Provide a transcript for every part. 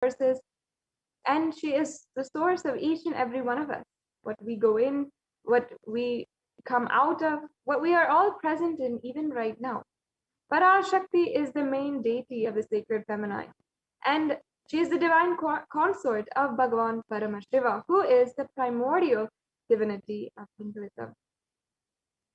resources, and she is the source of each and every one of us. What we go in, what we come out of, what we are all present in even right now. Parashakti is the main deity of the sacred feminine, and she is the divine consort of Bhagavan Paramashiva, who is the primordial divinity of Hinduism.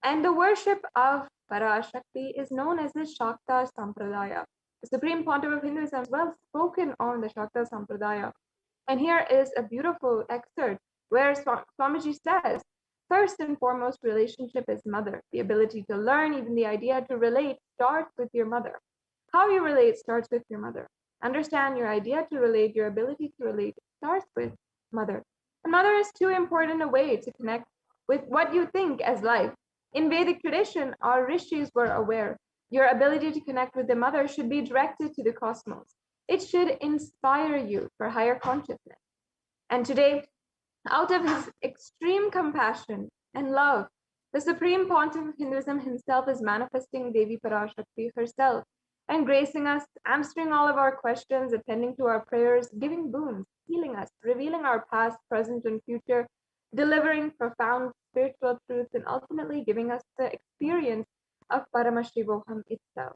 And the worship of Parashakti is known as the Shakta Sampradaya. The Supreme Pontiff of Hinduism is well spoken on the Shakta Sampradaya. And here is a beautiful excerpt where Swamiji says, first and foremost, relationship is mother. The ability to learn, even the idea to relate, starts with your mother. How you relate starts with your mother. Understand your idea to relate, your ability to relate starts with mother. And mother is too important a way to connect with what you think as life. In Vedic tradition, our rishis were aware your ability to connect with the mother should be directed to the cosmos. It should inspire you for higher consciousness. And today, out of his extreme compassion and love, the Supreme Pontiff of Hinduism himself is manifesting Devi Parashakti herself and gracing us, answering all of our questions, attending to our prayers, giving boons, healing us, revealing our past, present, and future, delivering profound spiritual truths, and ultimately giving us the experience of Paramashivoham itself.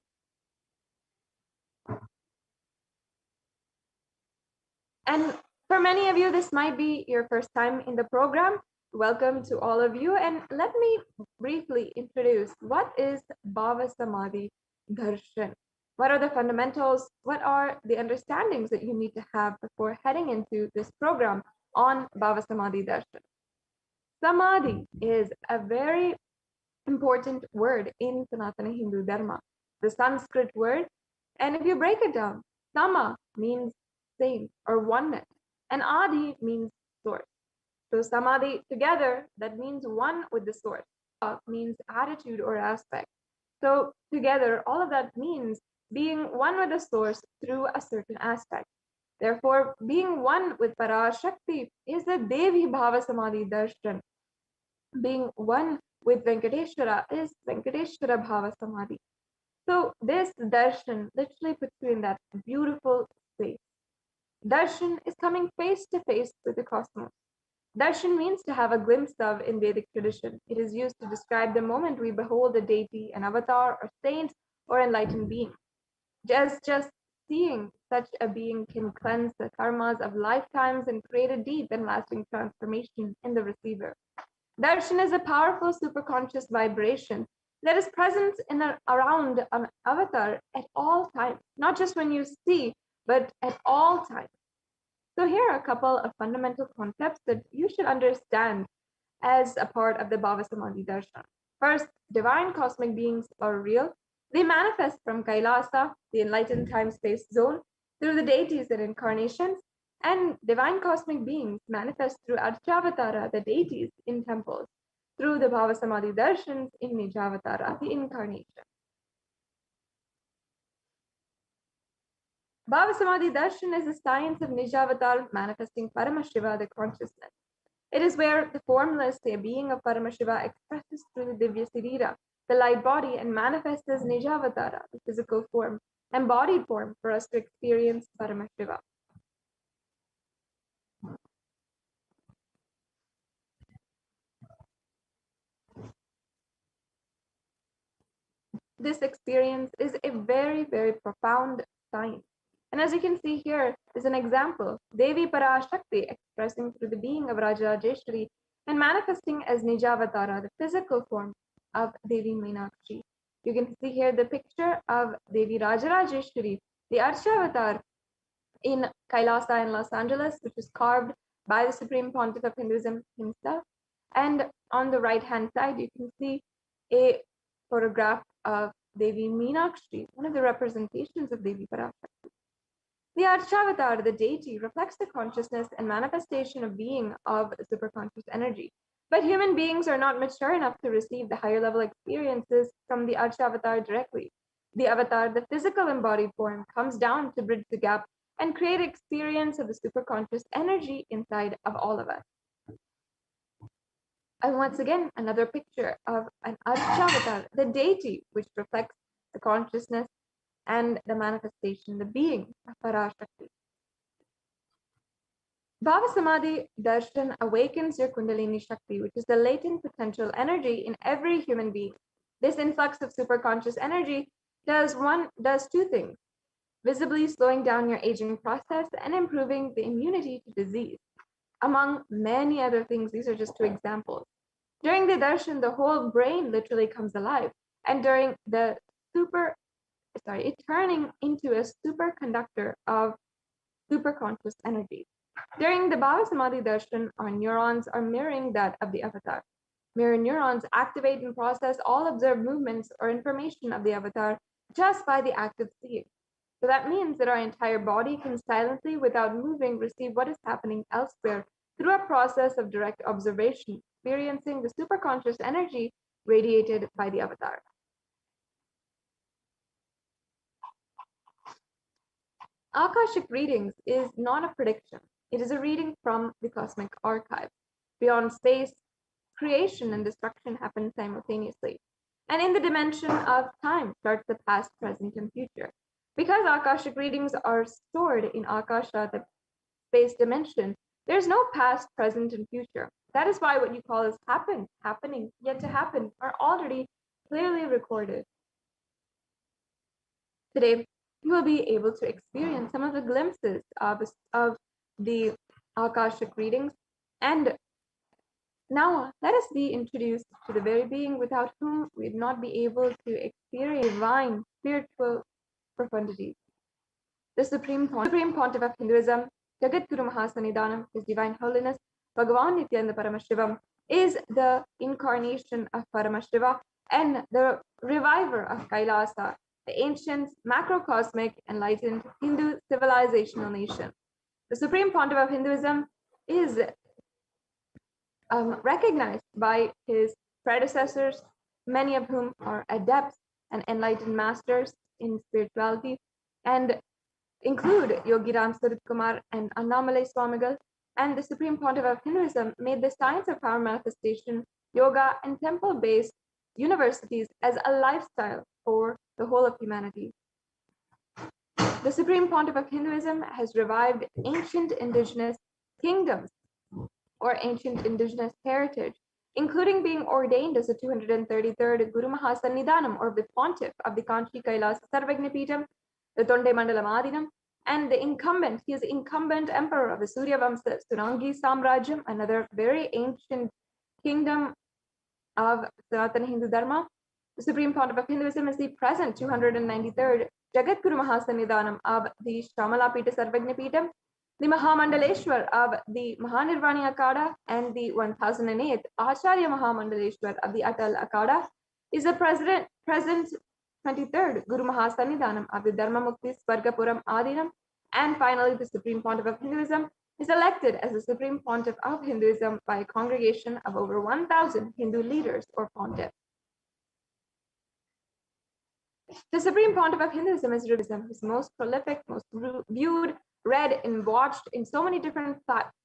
And for many of you, this might be your first time in the program. Welcome to all of you. And let me briefly introduce what is Bhava Samadhi Darshan. What are the fundamentals? What are the understandings that you need to have before heading into this program on Bhava Samadhi Darshan? Samadhi is a very important word in Sanatana Hindu Dharma, the Sanskrit word. And if you break it down, Sama means same or oneness, and Adi means source. So Samadhi together, that means one with the source. Means attitude or aspect. So together, all of that means being one with the source through a certain aspect. Therefore, being one with Parashakti is the Devi Bhava Samadhi Darshan. Being one with Venkateshwara is Venkateshwara Bhava Samadhi. So this darshan literally puts you in that beautiful space. Darshan is coming face to face with the cosmos. Darshan means to have a glimpse of in Vedic tradition. It is used to describe the moment we behold a deity, an avatar, or saint, or enlightened being. Just seeing such a being can cleanse the karmas of lifetimes and create a deep and lasting transformation in the receiver. Darshan is a powerful superconscious vibration that is present in around an avatar at all times, not just when you see, but at all times. So here are a couple of fundamental concepts that you should understand as a part of the Bhava Samadhi Darshan. First, divine cosmic beings are real. They manifest from Kailasa, the enlightened time-space zone, through the deities and incarnations, and divine cosmic beings manifest through Archavatara, the deities in temples, through the Bhava Samadhi Darshans in Nijavatara, the incarnation. Bhava Samadhi Darshan is the science of Nijavatar manifesting Paramashiva, the consciousness. It is where the formless, the being of Paramashiva, expresses through the Divya Sirira, the light body, and manifests as Nijavatara, the physical form, embodied form for us to experience Paramashiva. This experience is a very, very profound science. And as you can see here is an example, Devi Parashakti expressing through the being of Rajarajeshwari and manifesting as Nijavatara, the physical form of Devi Meenakshi. You can see here the picture of Devi Rajarajeshwari, the Archavatar in Kailasa in Los Angeles, which was carved by the Supreme Pontiff of Hinduism himself. And on the right-hand side, you can see a photograph of Devi Meenakshi, one of the representations of Devi Parashakti. The Archavatar, the deity, reflects the consciousness and manifestation of being of superconscious energy. But human beings are not mature enough to receive the higher level experiences from the Archavatar directly. The avatar, the physical embodied form, comes down to bridge the gap and create experience of the superconscious energy inside of all of us. And once again, another picture of an Archavatar, the deity, which reflects the consciousness and the manifestation, the being of Parashakti. Bhava Samadhi Darshan awakens your Kundalini Shakti, which is the latent potential energy in every human being. This influx of superconscious energy does two things: visibly slowing down your aging process and improving the immunity to disease. Among many other things, these are just two examples. During the darshan, the whole brain literally comes alive, and during the turning into a superconductor of superconscious energy. During the Bhava Samadhi darshan, our neurons are mirroring that of the avatar. Mirror neurons activate and process all observed movements or information of the avatar just by the act of seeing. So that means that our entire body can silently, without moving, receive what is happening elsewhere through a process of direct observation, experiencing the superconscious energy radiated by the avatar. Akashic readings is not a prediction. It is a reading from the cosmic archive. Beyond space, creation and destruction happen simultaneously. And in the dimension of time starts the past, present, and future. Because Akashic readings are stored in Akasha, the space dimension, there's no past, present, and future. That is why what you call as happened, happening, yet to happen are already clearly recorded. Today, you will be able to experience some of the glimpses of the Akashic readings. And now let us be introduced to the very being without whom we'd not be able to experience divine spiritual profundity. The Supreme Pontiff of Hinduism, Jagadguru Mahasannidhanam, His Divine Holiness, Bhagavan Nithyananda Paramashivam, is the incarnation of Paramashiva and the reviver of Kailasa, the ancient, macrocosmic, enlightened Hindu civilizational nation. The Supreme Pontiff of Hinduism is recognized by his predecessors, many of whom are adepts and enlightened masters in spirituality, and include Yogiram Surit Kumar and Annamalai Swamigal. And the Supreme Pontiff of Hinduism made the science of power manifestation, yoga, and temple-based universities as a lifestyle for the whole of humanity. The Supreme Pontiff of Hinduism has revived ancient indigenous kingdoms or ancient indigenous heritage, including being ordained as the 233rd Guru Mahasannidhanam, or the Pontiff of the Kanchi Kailasa Sarvagnapitam, the Tonde Mandalam Adinam, and he is incumbent emperor of the Surya Vamsa Surangi Samrajyam, another very ancient kingdom of Sanatana Hindu Dharma. The Supreme Pontiff of Hinduism is the present 293rd Jagadguru Mahasannidhanam of the Shamalapita Sarvagnapitam, the Mahamandaleshwar of the Mahanirvani Akada, and the 1008th Acharya Mahamandaleshwar of the Atal Akada, is the present 23rd Guru Mahasannidhanam of the Dharma Mukti Svargapuram Adinam, and finally the Supreme Pontiff of Hinduism is elected as the Supreme Pontiff of Hinduism by a congregation of over 1,000 Hindu leaders or pontiffs. The Supreme Pontiff of Hinduism is his most prolific, most viewed, read, and watched in so many different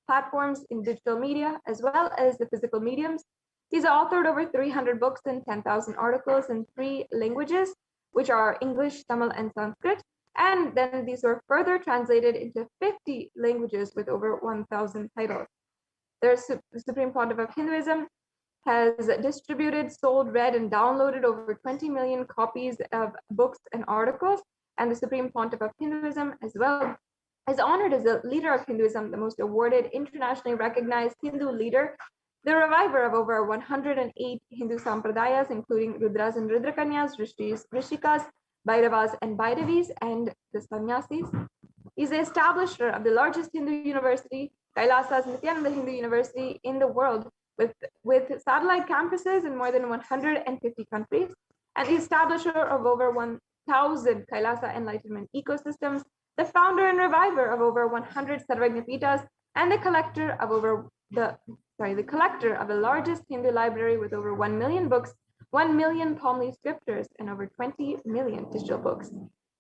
platforms in digital media as well as the physical mediums. He's authored over 300 books and 10,000 articles in 3 languages, which are English, Tamil, and Sanskrit. And then these were further translated into 50 languages with over 1,000 titles. The Supreme Pontiff of Hinduism has distributed, sold, read, and downloaded over 20 million copies of books and articles. And the Supreme Pontiff of Hinduism as well is honored as the leader of Hinduism, the most awarded, internationally recognized Hindu leader, the reviver of over 108 Hindu sampradayas, including Rudras and Rudrakanyas, Rishis, Rishikas, Bhairavas and Bhairavis, and the Sannyasis. He's the establisher of the largest Hindu university, Kailasa's Nithyananda Hindu University in the world, with satellite campuses in more than 150 countries, and the establisher of over 1,000 Kailasa enlightenment ecosystems, the founder and reviver of over 100 Sarvagnapitas, and the collector of the largest Hindu library with over 1 million books, 1 million palm leaf scriptures, and over 20 million digital books.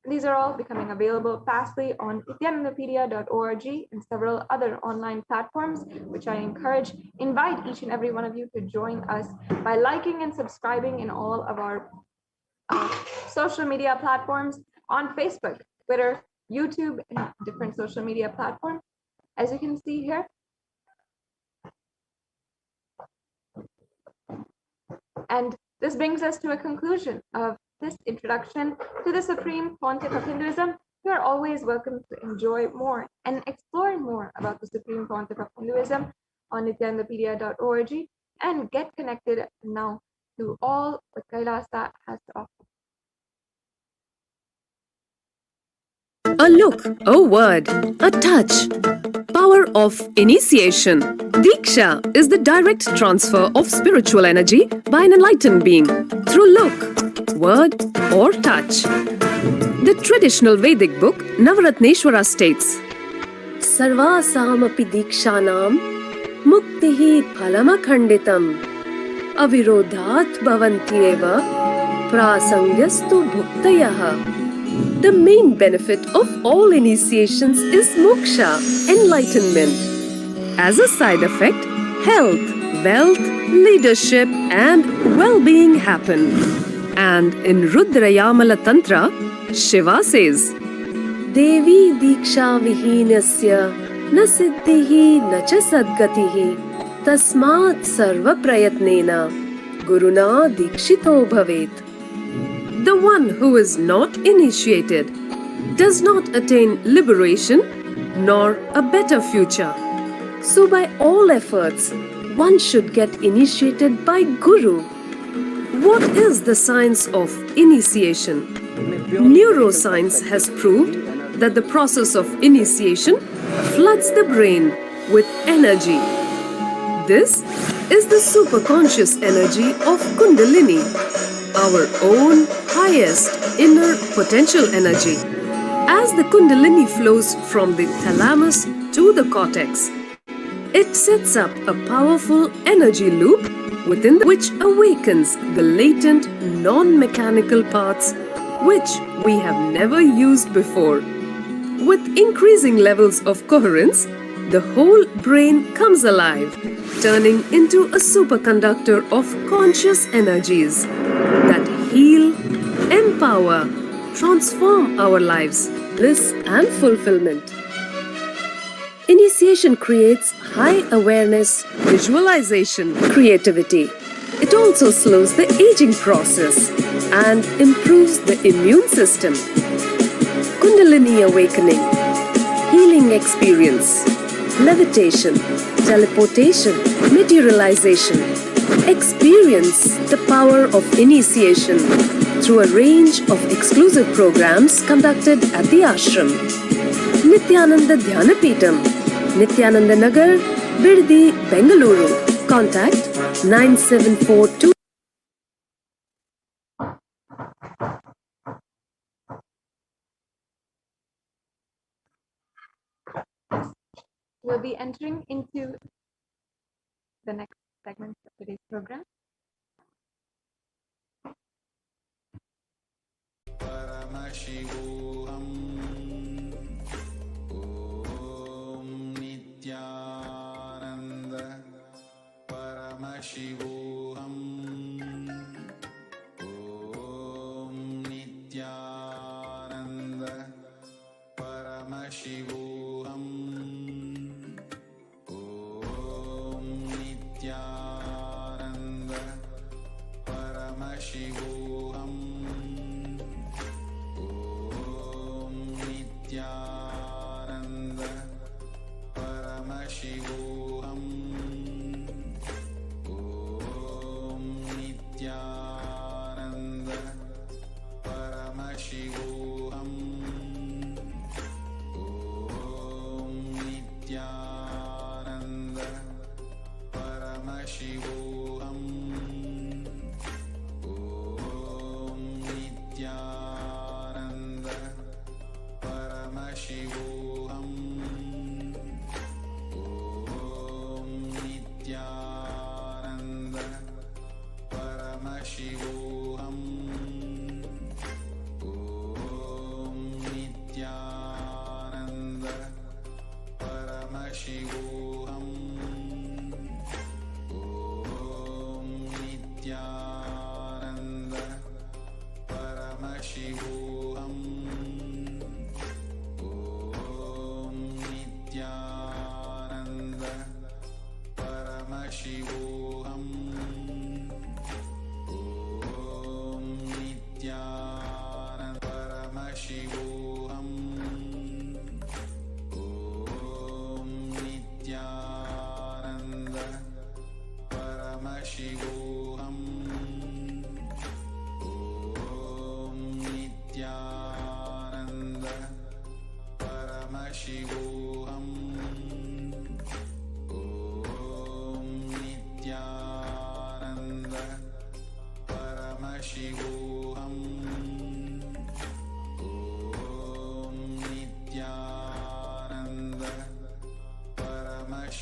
These are all becoming available fastly on nithyanandapedia.org and several other online platforms, which I invite each and every one of you to join us by liking and subscribing in all of our social media platforms on Facebook, Twitter, YouTube, and different social media platforms. As you can see here, And this brings us to a conclusion of this introduction to the Supreme Pontiff of Hinduism. You are always welcome to enjoy more and explore more about the Supreme Pontiff of Hinduism on nithyanandapedia.org and get connected now to all what Kailasa has to offer. A look, a word, a touch. Power of initiation. Diksha is the direct transfer of spiritual energy by an enlightened being through look, word, or touch. The traditional Vedic book Navaratneshwara states, Sarvasamapi dikshanam muktihi phalamakhanditam avirodhat bhavantyeva prasangyastu bhuktayah. The main benefit of all initiations is moksha, enlightenment. As a side effect, health, wealth, leadership and well-being happen. And in Rudrayamala Tantra, Shiva says, Devi diksha vihinasya na siddhihi na cha sadgatihi tasmat sarva prayatnena guruna dikshito bhavet. The one who is not initiated does not attain liberation nor a better future. So by all efforts, one should get initiated by Guru. What is the science of initiation? Neuroscience has proved that the process of initiation floods the brain with energy. This is the superconscious energy of Kundalini, our own highest inner potential energy. As the Kundalini flows from the thalamus to the cortex, it sets up a powerful energy loop within which awakens the latent non-mechanical parts which we have never used before. With increasing levels of coherence, the whole brain comes alive, turning into a superconductor of conscious energies that heal, empower, transform our lives, bliss and fulfillment. Initiation creates high awareness, visualization, creativity. It also slows the aging process and improves the immune system. Kundalini awakening, healing experience, levitation, teleportation, materialization. Experience the power of initiation through a range of exclusive programs conducted at the ashram. Nithyananda Dhyanapitham, Nithyananda Nagar, Biddi, Bengaluru. Contact 9742. We'll be entering into the next segment of today's program. Paramashivoham Om Nithyananda Paramashivoham Om Nithyananda Paramashivoham Om Nithyananda Paramashivoham Nithyananda Paramashivoham Om Nithyananda Paramashivoham Om Nithyananda Paramashivoham Om Nithyananda Paramashivoham Om Nithyananda Paramashivoham Om Nithyananda Paramashivoham Om Nithyananda Paramashivoham Om Nithyananda Paramashivoham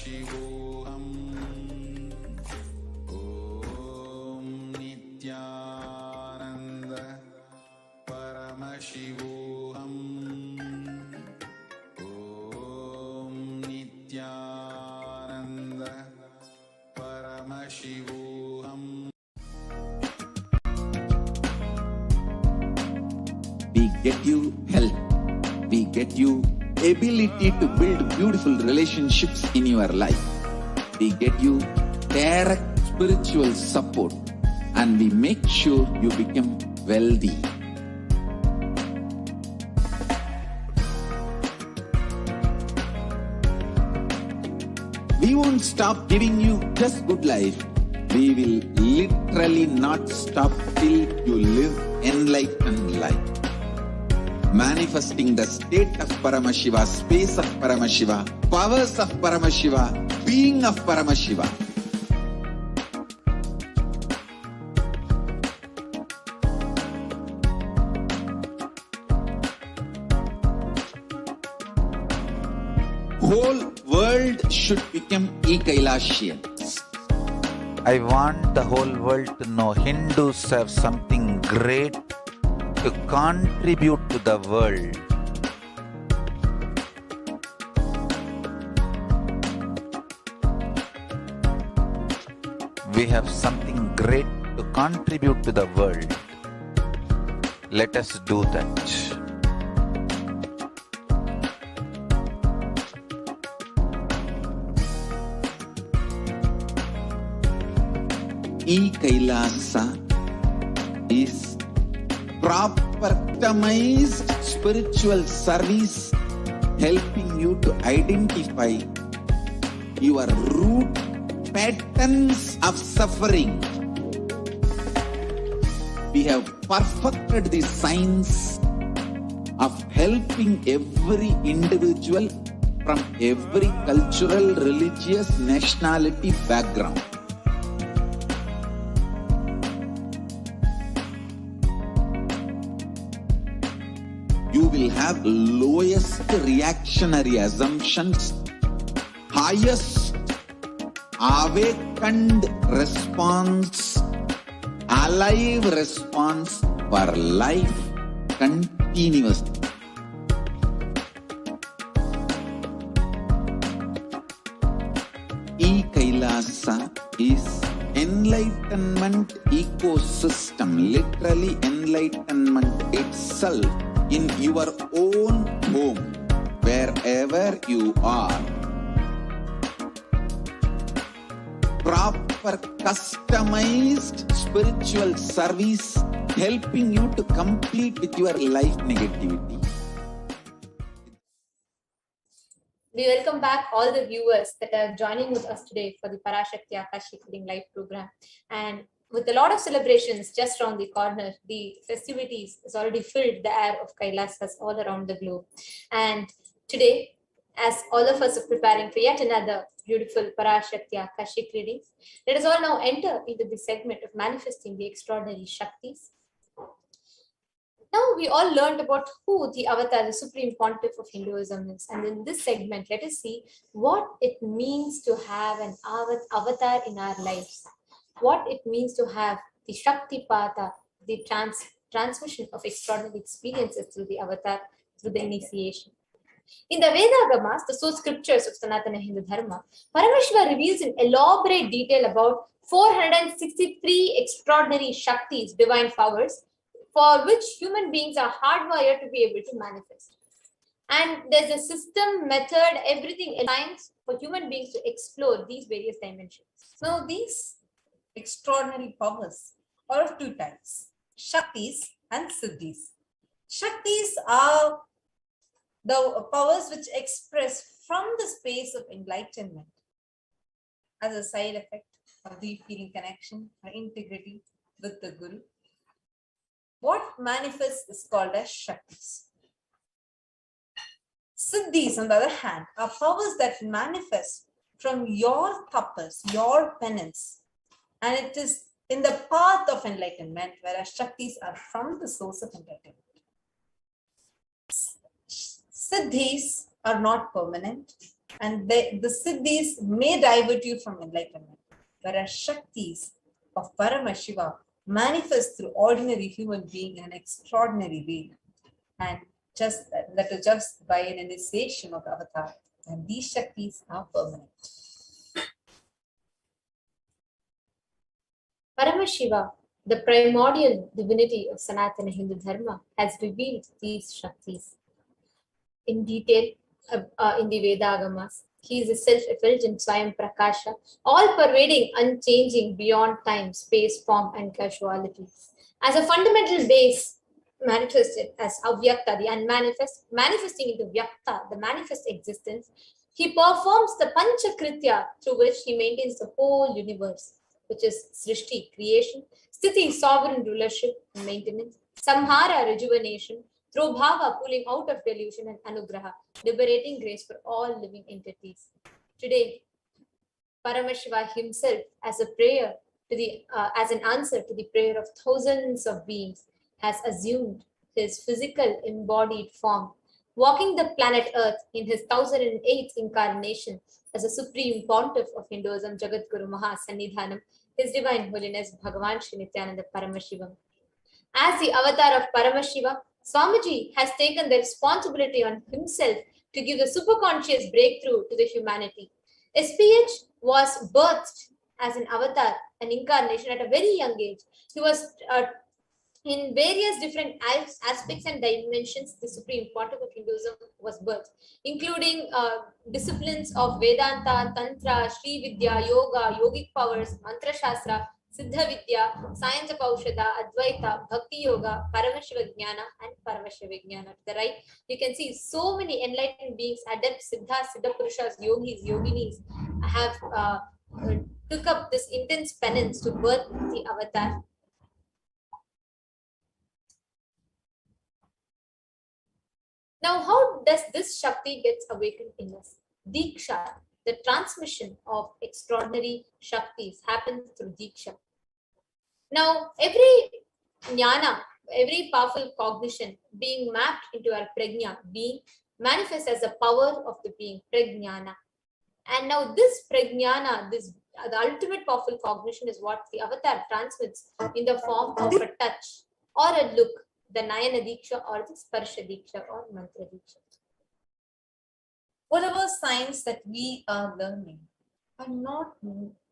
Paramashivoham. Om Nithyananda Paramashivoham. Om Nithyananda Paramashivoham. We get you health. We get you ability to build beautiful relationships in your life. We get you direct spiritual support, and we make sure you become wealthy. We won't stop giving you just good life. We will literally not stop till you live enlightened life. Manifesting the state of Paramashiva, space of Paramashiva, powers of Paramashiva, being of Paramashiva. Whole world should become Ekailashians. I want the whole world to know Hindus have something great to contribute to the world. We have something great to contribute to the world. Let us do that. E-Kailasa is proper customized spiritual service helping you to identify your root patterns of suffering. We have perfected the science of helping every individual from every cultural, religious, nationality background. You will have lowest reactionary assumptions, highest awakened response, alive response for life continuously. E-Kailasa is enlightenment ecosystem, literally enlightenment itself in your own home, wherever you are. Proper customized spiritual service helping you to complete with your life negativity. We welcome back all the viewers that are joining with us today for the Parashakti Akashic Reading Live program. And with a lot of celebrations just around the corner, the festivities has already filled the air of Kailasas all around the globe. And today, as all of us are preparing for yet another beautiful Parashakti Akashic readings, let us all now enter into the segment of manifesting the extraordinary Shaktis. Now we all learned about who the avatar, the supreme pontiff of Hinduism is. And in this segment, let us see what it means to have an avatar in our lives. What it means to have the Shakti Pata, the transmission of extraordinary experiences through the avatar, through the initiation. In the Veda-gamas, the source scriptures of Sanatana Hindu Dharma, Paramashiva reveals in elaborate detail about 463 extraordinary Shaktis, divine powers, for which human beings are hardwired to be able to manifest. And there's a system, method, everything in science for human beings to explore these various dimensions. So these extraordinary powers are of two types, Shaktis and Siddhis. Shaktis are the powers which express from the space of enlightenment as a side effect of deep feeling connection or integrity with the Guru. What manifests is called as Shaktis. Siddhis, on the other hand, are powers that manifest from your tapas, your penance, and it is in the path of enlightenment, whereas Shaktis are from the source of enlightenment. Siddhis are not permanent. And the Siddhis may divert you from enlightenment, whereas Shaktis of Paramashiva manifest through ordinary human being in an extraordinary way. And that is just by an initiation of the avatar. And these Shaktis are permanent. Paramashiva, the primordial divinity of Sanatana Hindu Dharma, has revealed these Shaktis in detail in the Vedagamas. He is a self-effulgent Swayam Prakasha, all-pervading, unchanging, beyond time, space, form, and causality. As a fundamental base, manifested as Avyakta, the unmanifest, manifesting into Vyakta, the manifest existence, he performs the Panchakritya through which he maintains the whole universe, which is Srishti, creation, Sthiti, sovereign rulership and maintenance, Samhara, rejuvenation, through Bhava, pulling out of delusion, and Anugraha, liberating grace for all living entities. Today, Paramashiva himself, as a prayer to the, as an answer to the prayer of thousands of beings, has assumed his physical embodied form, walking the planet Earth in his 1008th incarnation as a supreme pontiff of Hinduism, Jagadguru Mahasannidhanam, His Divine Holiness Bhagavan Sri Nithyananda Paramashivam. As the avatar of Paramashiva, Swamiji has taken the responsibility on himself to give the superconscious breakthrough to the humanity. SPH was birthed as an avatar, an incarnation at a very young age. He was in various different aspects and dimensions. The Supreme Pontiff of Hinduism was birthed, including disciplines of Vedanta, Tantra, Sri Vidya, Yoga, Yogic powers, Mantra Shastra, Siddha Vidya, Science of Aushadha, Advaita, Bhakti Yoga, Paramashiva Jnana, and Paramashiva Jnana. To the right, you can see so many enlightened beings, adepts, Siddhas, Siddha Purushas, Yogis, Yoginis have took up this intense penance to birth the avatar. Now, how does this Shakti gets awakened in us? Diksha, the transmission of extraordinary Shaktis, happens through Diksha. Now, every jnana, every powerful cognition being mapped into our prajna, being manifests as a power of the being, prajnana. And now this prajnana, the ultimate powerful cognition is what the avatar transmits in the form of a touch or a look, the Nayana Diksha or the Sparsha Diksha or Mantra Diksha. Whatever science that we are learning are not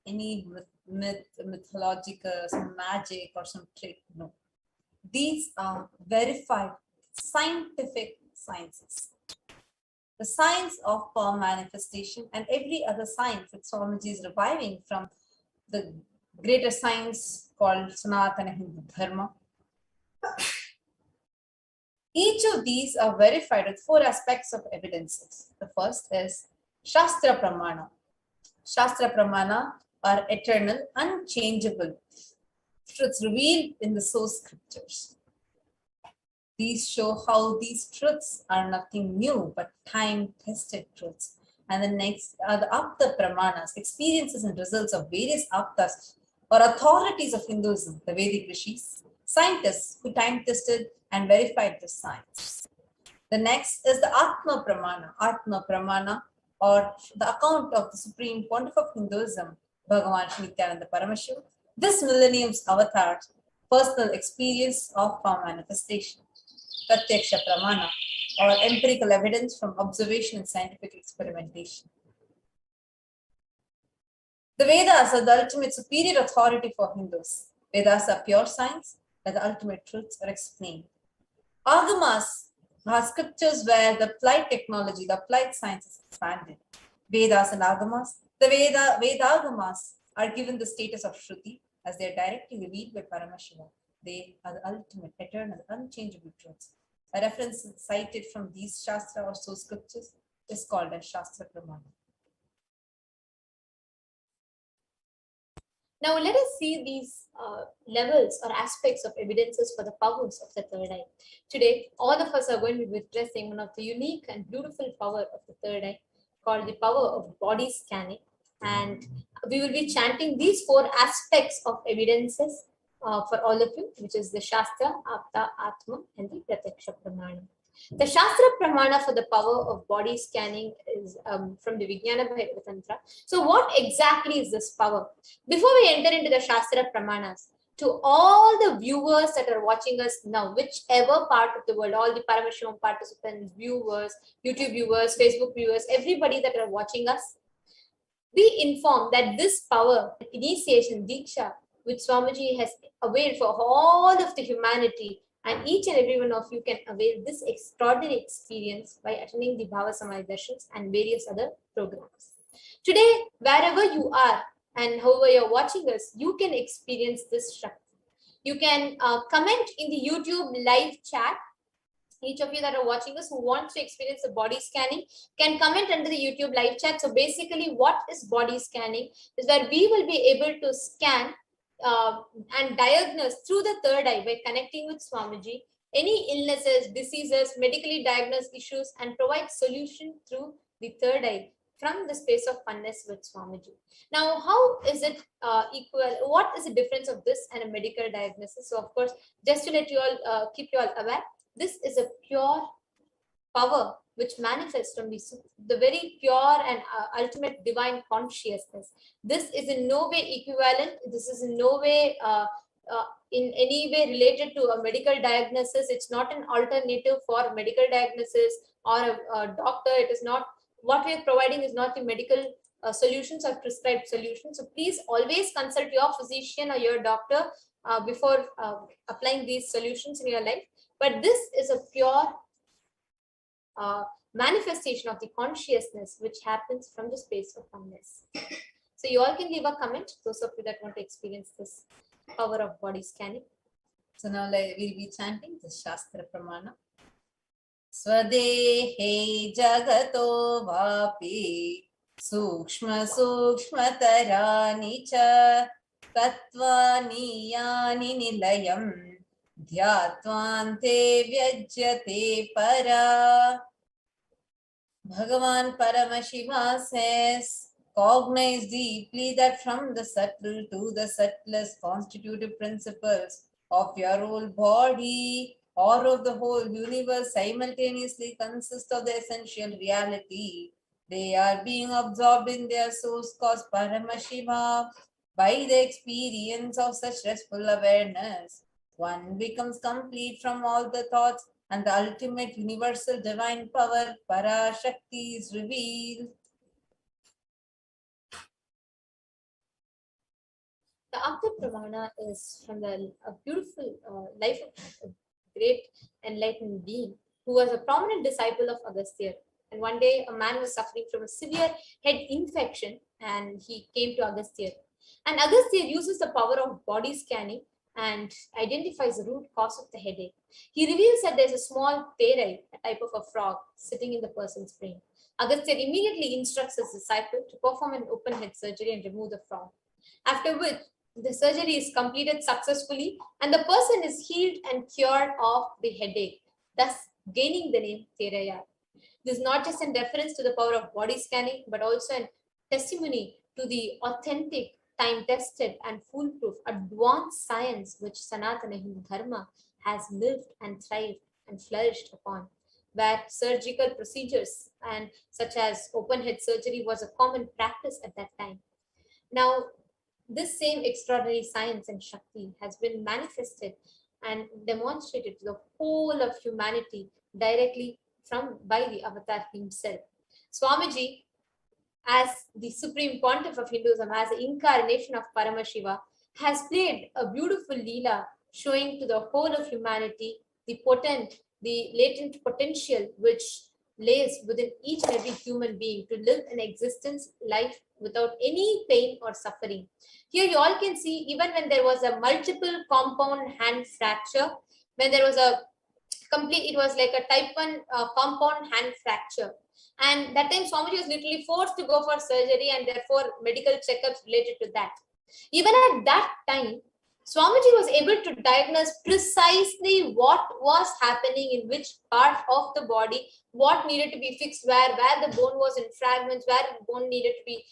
any mythological, some magic or some trick. No. These are verified scientific sciences. The science of power manifestation and every other science that Swamiji is reviving from the greater science called Sanatana Hindu Dharma. Each of these are verified with 4 aspects of evidences. The first is Shastra Pramana. Shastra Pramana are eternal, unchangeable truths revealed in the source scriptures. These show how these truths are nothing new but time-tested truths. And the next are the Apta Pramanas, experiences and results of various Aptas or authorities of Hinduism, the Vedic rishis, scientists who time-tested and verified the science. The next is the Atma Pramana, or the account of the Supreme Pontiff of Hinduism, Bhagavan Sri Nithyananda Paramashivam, this millennium's avatar's personal experience of power manifestation. Pratyaksha Pramana, or empirical evidence from observation and scientific experimentation. The Vedas are the ultimate superior authority for Hindus. Vedas are pure science, where the ultimate truths are explained. Agamas are scriptures where the applied technology, the applied science is expanded. Vedas and Agamas, the Vedagamas are given the status of Shruti as they are directly revealed by Paramashiva. They are the ultimate, eternal, unchangeable truths. A reference cited from these Shastra or source scriptures is called as Shastra Pramana. Now let us see these levels or aspects of evidences for the powers of the third eye. Today, all of us are going to be witnessing one of the unique and beautiful power of the third eye called the power of body scanning. And we will be chanting these 4 aspects of evidences for all of you, which is the Shastra, Apta, Atma, and the Pratyaksha Pramana. The Shastra Pramana for the power of body scanning is from the Vijnana Bhairava Tantra. So what exactly is this power? Before we enter into the Shastra Pramanas, to all the viewers that are watching us now, whichever part of the world, all the Paramashivoham participants, viewers, YouTube viewers, Facebook viewers, everybody that are watching us, be informed that this power, initiation, Diksha, which Swamiji has availed for all of the humanity, and each and every one of you can avail this extraordinary experience by attending the Bhava Samadhi Darshans and various other programs. Today, wherever you are and however you're watching us, you can experience this Shakti. You can comment in the YouTube live chat. Each of you that are watching us who wants to experience the body scanning can comment under the YouTube live chat. So basically, what is body scanning is where we will be able to scan and diagnose through the third eye by connecting with Swamiji any illnesses, diseases, medically diagnosed issues, and provide solution through the third eye from the space of oneness with Swamiji. Now, how is it equal? What is the difference of this and a medical diagnosis? So, of course, just to let you all keep you all aware, this is a pure power which manifests from the very pure and ultimate divine consciousness. This is in no way equivalent. This is in no way in any way related to a medical diagnosis. It's not an alternative for medical diagnosis or a doctor. It is not, what we are providing is not the medical solutions or prescribed solutions. So please always consult your physician or your doctor before applying these solutions in your life. But this is a pure manifestation of the consciousness which happens from the space of oneness. So you all can leave a comment, those of you that want to experience this power of body scanning. So now we'll be chanting the Shastra Pramana. Swadehe jagato vapi sukshma sukshmatarani cha tatvani yani nilayam dhyatvante vyajyate para. Bhagavan Paramashiva says, cognize deeply that from the subtle to the subtlest constitutive principles of your whole body or of the whole universe simultaneously consist of the essential reality. They are being absorbed in their source cause Paramashiva. By the experience of such restful awareness, one becomes complete from all the thoughts and the ultimate universal divine power, Parashakti, is revealed. The Abda Pramana is from a beautiful life of a great enlightened being who was a prominent disciple of Agastya. And one day a man was suffering from a severe head infection and he came to Agastya. And Agastya uses the power of body scanning and identifies the root cause of the headache. He reveals that there's a small terai, a type of a frog, sitting in the person's brain. Agastya immediately instructs his disciple to perform an open head surgery and remove the frog. After which, the surgery is completed successfully and the person is healed and cured of the headache, thus gaining the name Teraya. This is not just in reference to the power of body scanning, but also a testimony to the authentic, time-tested and foolproof advanced science which Sanatana Hindu Dharma has lived and thrived and flourished upon, where surgical procedures and such as open head surgery was a common practice at that time. Now, this same extraordinary science and Shakti has been manifested and demonstrated to the whole of humanity directly by the avatar himself. Swamiji, as the supreme pontiff of Hinduism, as the incarnation of Paramashiva, has played a beautiful leela showing to the whole of humanity the latent potential which lays within each and every human being to live an existence life without any pain or suffering. Here you all can see, even when there was a multiple compound hand fracture, when there was a complete, it was like a type 1 compound hand fracture. And that time Swamiji was literally forced to go for surgery and therefore medical checkups related to that. Even at that time, Swamiji was able to diagnose precisely what was happening in which part of the body, what needed to be fixed where the bone was in fragments, where the bone needed to be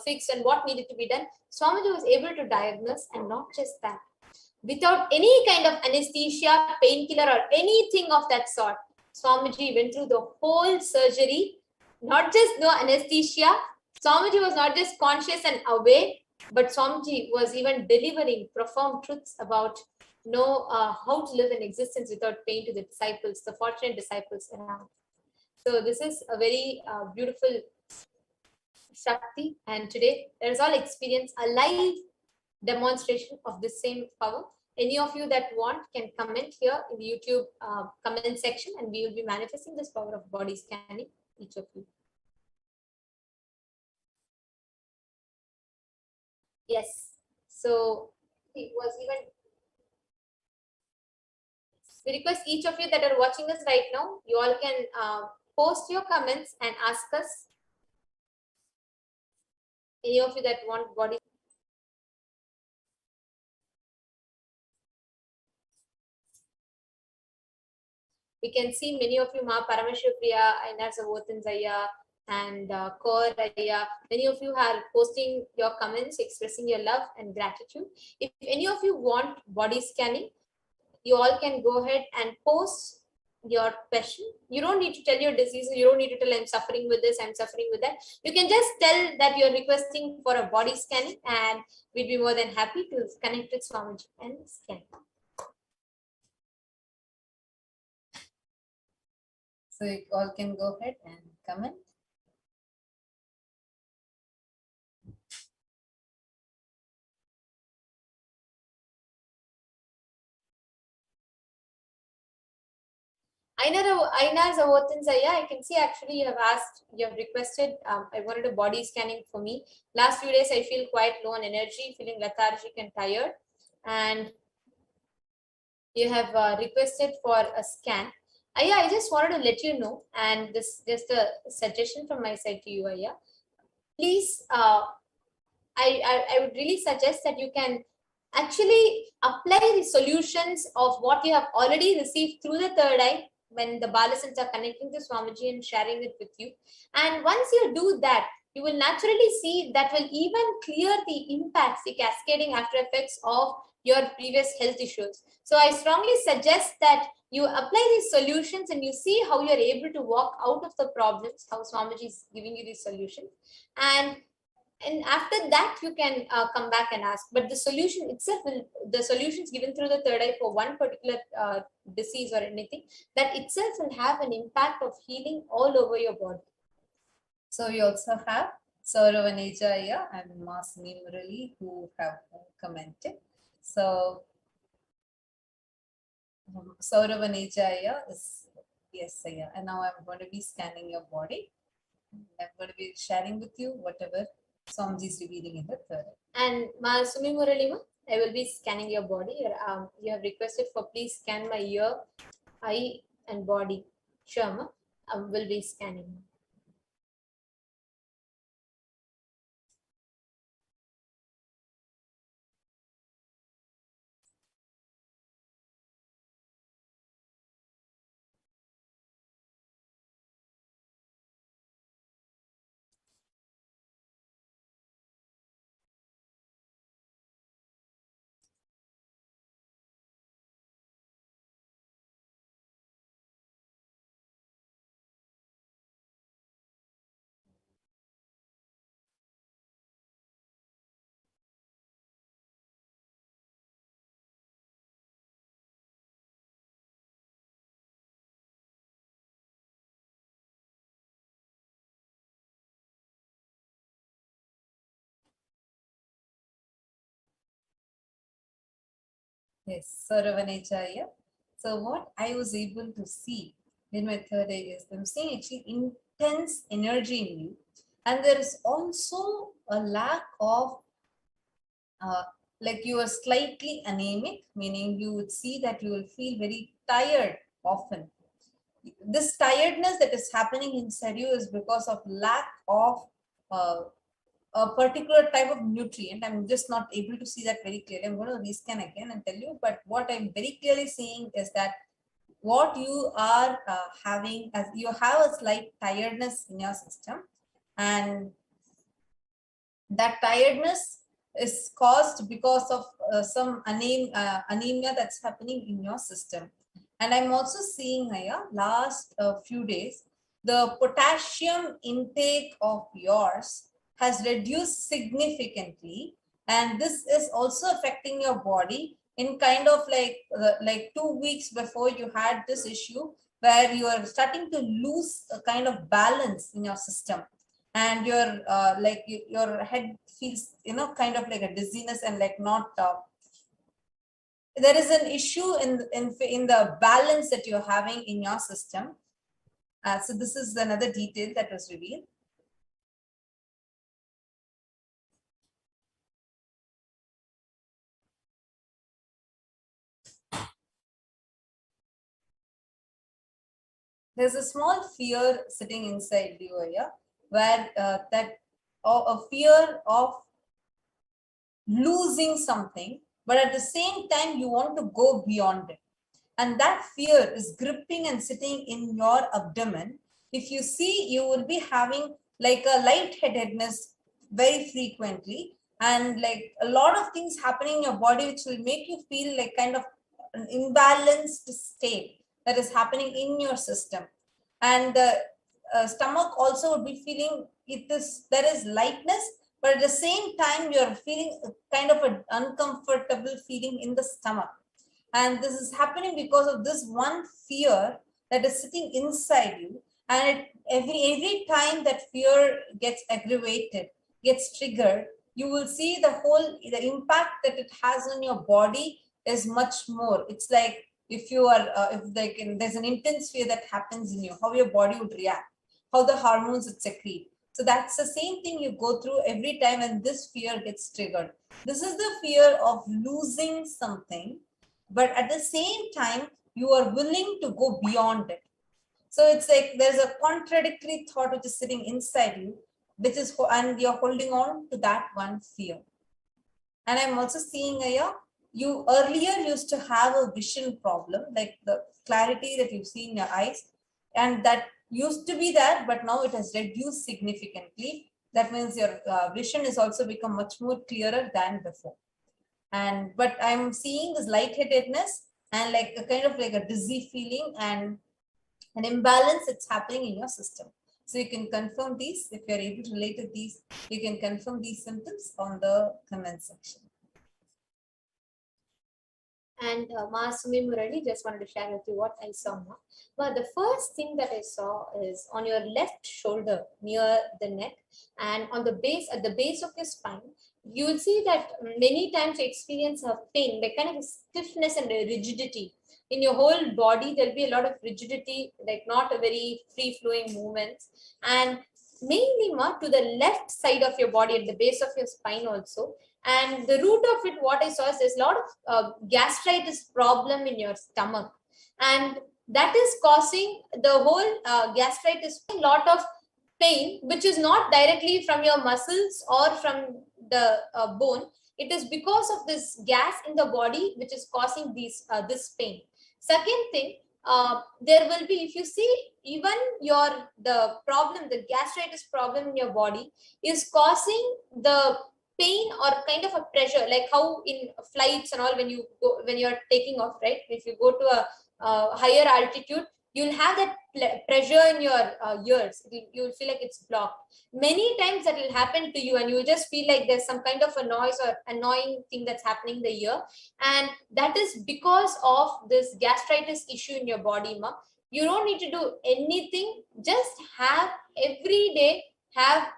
fixed and what needed to be done. Swamiji was able to diagnose, and not just that, without any kind of anesthesia, painkiller or anything of that sort. Swamiji went through the whole surgery, not just no anesthesia. Swamiji was not just conscious and aware, but Swamiji was even delivering profound truths about how to live in existence without pain to the disciples, the fortunate disciples around. So this is a very beautiful Shakti, and today let us all experience a live demonstration of the same power. Any of you that want can comment here in the YouTube comment section, and we will be manifesting this power of body scanning, each of you. Yes, so it was even, we request each of you that are watching us right now, you all can post your comments and ask us. Any of you that want body, we can see many of you, Ma Paramashivoham, Ainar Zaya, and Kaur Ayya. Many of you are posting your comments, expressing your love and gratitude. If any of you want body scanning, you all can go ahead and post your question. You don't need to tell your disease. You don't need to tell I'm suffering with this, I'm suffering with that. You can just tell that you're requesting for a body scanning, and we'd be more than happy to connect with Swamiji and scan. So you all can go ahead and comment. Ainar Zaya, I can see actually you have asked, you have requested, I wanted a body scanning for me. Last few days, I feel quite low on energy, feeling lethargic and tired. And you have requested for a scan. Aya, I just wanted to let you know, and this just a suggestion from my side to you, Aya. Please, I would really suggest that you can actually apply the solutions of what you have already received through the third eye when the Balasans are connecting to Swamiji and sharing it with you. And once you do that, you will naturally see that will even clear the impacts, the cascading after effects of your previous health issues. So I strongly suggest that you apply these solutions and you see how you're able to walk out of the problems, how Swamiji is giving you these solutions. And after that, you can come back and ask. But the solution itself, the solutions given through the third eye for one particular disease or anything, that itself will have an impact of healing all over your body. So we also have Sauravaneja and Masmi Murali who have commented. So Sauravaneja is, yes, Saya. And now I'm going to be scanning your body. I'm going to be sharing with you whatever Swamiji is revealing in the third. And Sumi Muralima, I will be scanning your body. You have requested for please scan my ear, eye, and body. Sure, I will be scanning. Yes, Sauravaneja. So what I was able to see in my third eye is I'm seeing actually intense energy in you. And there is also a lack of, like you are slightly anemic, meaning you would see that you will feel very tired often. This tiredness that is happening inside you is because of lack of a particular type of nutrient. I'm just not able to see that very clearly. I'm going to rescan again and tell you, but what I'm very clearly seeing is that what you are having, as you have a slight tiredness in your system, and that tiredness is caused because of some anemia that's happening in your system. And I'm also seeing here last few days, the potassium intake of yours has reduced significantly. And this is also affecting your body in kind of like 2 weeks before you had this issue, where you are starting to lose a kind of balance in your system. And your your head feels, kind of like a dizziness and like not there is an issue in the balance that you're having in your system. So this is another detail that was revealed. There's a small fear sitting inside you here, where a fear of losing something, but at the same time you want to go beyond it. And that fear is gripping and sitting in your abdomen. If you see, you will be having like a lightheadedness very frequently, and like a lot of things happening in your body which will make you feel like kind of an imbalanced state that is happening in your system. And the stomach also would be feeling there is lightness, but at the same time you're feeling kind of an uncomfortable feeling in the stomach. And this is happening because of this one fear that is sitting inside you. And every time that fear gets aggravated, gets triggered, you will see the impact that it has on your body is much more. It's like if you are, there's an intense fear that happens in you, how your body would react, how the hormones would secrete. So that's the same thing you go through every time when this fear gets triggered. This is the fear of losing something, but at the same time you are willing to go beyond it. So it's like there's a contradictory thought which is sitting inside you, and you're holding on to that one fear. And I'm also seeing here, you earlier used to have a vision problem, like the clarity that you see in your eyes, and that used to be there, but now it has reduced significantly. That means your vision is also become much more clearer than before. But I'm seeing this lightheadedness and like a kind of like a dizzy feeling and an imbalance that's happening in your system. So you can confirm these. If you're able to relate to these, you can confirm these symptoms on the comment section. And Masumi Murali, just wanted to share with you what I saw now. But the first thing that I saw is on your left shoulder near the neck and on the base, at the base of your spine, you will see that many times you experience a pain, like kind of a stiffness and a rigidity. In your whole body, there'll be a lot of rigidity, like not a very free-flowing movements. And mainly to the left side of your body, at the base of your spine also. And the root of it, what I saw is there's a lot of gastritis problem in your stomach. And that is causing the whole gastritis, a lot of pain, which is not directly from your muscles or from the bone. It is because of this gas in the body, which is causing this pain. Second thing, there will be, if you see, even the gastritis problem in your body is causing the pain or kind of a pressure, like how in flights and all, when you're taking off, right? If you go to a higher altitude, you'll have that pressure in your ears. You'll feel like it's blocked. Many times that will happen to you and you just feel like there's some kind of a noise or annoying thing that's happening in the ear. And that is because of this gastritis issue in your body, ma. You don't need to do anything. Just have every day, have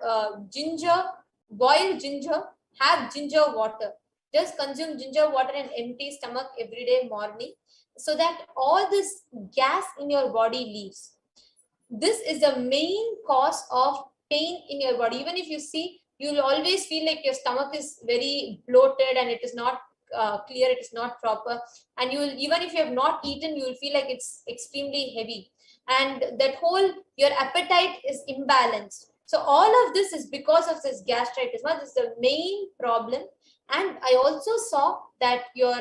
ginger, boil ginger, have ginger water. Just consume ginger water in empty stomach every day morning, so that all this gas in your body leaves. This is the main cause of pain in your body. Even if you see, you'll always feel like your stomach is very bloated and it is not clear, it is not proper. And you will, even if you have not eaten, you will feel like it's extremely heavy. And that whole, your appetite is imbalanced. So all of this is because of this gastritis. This is the main problem. And I also saw that your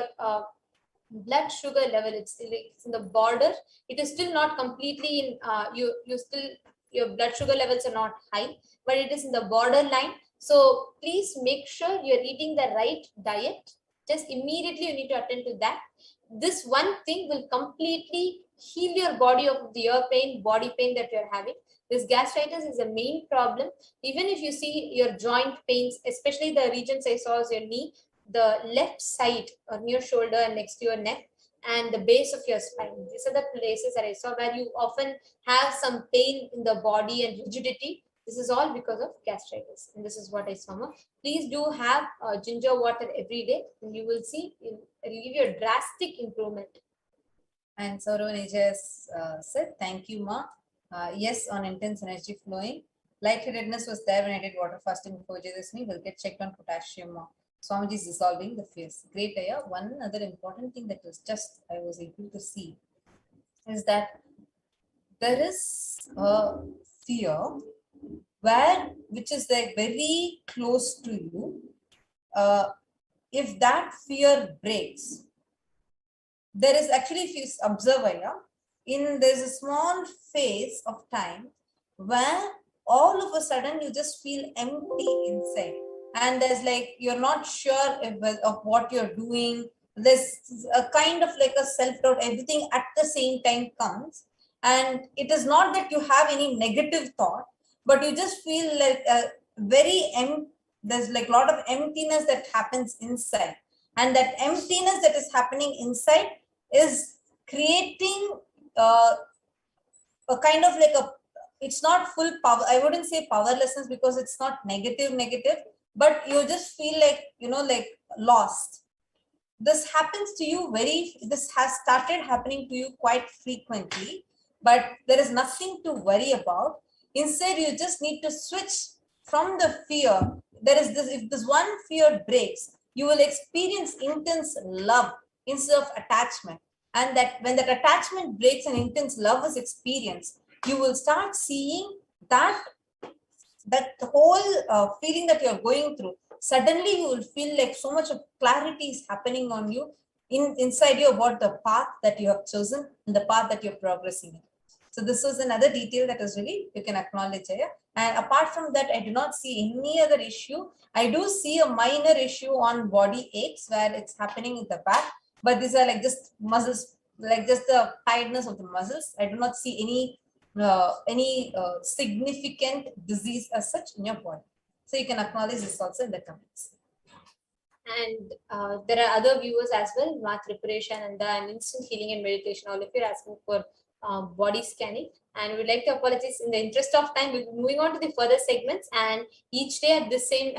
blood sugar level, it's in the border. It is still not completely in your blood sugar levels are not high, but it is in the borderline. So please make sure you're eating the right diet. Just immediately you need to attend to that. this one thing will completely heal your body of the ear pain, body pain that you're having. This gastritis is a main problem. Even if you see your joint pains, especially the regions I saw as your knee, the left side or near shoulder and next to your neck, and the base of your spine. These are the places that I saw where you often have some pain in the body and rigidity. This is all because of gastritis, and this is what I saw. Please do have ginger water every day, and you will see it will give you a drastic improvement. And Saurav has said, thank you, Ma. Yes, on intense energy flowing. Lightheadedness was there when I did water fasting before Vijayadashmi. We'll get checked on potassium, Ma. Swamiji is dissolving the fears. Great, Aya. One other important thing that was just I was able to see is that there is a fear which is like very close to you. If that fear breaks, there is actually, if you observe, there's a small phase of time where all of a sudden you just feel empty inside, and there's like you're not sure of what you're doing. There's a kind of like a self-doubt. Everything at the same time comes, and it is not that you have any negative thought, but you just feel like there's like a lot of emptiness that happens inside, and that emptiness that is happening inside is creating a kind of like it's not full power. I wouldn't say powerlessness because it's not negative, but you just feel like, like lost. This happens to you this has started happening to you quite frequently, but there is nothing to worry about. Instead, you just need to switch from the fear. If this one fear breaks, you will experience intense love instead of attachment. And that when that attachment breaks and intense love is experienced, you will start seeing that whole feeling that you're going through. Suddenly you will feel like so much of clarity is happening on you inside you about the path that you have chosen and the path that you're progressing in. So this was another detail that is really, you can acknowledge here. And apart from that, I do not see any other issue. I do see a minor issue on body aches where it's happening in the back, but these are like just muscles, like just the tiredness of the muscles. I do not see any significant disease as such in your body. So you can acknowledge this also in the comments. And there are other viewers as well, math preparation and then instant healing and meditation. All of you are asking for body scanning, and we'd like to apologize. In the interest of time, we'll be moving on to the further segments, and each day at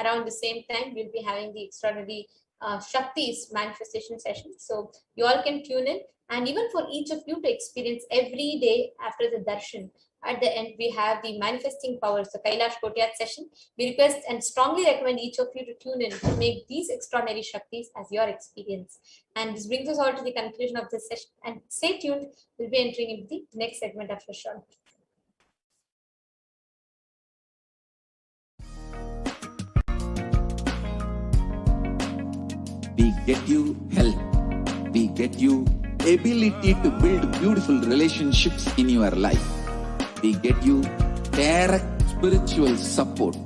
around the same time, we'll be having the extraordinary Shakti's manifestation session. So you all can tune in, and even for each of you to experience every day after the darshan. At the end, we have the manifesting powers, the Kailash Kotiyat session. We request and strongly recommend each of you to tune in to make these extraordinary Shaktis as your experience. And this brings us all to the conclusion of this session. And stay tuned, we'll be entering into the next segment after a short. We get you help. We get you ability to build beautiful relationships in your life. We get you direct spiritual support,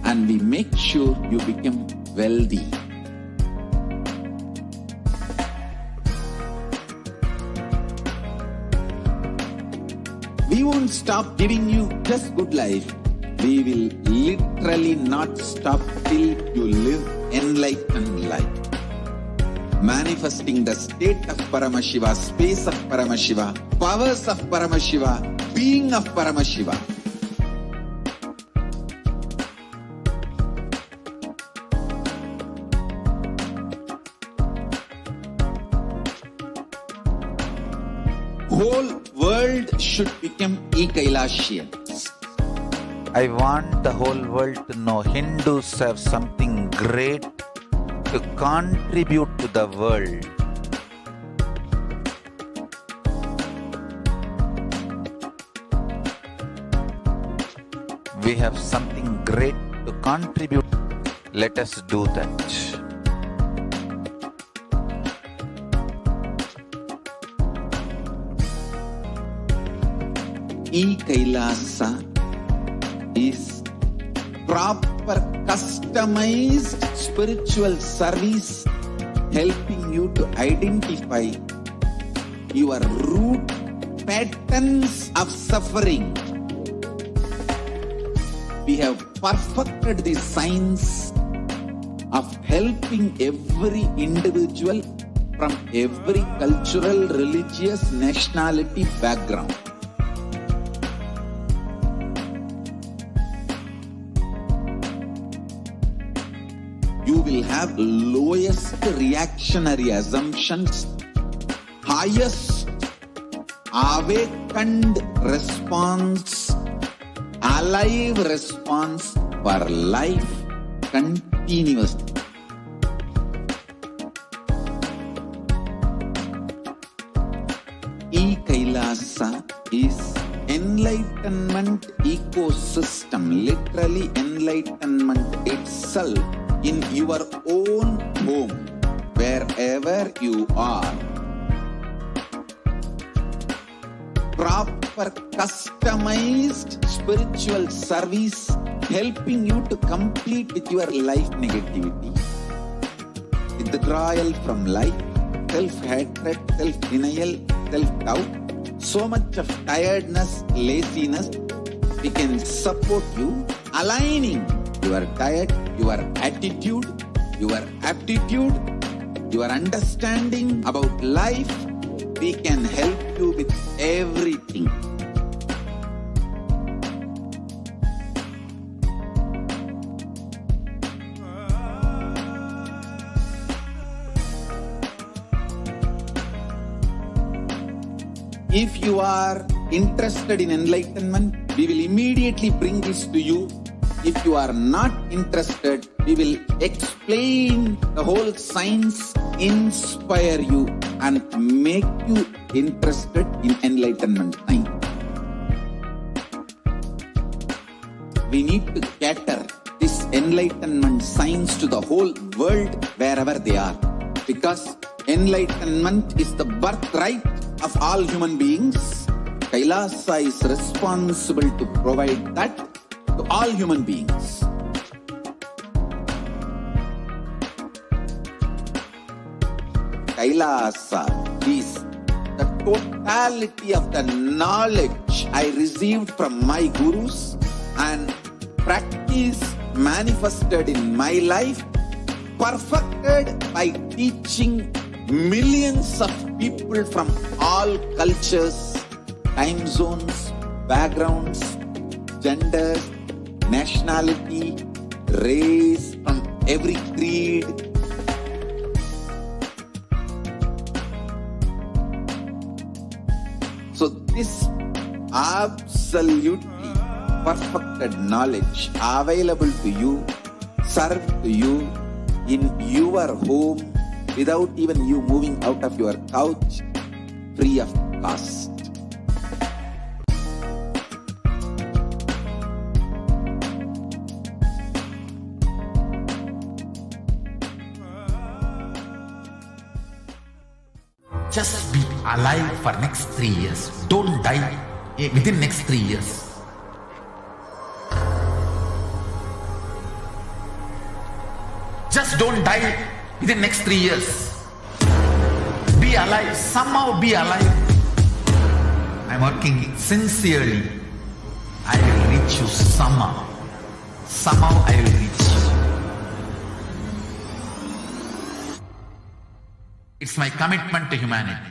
and we make sure you become wealthy. We won't stop giving you just good life. We will literally not stop till you live enlightened life. Manifesting the state of Paramashiva, space of Paramashiva, powers of Paramashiva, being of Paramashiva. Whole world should become e-Kailashians. I want the whole world to know Hindus have something great to contribute to the world. We have something great to contribute. Let us do that. E-Kailasa is proper customized spiritual service helping you to identify your root patterns of suffering. We have perfected the science of helping every individual from every cultural, religious, nationality background. You will have lowest reactionary assumptions, highest awakened response, alive response for life continuously. E-Kailasa is enlightenment ecosystem, literally enlightenment itself in your own home, wherever you are. Proper customized spiritual service helping you to complete with your life negativity, withdrawal from life, self-hatred, self-denial, self-doubt, so much of tiredness, laziness. We can support you aligning your diet, your attitude, your aptitude, your understanding about life. We can help you with everything. If you are interested in enlightenment, we will immediately bring this to you. If you are not interested, we will explain the whole science, inspire you and make you interested in enlightenment science. We need to cater this enlightenment science to the whole world wherever they are, because enlightenment is the birthright of all human beings. Kailasa is responsible to provide that to all human beings. Kailasa is the totality of the knowledge I received from my gurus and practice manifested in my life, perfected by teaching millions of people from all cultures, time zones, backgrounds, genders, nationality, race, from every creed. So this absolutely perfected knowledge available to you, served to you in your home without even you moving out of your couch, free of cost. Just be alive for next 3 years. Don't die within next 3 years. Just don't die within next 3 years. Be alive. Somehow be alive. I'm working sincerely. I will reach you somehow. Somehow I will reach you. It's my commitment to humanity.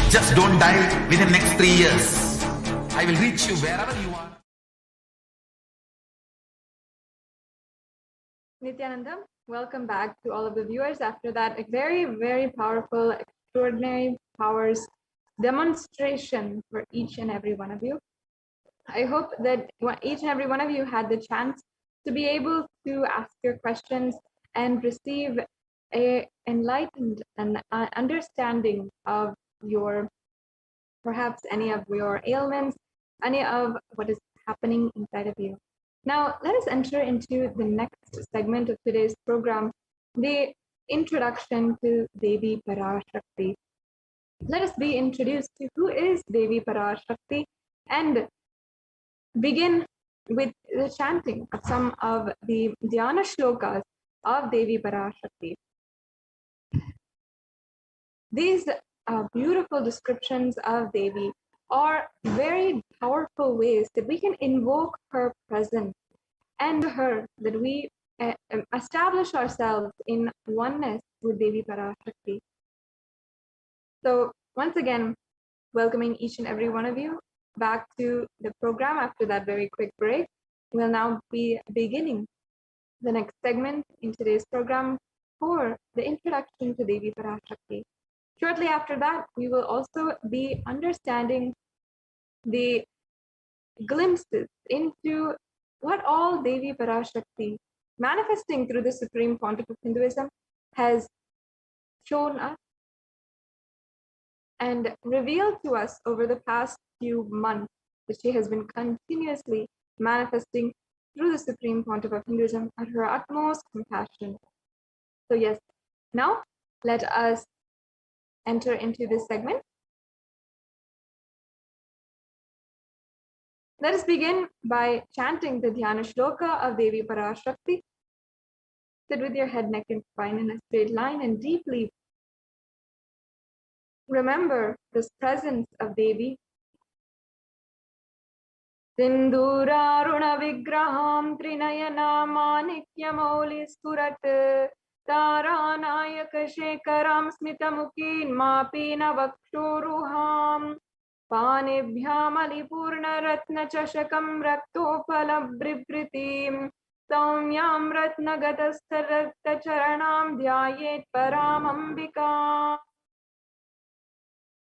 Just don't die within next 3 years. I will reach you wherever you are. Nithyananda, welcome back to all of the viewers after that very, very powerful, extraordinary powers demonstration for each and every one of you. I hope that each and every one of you had the chance to be able to ask your questions and receive a enlightened and understanding of your, perhaps any of your ailments, any of what is happening inside of you. Now, let us enter into the next segment of today's program, the introduction to Devi Parashakti. let us be introduced to who is Devi Parashakti and begin with the chanting of some of the Dhyana shlokas of Devi Parashakti. These beautiful descriptions of Devi are very powerful ways that we can invoke her presence and her, that we establish ourselves in oneness with Devi Parashakti. So once again, welcoming each and every one of you back to the program after that very quick break. We'll now be beginning the next segment in today's program for the introduction to Devi Parashakti. Shortly after that, we will also be understanding the glimpses into what all Devi Parashakti, manifesting through the Supreme Pontiff of Hinduism, has shown us and revealed to us over the past few months, that she has been continuously manifesting through the Supreme Pontiff of Hinduism at her utmost compassion. So yes, now let us enter into this segment. Let us begin by chanting the Dhyana Shloka of Devi Parashakti. Sit with your head, neck, and spine in a straight line and deeply remember this presence of Devi. Sindhuraruna vigraham trinayanamanikyamaulis surat taranayaka shekaram smitamukin mapina vakshuruham पानेभ्यामलिपूर्णरत्नचषकं रक्तोपलब्रिभृतिं सौम्यां रत्नगतस्थरक्तचरणां ध्यायेत् परामम्बिका.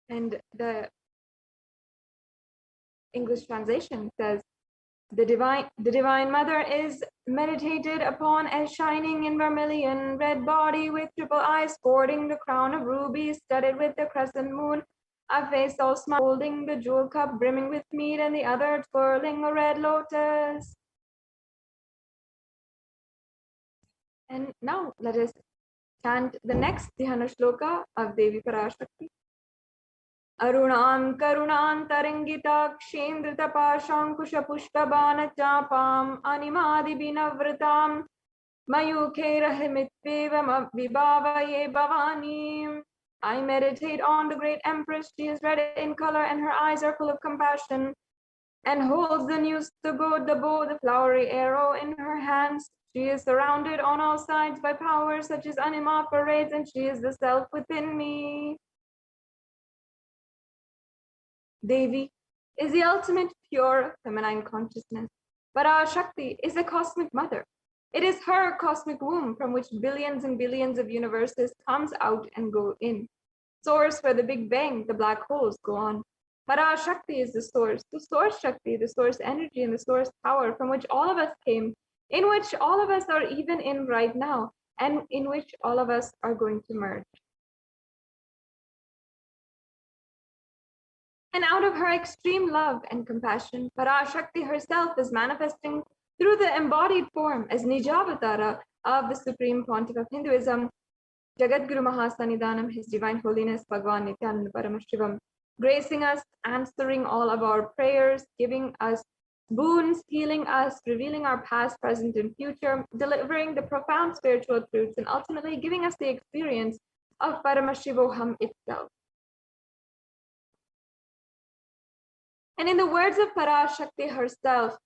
And the English translation says, the divine mother is meditated upon as shining in vermilion red body with triple eyes sporting the crown of rubies studded with the crescent moon, a face all smile holding the jewel cup brimming with mead and the other twirling a red lotus. And now let us chant the next Dhyana Shloka of Devi Parashakti. Arunam Karunam Tarangitakshindritapashankusha Pushpabana Chapam Animadi Binavratam Mayukhe Rahimitveva Vibhavaye Bhavani. I meditate on the great empress. She is red in color and her eyes are full of compassion, and holds the news, the bow, the flowery arrow in her hands. She is surrounded on all sides by powers such as anima parades, and she is the self within me. Devi is the ultimate pure feminine consciousness. Parashakti is the cosmic mother. It is her cosmic womb from which billions and billions of universes comes out and go in. Source where the Big Bang, the black holes go on. Parashakti is the source Shakti, the source energy and the source power from which all of us came, in which all of us are even in right now, and in which all of us are going to merge. And out of her extreme love and compassion, Parashakti herself is manifesting through the embodied form as Nijavatara of the Supreme Pontiff of Hinduism, Jagadguru Mahasannidhanam, His Divine Holiness Bhagavan Nithyananda Paramashivam, gracing us, answering all of our prayers, giving us boons, healing us, revealing our past, present, and future, delivering the profound spiritual truths, and ultimately giving us the experience of Paramashivoham itself. And in the words of Parashakti herself,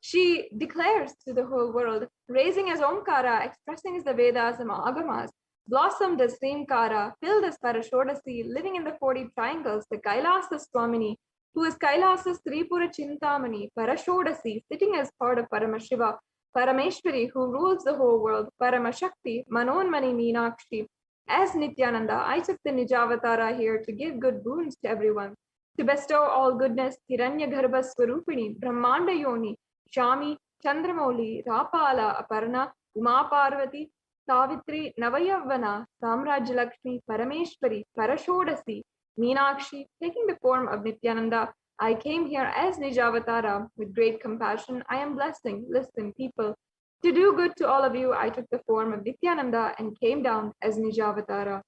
she declares to the whole world, raising as Omkara, expressing as the Vedas and Agamas, blossomed as Srimkara, filled as Parashodasi, living in the 40 triangles, the Kailasa Swamini, who is Kailasa's Tripura Chintamani, Parashodasi, sitting as part of Paramashiva, Parameshwari, who rules the whole world, Paramashakti, Manonmani Meenakshi. As Nithyananda, I took the Nijavatara here to give good boons to everyone, to bestow all goodness, Hiranya Garbha Swarupini, Brahmanda Yoni, Shami, Chandramauli, Rapala, Aparna, Uma Parvati, Savitri, Navayavana, Samraj Lakshmi, Parameshwari, Parashodasi, Meenakshi, taking the form of Nithyananda, I came here as Nijavatara with great compassion. I am blessing, listen, people. To do good to all of you, I took the form of Nithyananda and came down as Nijavatara.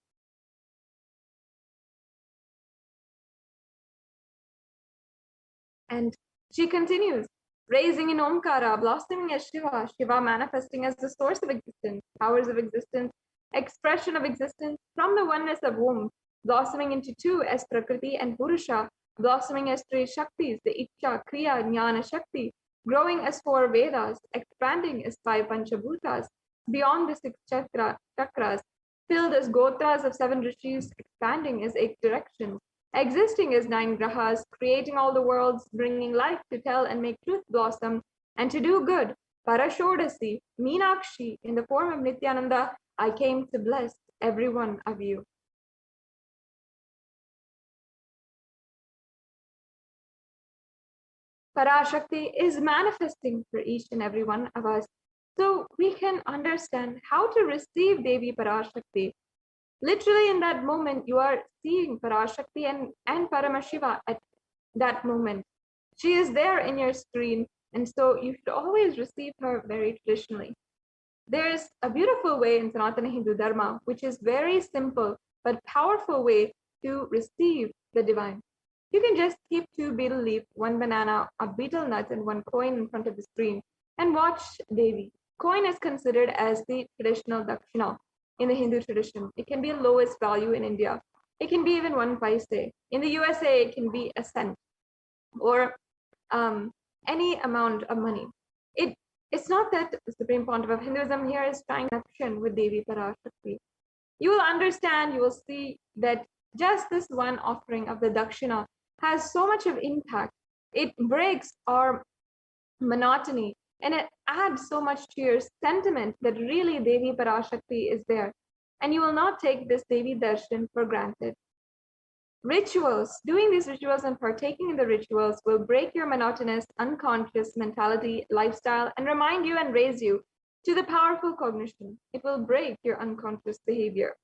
And she continues, raising in Omkara, blossoming as Shiva, Shiva manifesting as the source of existence, powers of existence, expression of existence from the oneness of Om, blossoming into two as Prakriti and Purusha, blossoming as three Shaktis, the Icha, Kriya, Jnana Shakti, growing as four Vedas, expanding as five Panchabhutas, beyond the six chakras, filled as Gotras of seven Rishis, expanding as eight directions, existing as nine grahas, creating all the worlds, bringing life to tell and make truth blossom, and to do good. Parashodasi, Meenakshi, in the form of Nithyananda, I came to bless every one of you. Parashakti is manifesting for each and every one of us, so we can understand how to receive Devi Parashakti. Literally in that moment, you are seeing Parashakti and Paramashiva at that moment. She is there in your screen, and so you should always receive her very traditionally. There is a beautiful way in Sanatana Hindu Dharma, which is very simple but powerful way to receive the divine. You can just keep 2 betel leaf, 1 banana, a betel nut, and 1 coin in front of the screen and watch Devi. Coin is considered as the traditional dakshina in the Hindu tradition. It can be the lowest value in India. It can be even 1 paise. In the USA, it can be a cent or any amount of money. It's not that the Supreme Pontiff of Hinduism here is trying connection with Devi Parashakti. You will understand, you will see that just this one offering of the dakshina has so much of impact. It breaks our monotony and it adds so much to your sentiment that really Devi Parashakti is there. And you will not take this Devi darshan for granted. Rituals, doing these rituals and partaking in the rituals will break your monotonous, unconscious mentality, lifestyle, and remind you and raise you to the powerful cognition. It will break your unconscious behavior.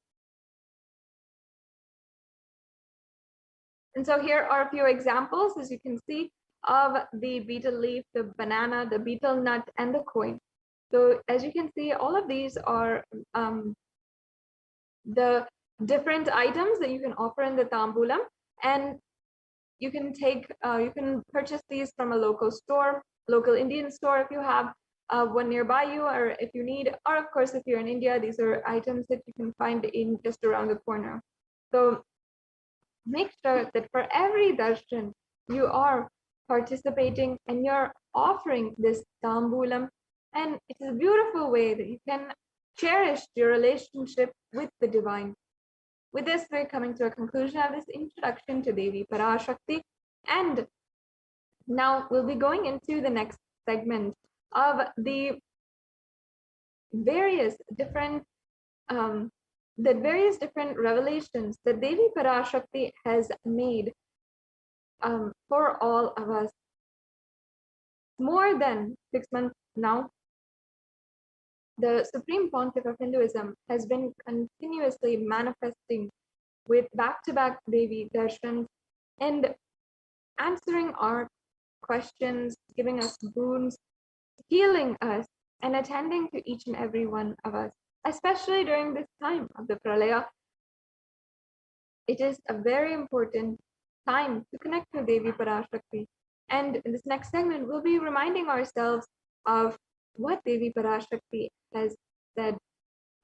And so here are a few examples, as you can see, of the betel leaf, the banana, the betel nut, and the coin. So as you can see, all of these are the different items that you can offer in the tambulam, and you can purchase these from a local store, local Indian store if you have one nearby you, or if you need, or of course if you're in India, these are items that you can find in just around the corner. So make sure that for every darshan you are participating and you're offering this tambulam, and it's a beautiful way that you can cherish your relationship with the divine. With this, we're coming to a conclusion of this introduction to Devi Parashakti, and now we'll be going into the next segment of the various different revelations that Devi Parashakti has made for all of us. More than 6 months now, the Supreme Pontiff of Hinduism has been continuously manifesting with back-to-back Devi darshans and answering our questions, giving us boons, healing us, and attending to each and every one of us, especially during this time of the Pralaya. It is a very important time to connect with Devi Parashakti. And in this next segment, we'll be reminding ourselves of what Devi Parashakti has said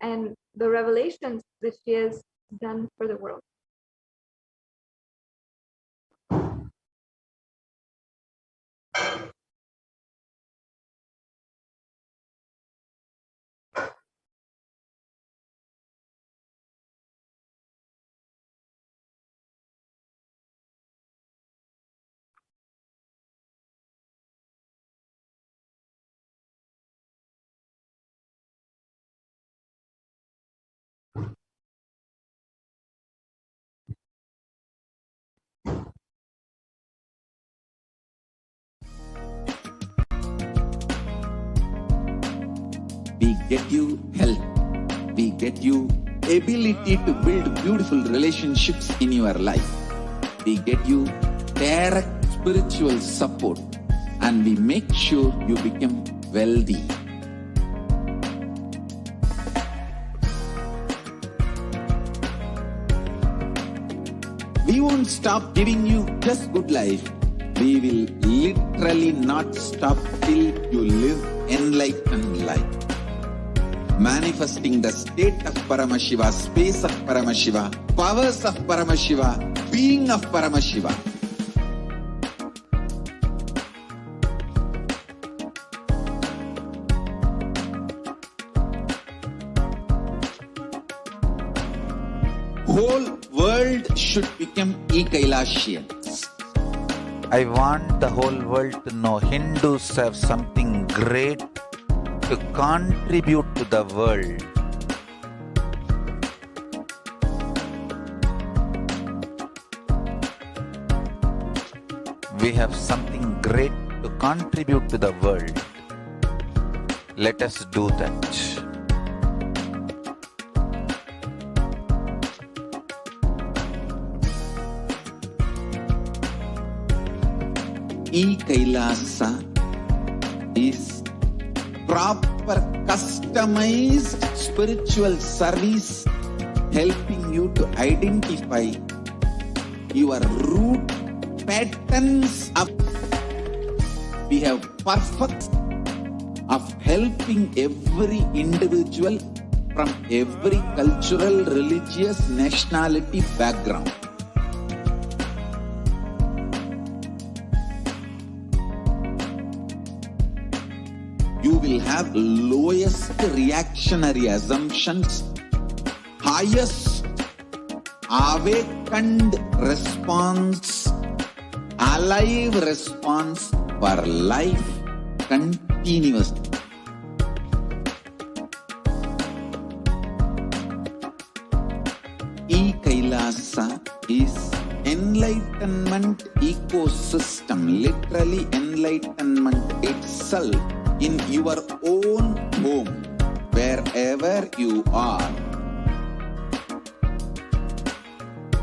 and the revelations that she has done for the world. We get you health. We get you ability to build beautiful relationships in your life. We get you direct spiritual support, and we make sure you become wealthy. We won't stop giving you just good life. We will literally not stop till you live enlightened life. Manifesting the state of Paramashiva, space of Paramashiva, powers of Paramashiva, being of Paramashiva. Whole world should become e-Kailashians. I want the whole world to know Hindus have something great to contribute to the world. We have something great to contribute to the world. Let us do that. E-Kailasa is proper customized spiritual service helping you to identify your root patterns of. We have perfect of helping every individual from every cultural, religious, nationality background. You will have lowest reactionary assumptions, highest awakened response, alive response for life continuously. E-Kailasa is enlightenment ecosystem, literally enlightenment itself in your own home, wherever you are.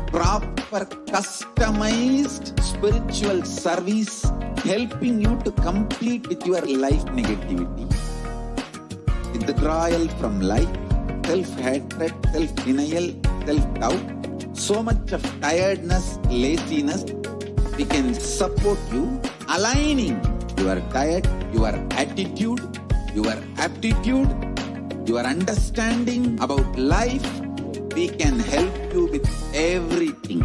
Proper customized spiritual service helping you to complete with your life negativity, withdrawal from life, self-hatred, self-denial, self-doubt, so much of tiredness, laziness. We can support you aligning your diet, your attitude, your aptitude, your understanding about life. We can help you with everything.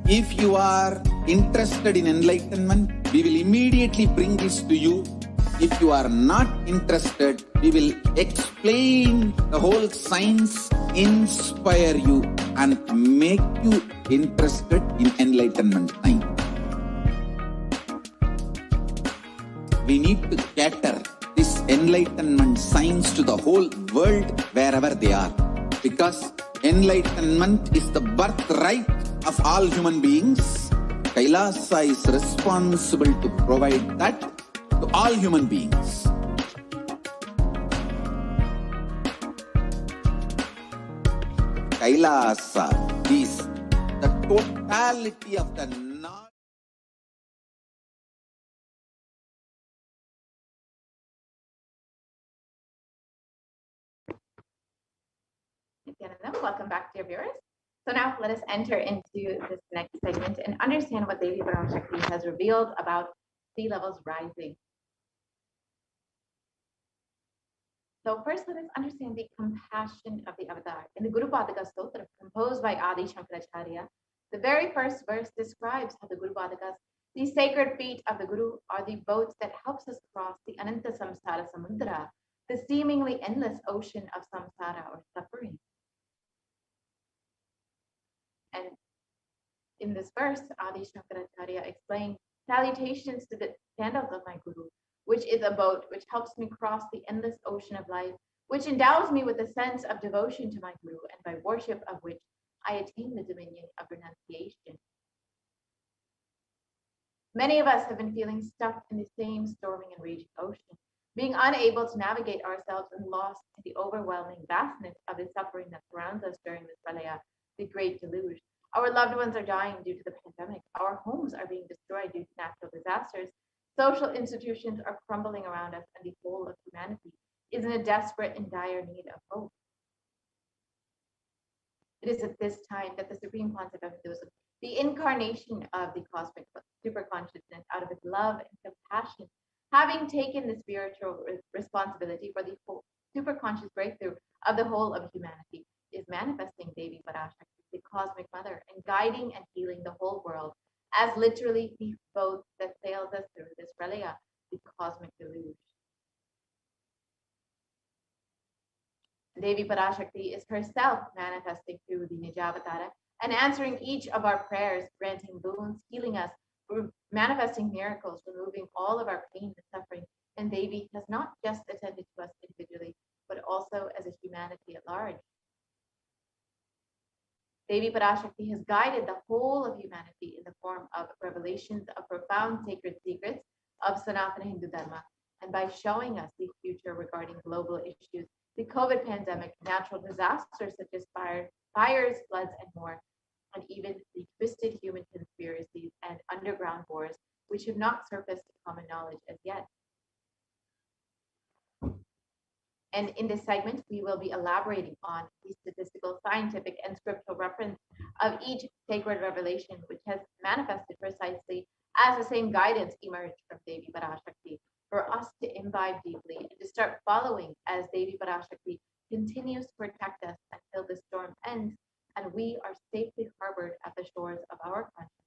If you are interested in enlightenment, we will immediately bring this to you. If you are not interested, we will explain the whole science, inspire you and make you interested in enlightenment time. We need to cater this enlightenment science to the whole world wherever they are, because enlightenment is the birthright of all human beings. Kailasa is responsible to provide that to all human beings. Kailasa is the totality of the knowledge. Nithyananda, welcome back, dear viewers. So now let us enter into this next segment and understand what Devi Parashakti has revealed about sea levels rising. So first, let us understand the compassion of the avatar. In the Guru Padaka Stotra, composed by Adi Shankaracharya, the very first verse describes how the Guru Padakas, these sacred feet of the Guru, are the boats that helps us cross the Ananta Samsara Samudra, the seemingly endless ocean of samsara or suffering. And in this verse, Adi Shankaracharya explained, salutations to the sandals of my Guru, which is a boat which helps me cross the endless ocean of life, which endows me with a sense of devotion to my Guru, and by worship of which I attain the dominion of renunciation. Many of us have been feeling stuck in the same storming and raging ocean, being unable to navigate ourselves and lost in the overwhelming vastness of the suffering that surrounds us during this pralaya, the great deluge. Our loved ones are dying due to the pandemic. Our homes are being destroyed due to natural disasters. Social institutions are crumbling around us, and the whole of humanity is in a desperate and dire need of hope. It is at this time that the Supreme Concept of Hinduism, the incarnation of the cosmic superconsciousness out of its love and compassion, having taken the spiritual responsibility for the whole superconscious breakthrough of the whole of humanity, is manifesting Devi Parashakti, the cosmic mother, and guiding and healing the whole world as literally the boat that sails us through this pralaya, the cosmic deluge. Devi Parashakti is herself manifesting through the Nijavatara and answering each of our prayers, granting boons, healing us, manifesting miracles, removing all of our pain and suffering. And Devi has not just attended to us individually, but also as a humanity at large. Devi Parashakti has guided the whole of humanity in the form of revelations of profound sacred secrets of Sanatana Hindu Dharma, and by showing us the future regarding global issues, the COVID pandemic, natural disasters such as fires, floods, and more, and even the twisted human conspiracies and underground wars, which have not surfaced to common knowledge as yet. And in this segment, we will be elaborating on the statistical, scientific, and scriptural reference of each sacred revelation, which has manifested precisely as the same guidance emerged from Devi Parashakti, for us to imbibe deeply and to start following as Devi Parashakti continues to protect us until the storm ends and we are safely harbored at the shores of our country.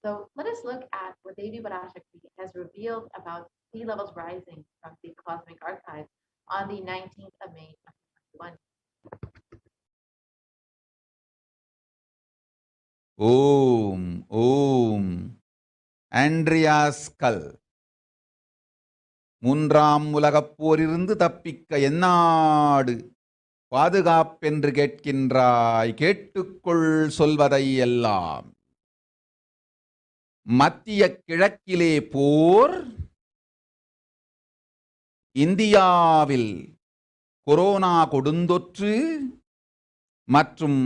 So let us look at what Devi Parashakti has revealed about sea levels rising from the Cosmic Archive on the 19th of May 2021. ஓம் Andreas கல் மூன்றாம் உலகப் போரிலிருந்து தப்பிக்க எந்நாடு பாதுகாப்பென்று கேட்கின்றாய், கேட்டுக்கொள் சொல்வதை எல்லாம். மத்திய கிழக்கிலே போர், இந்தியாவில் கொரோனா கொடுந்தொற்று மற்றும்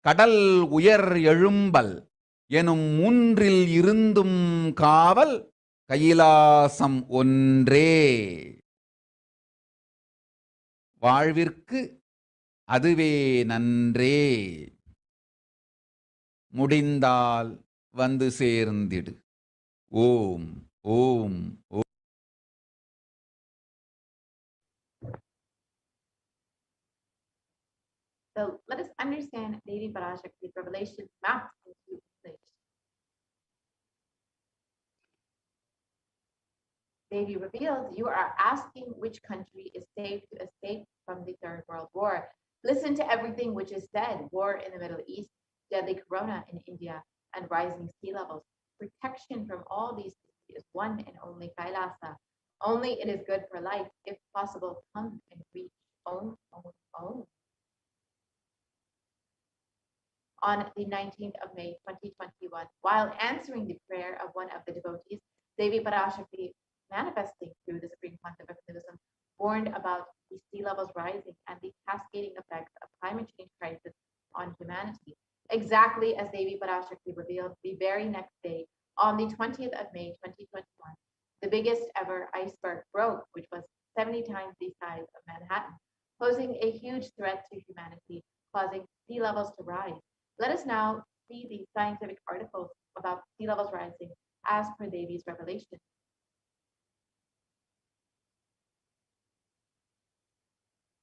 கடல் உயர் எழும்பல் எனும் மூன்றில் இருந்தும் காவல் கைலாசம் ஒன்றே. வாழ்விற்கு அதுவே நன்றே. முடிந்தால் வந்து சேர்ந்திடு. ஓம் ஓம் ஓம். So let us understand Devi Parashakti's revelations mapped into English. Devi reveals, you are asking which country is safe to escape from the Third World War. Listen to everything which is said: war in the Middle East, deadly corona in India, and rising sea levels. Protection from all these things is one and only Kailasa. Only it is good for life. If possible, come and reach Om. On the 19th of May 2021, while answering the prayer of one of the devotees, Devi Parashakti, manifesting through the Supreme Concept of Hinduism, warned about the sea levels rising and the cascading effects of climate change crisis on humanity. Exactly as Devi Parashakti revealed the very next day, on the 20th of May 2021, the biggest ever iceberg broke, which was 70 times the size of Manhattan, posing a huge threat to humanity, causing sea levels to rise. Let us now see the scientific articles about sea levels rising as per Devi's revelation.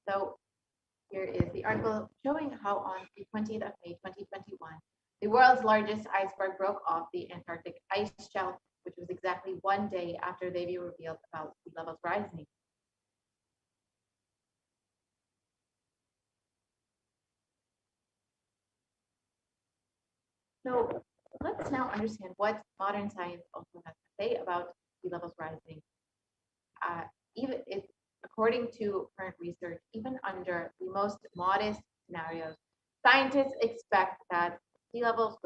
So here is the article showing how on the 20th of May 2021, the world's largest iceberg broke off the Antarctic ice shelf, which was exactly one day after Devi revealed about sea levels rising. So let's now understand what modern science also has to say about sea levels rising. According to current research, even under the most modest scenarios, scientists expect that sea levels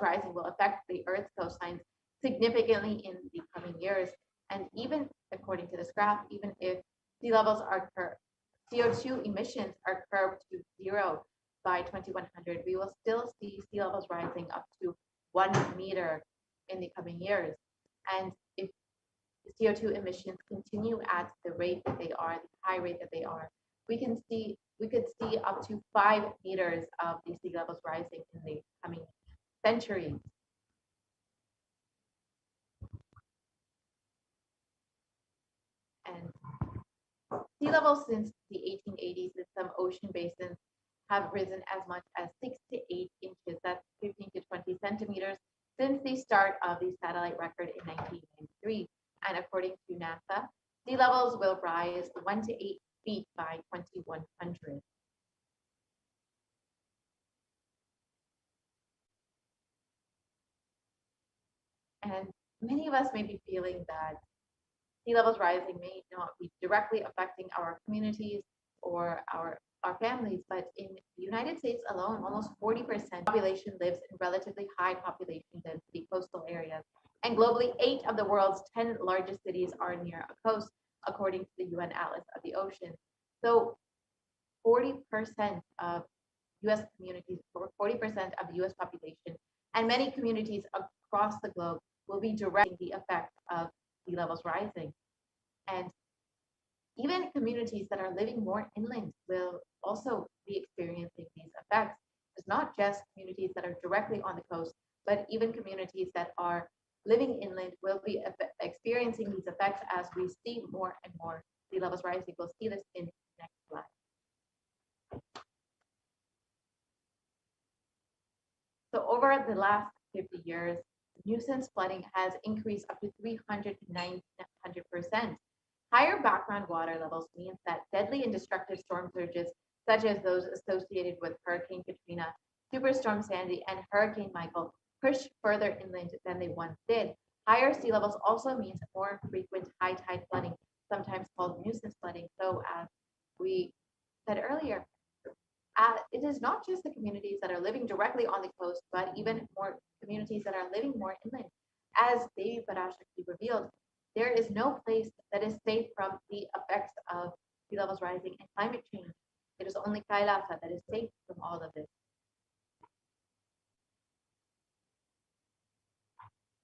rising will affect the Earth's coastlines significantly in the coming years. And even according to this graph, even if CO2 emissions are curbed to zero by 2100, we will still see sea levels rising up to 1 meter in the coming years. And if CO2 emissions continue at the rate that they are, the high rate that they are, we could see up to 5 meters of the sea levels rising in the coming centuries. And sea levels since the 1880s in some ocean basins have risen as much as 6 to 8 inches, that's 15 to 20 centimeters, since the start of the satellite record in 1993. And according to NASA, sea levels will rise 1 to 8 feet by 2100. And many of us may be feeling that sea levels rising may not be directly affecting our communities or our families, but in the United States alone, almost 40% population lives in relatively high population density coastal areas. And globally, 8 of the world's 10 largest cities are near a coast, according to the UN Atlas of the Ocean. So 40% of US communities, or 40% of the US population, and many communities across the globe will be directing the effect of sea levels rising. And even communities that are living more inland will also be experiencing these effects. It's not just communities that are directly on the coast, but even communities that are living inland will be experiencing these effects as we see more and more sea levels rising. We'll see this in the next slide. So over the last 50 years, nuisance flooding has increased up to 300 to 900%. Higher background water levels means that deadly and destructive storm surges, such as those associated with Hurricane Katrina, Superstorm Sandy, and Hurricane Michael, push further inland than they once did. Higher sea levels also means more frequent high tide flooding, sometimes called nuisance flooding. So as we said earlier, it is not just the communities that are living directly on the coast, but even more communities that are living more inland. As Devi Parashakti revealed, there is no place that is safe from the effects of sea levels rising and climate change. It is only Kailasa that is safe from all of this.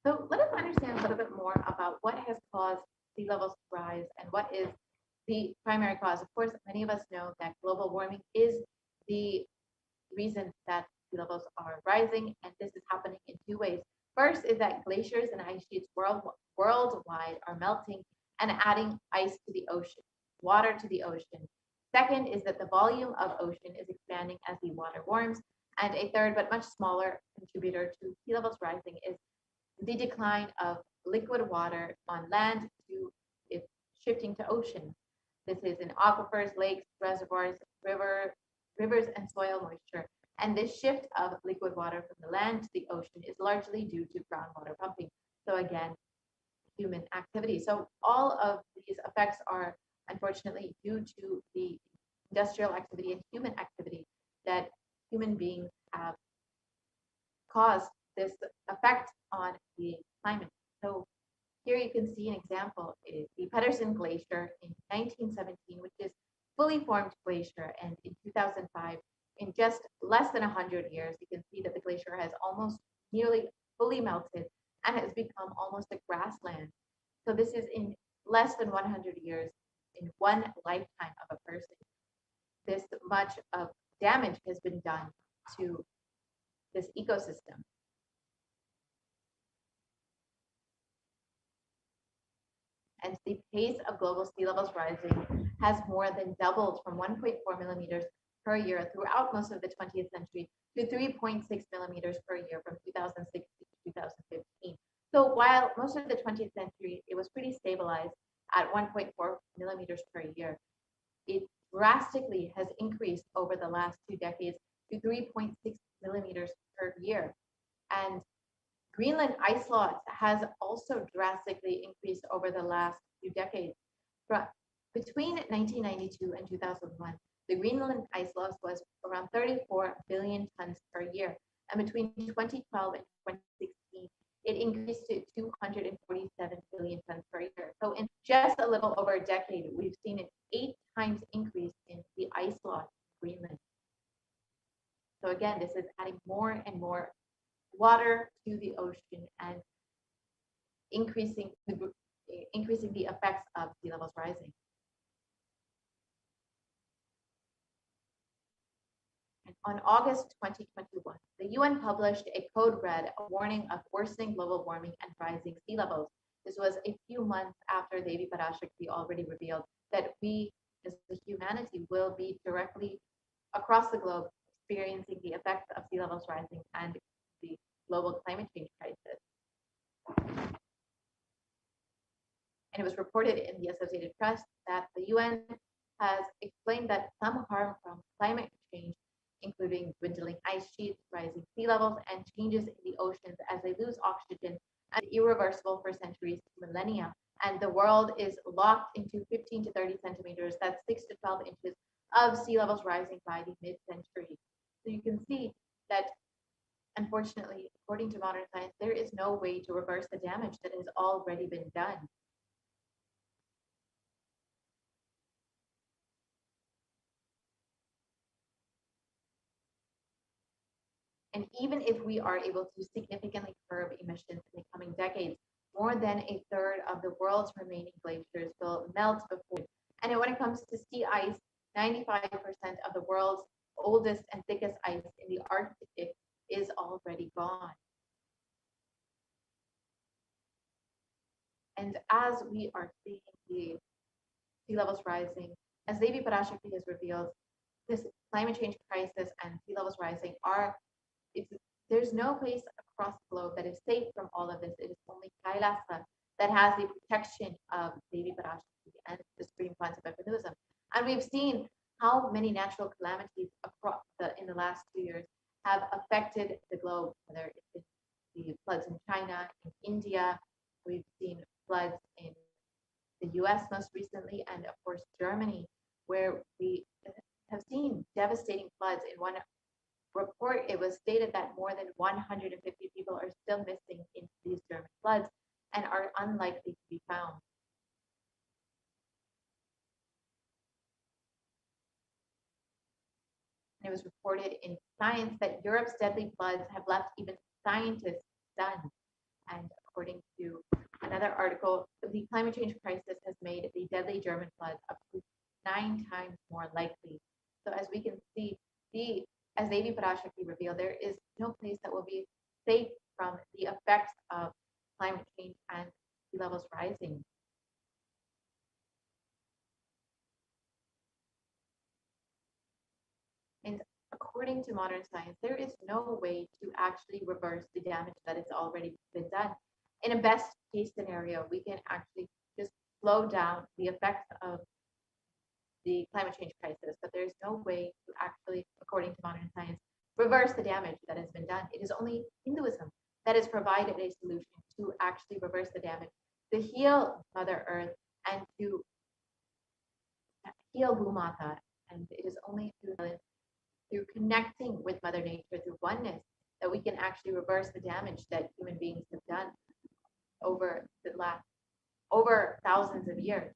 So let us understand a little bit more about what has caused sea levels to rise and what is the primary cause. Of course, many of us know that global warming is the reason that sea levels are rising, and this is happening in 2 ways. First is that glaciers and ice sheets worldwide are melting and adding ice to the ocean, water to the ocean. Second is that the volume of ocean is expanding as the water warms. And a third, but much smaller contributor to sea levels rising is the decline of liquid water on land to its shifting to ocean. This is in aquifers, lakes, reservoirs, rivers, and soil moisture. And this shift of liquid water from the land to the ocean is largely due to groundwater pumping. So again, human activity. So all of these effects are unfortunately due to the industrial activity and human activity that human beings have caused this effect on the climate. So here you can see an example is the Pedersen Glacier in 1917, which is fully formed glacier, and in 2005, in just less than 100 years, you can see that the glacier has almost nearly fully melted and has become almost a grassland. So this is in less than 100 years, in one lifetime of a person. This much of damage has been done to this ecosystem. And the pace of global sea levels rising has more than doubled from 1.4 millimeters per year throughout most of the 20th century to 3.6 millimeters per year from 2006 to 2015. So while most of the 20th century, it was pretty stabilized at 1.4 millimeters per year, it drastically has increased over the last 2 decades to 3.6 millimeters per year. And Greenland ice loss has also drastically increased over the last few decades. Between 1992 and 2001, the Greenland ice loss was around 34 billion tons per year. And between 2012 and 2016, it increased to 247 billion tons per year. So in just a little over a decade, we've seen an 8 times increase in the ice loss in Greenland. So again, this is adding more and more water to the ocean and increasing the effects of sea levels rising. And on August 2021, the UN published a code red, a warning of worsening global warming and rising sea levels. This was a few months after Devi Parashakti already revealed that we as the humanity will be directly across the globe experiencing the effects of sea levels rising and the global climate change crisis. And it was reported in the Associated Press that the UN has explained that some harm from climate change, including dwindling ice sheets, rising sea levels, and changes in the oceans as they lose oxygen, are irreversible for centuries to millennia. And the world is locked into 15 to 30 centimeters, that's 6 to 12 inches of sea levels rising by the mid-century. So you can see that, unfortunately, according to modern science, there is no way to reverse the damage that has already been done. And even if we are able to significantly curb emissions in the coming decades, more than a third of the world's remaining glaciers will melt before. And when it comes to sea ice, 95% of the world's oldest and thickest ice in the Arctic is already gone. And as we are seeing the sea levels rising, as Devi Parashakti has revealed, this climate change crisis and sea levels rising there's no place across the globe that is safe from all of this. It is only Kailasa that has the protection of Devi Parashakti and the supreme concept of Hinduism. And we've seen how many natural calamities in the last 2 years have affected the globe, whether it's been the floods in China, in India, we've seen floods in the US most recently, and of course Germany, where we have seen devastating floods. In one report, it was stated that more than 150 people are still missing in these German floods and are unlikely to be found. And it was reported in Science that Europe's deadly floods have left even scientists stunned. And according to another article, the climate change crisis has made the deadly German floods up to 9 times more likely. So as we can see, as Devi Parashakti revealed, there is no place that will be safe from the effects of climate change and sea levels rising. And according to modern science, there is no way to actually reverse the damage that has already been done. In a best case scenario, we can actually just slow down the effects of the climate change crisis, but there's no way to actually, according to modern science, reverse the damage that has been done. It is only Hinduism that has provided a solution to actually reverse the damage, to heal Mother Earth and to heal Bhumata. And it is only through connecting with Mother Nature, through oneness, that we can actually reverse the damage that human beings have done over thousands of years.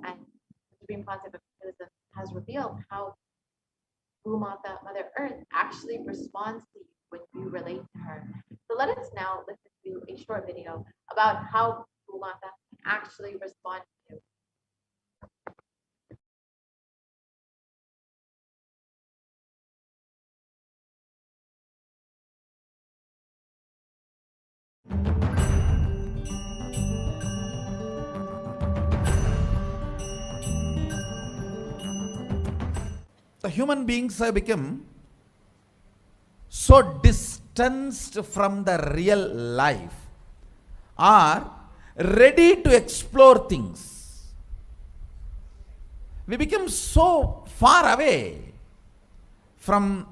And the supreme concept of Hinduism has revealed how Bhumata, Mother Earth, actually responds to you when you relate to her. So let us now listen to a short video about how Bhumata can actually respond to you. The human beings have become so distanced from the real life, are ready to explore things. We become so far away from,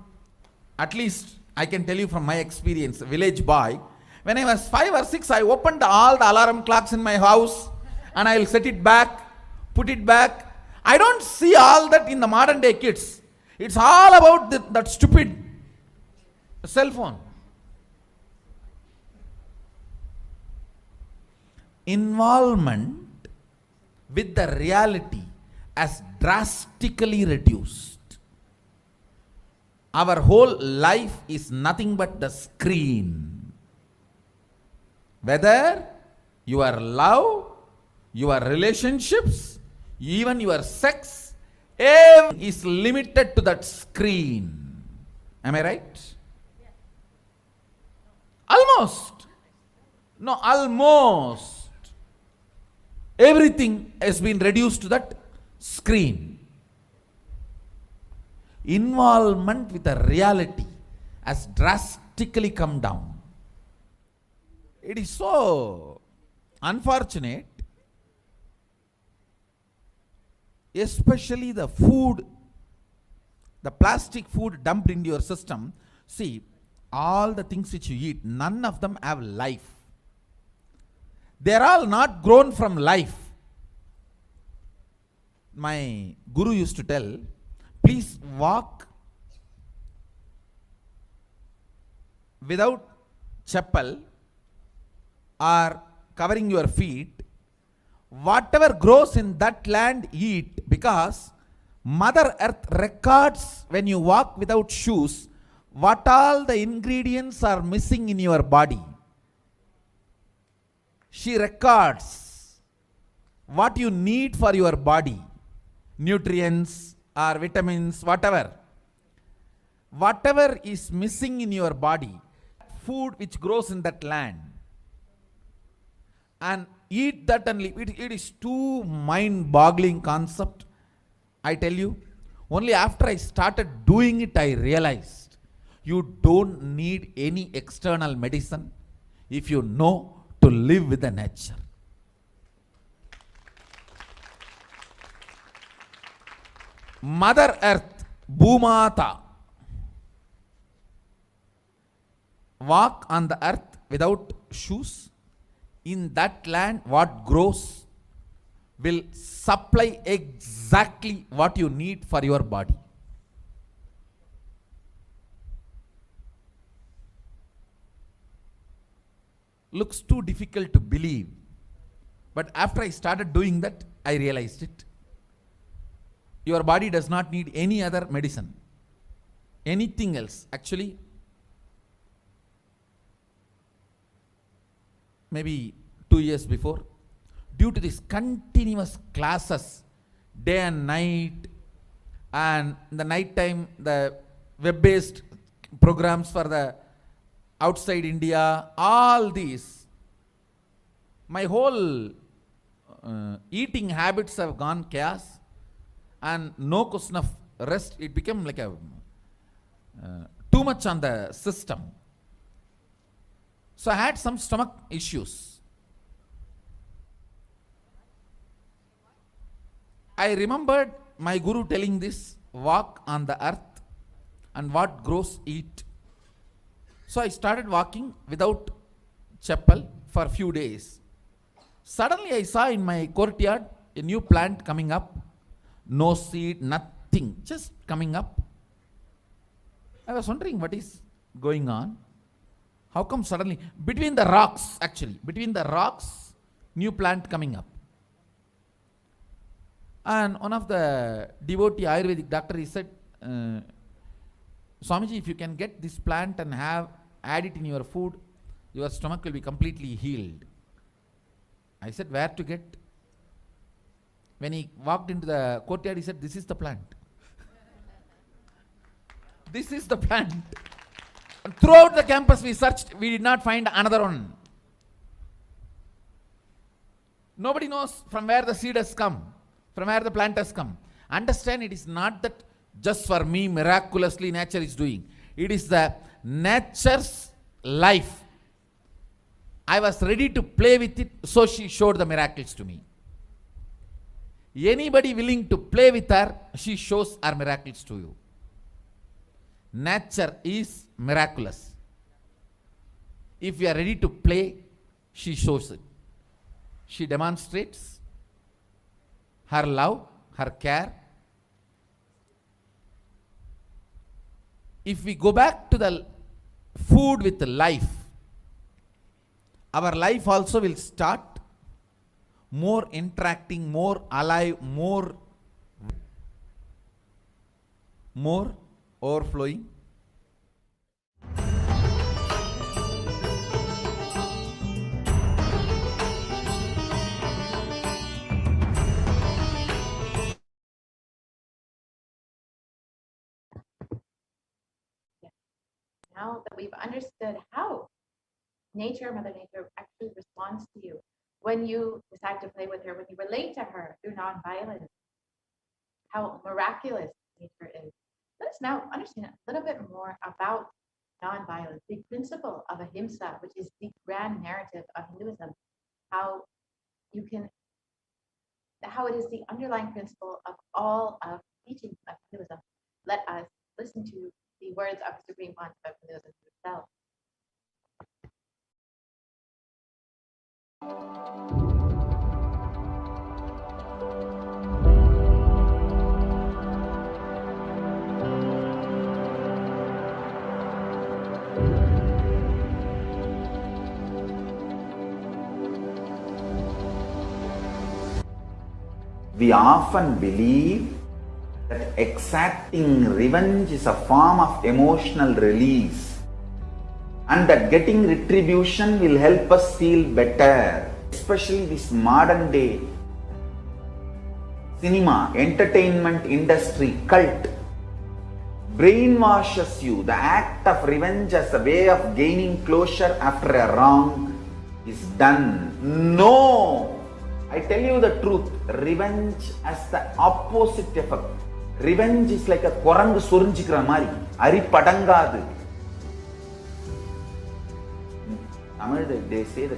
at least I can tell you from my experience, village boy. When I was 5 or 6, I opened all the alarm clocks in my house and I'll set it back, put it back. I don't see all that in the modern day kids. It's all about that stupid cell phone. Involvement with the reality has drastically reduced. Our whole life is nothing but the screen. Whether your love, your relationships, even your sex, everything is limited to that screen. Am I right? Almost. No, almost. Everything has been reduced to that screen. Involvement with the reality has drastically come down. It is so unfortunate, especially the food, the plastic food dumped into your system. See, all the things which you eat, none of them have life. They are all not grown from life. My guru used to tell, please walk without chappal or covering your feet. Whatever grows in that land, eat, because Mother Earth records when you walk without shoes what all the ingredients are missing in your body. She records what you need for your body, nutrients or vitamins, whatever. Whatever is missing in your body, food which grows in that land, and eat that and live. It is too mind-boggling concept. I tell you, only after I started doing it, I realized you don't need any external medicine if you know to live with the nature. Mother Earth, Bhumata, walk on the earth without shoes. In that land, what grows will supply exactly what you need for your body. Looks too difficult to believe, but after I started doing that, I realized it. Your body does not need any other medicine, anything else. Actually, maybe 2 years before, due to this continuous classes, day and night, and in the night time, the web-based programs for the outside India, all these, my whole eating habits have gone chaos, and no question of rest. It became like a too much on the system. So I had some stomach issues. I remembered my guru telling this, walk on the earth and what grows eat. So I started walking without chappal for a few days. Suddenly I saw in my courtyard a new plant coming up. No seed, nothing, just coming up. I was wondering what is going on. How come suddenly, between the rocks, actually, between the rocks, new plant coming up. And one of the devotee Ayurvedic doctor, he said, Swamiji, if you can get this plant and add it in your food, your stomach will be completely healed. I said, where to get? When he walked into the courtyard, he said, this is the plant. This is the plant. And throughout the campus we searched, we did not find another one. Nobody knows from where the seed has come, from where the plant has come. Understand, it is not that just for me miraculously nature is doing. It is the nature's life. I was ready to play with it, so she showed the miracles to me. Anybody willing to play with her, she shows her miracles to you. Nature is miraculous. If we are ready to play, she shows it. She demonstrates her love, her care. If we go back to the food with life, our life also will start more interacting, more alive, more overflowing. now that we've understood how nature, Mother Nature, actually responds to you when you decide to play with her, when you relate to her through nonviolence, how miraculous nature is. Let us now understand a little bit more about nonviolence, the principle of ahimsa, which is the grand narrative of Hinduism, how it is the underlying principle of all of teachings of Hinduism. Let us listen to the words of the Supreme Pontiff of Hinduism himself. We often believe that exacting revenge is a form of emotional release and that getting retribution will help us feel better. Especially this modern day cinema, entertainment industry cult brainwashes you. The act of revenge as a way of gaining closure after a wrong is done. No! I tell you the truth, revenge has the opposite effect. Revenge is like a korangu sorinjikra mari, ari padangadu. Tamil, they say that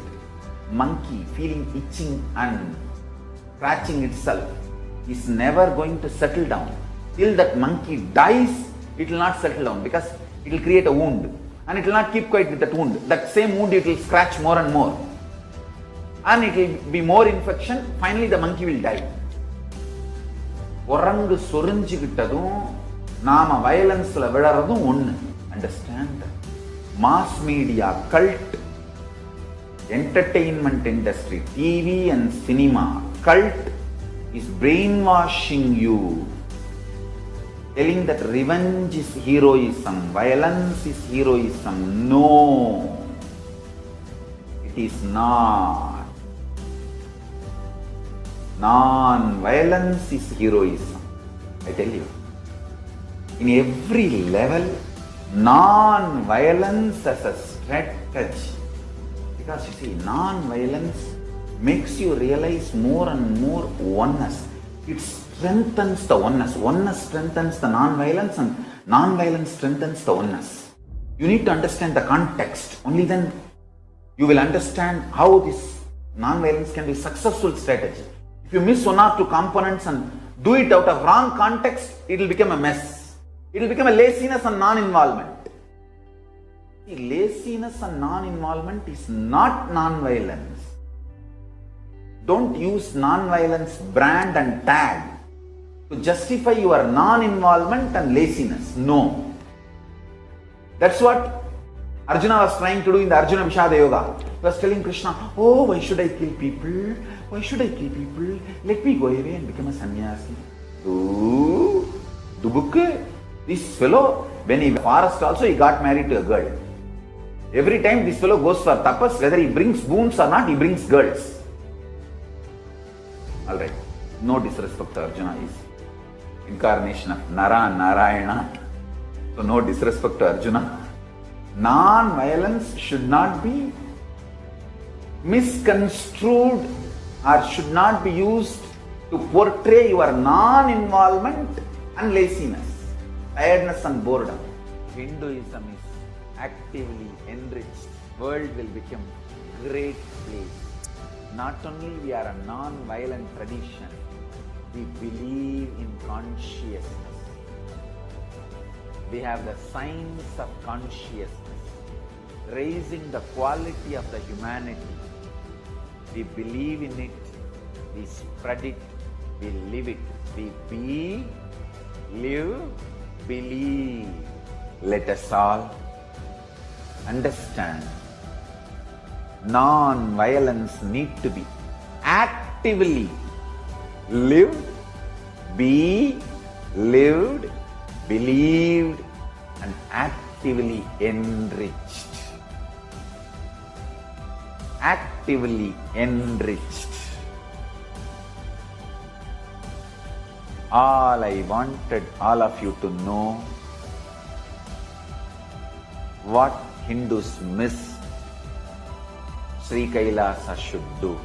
monkey feeling itching and scratching itself is never going to settle down. Till that monkey dies, it will not settle down because it will create a wound and it will not keep quiet with that wound. That same wound it will scratch more and more. And it will be more infection. Finally, the monkey will die. Orangu sorinjikitadum, nama violence la vidaradum onnu. Understand? Mass media, cult, entertainment industry, TV and cinema, cult is brainwashing you, telling that revenge is heroism, violence is heroism. No, it is not. Non-violence is heroism. I tell you, in every level, non-violence as a strategy. Because you see, non-violence makes you realize more and more oneness. It strengthens the oneness. Oneness strengthens the non-violence and non-violence strengthens the oneness. You need to understand the context. Only then you will understand how this non-violence can be a successful strategy. If you miss one or two components and do it out of wrong context, it will become a mess. It will become a laziness and non-involvement. Laziness and non-involvement is not non-violence. Don't use non-violence brand and tag to justify your non-involvement and laziness. No. That's what Arjuna was trying to do in the Arjuna Vishada Yoga. He was telling Krishna, oh, why should I kill people? Why should I kill people? Let me go away and become a sannyasi. Oh, Dubuk, this fellow, when he was in the forest also, he got married to a girl. Every time this fellow goes for tapas, whether he brings boons or not, he brings girls. Alright, no disrespect to Arjuna, is incarnation of Nara Narayana. So no disrespect to Arjuna. Non-violence should not be misconstrued or should not be used to portray your non-involvement and laziness, tiredness and boredom. Hinduism is actively enriched. World will become great place. Not only we are a non-violent tradition, we believe in consciousness. We have the science of consciousness, raising the quality of the humanity. We believe in it, we spread it, we live it. We be, live, believe. Let us all understand, non-violence need to be actively lived, be lived, believed and actively enriched. Actively enriched. All I wanted all of you to know what Hindus miss, Sri Kailasa should do.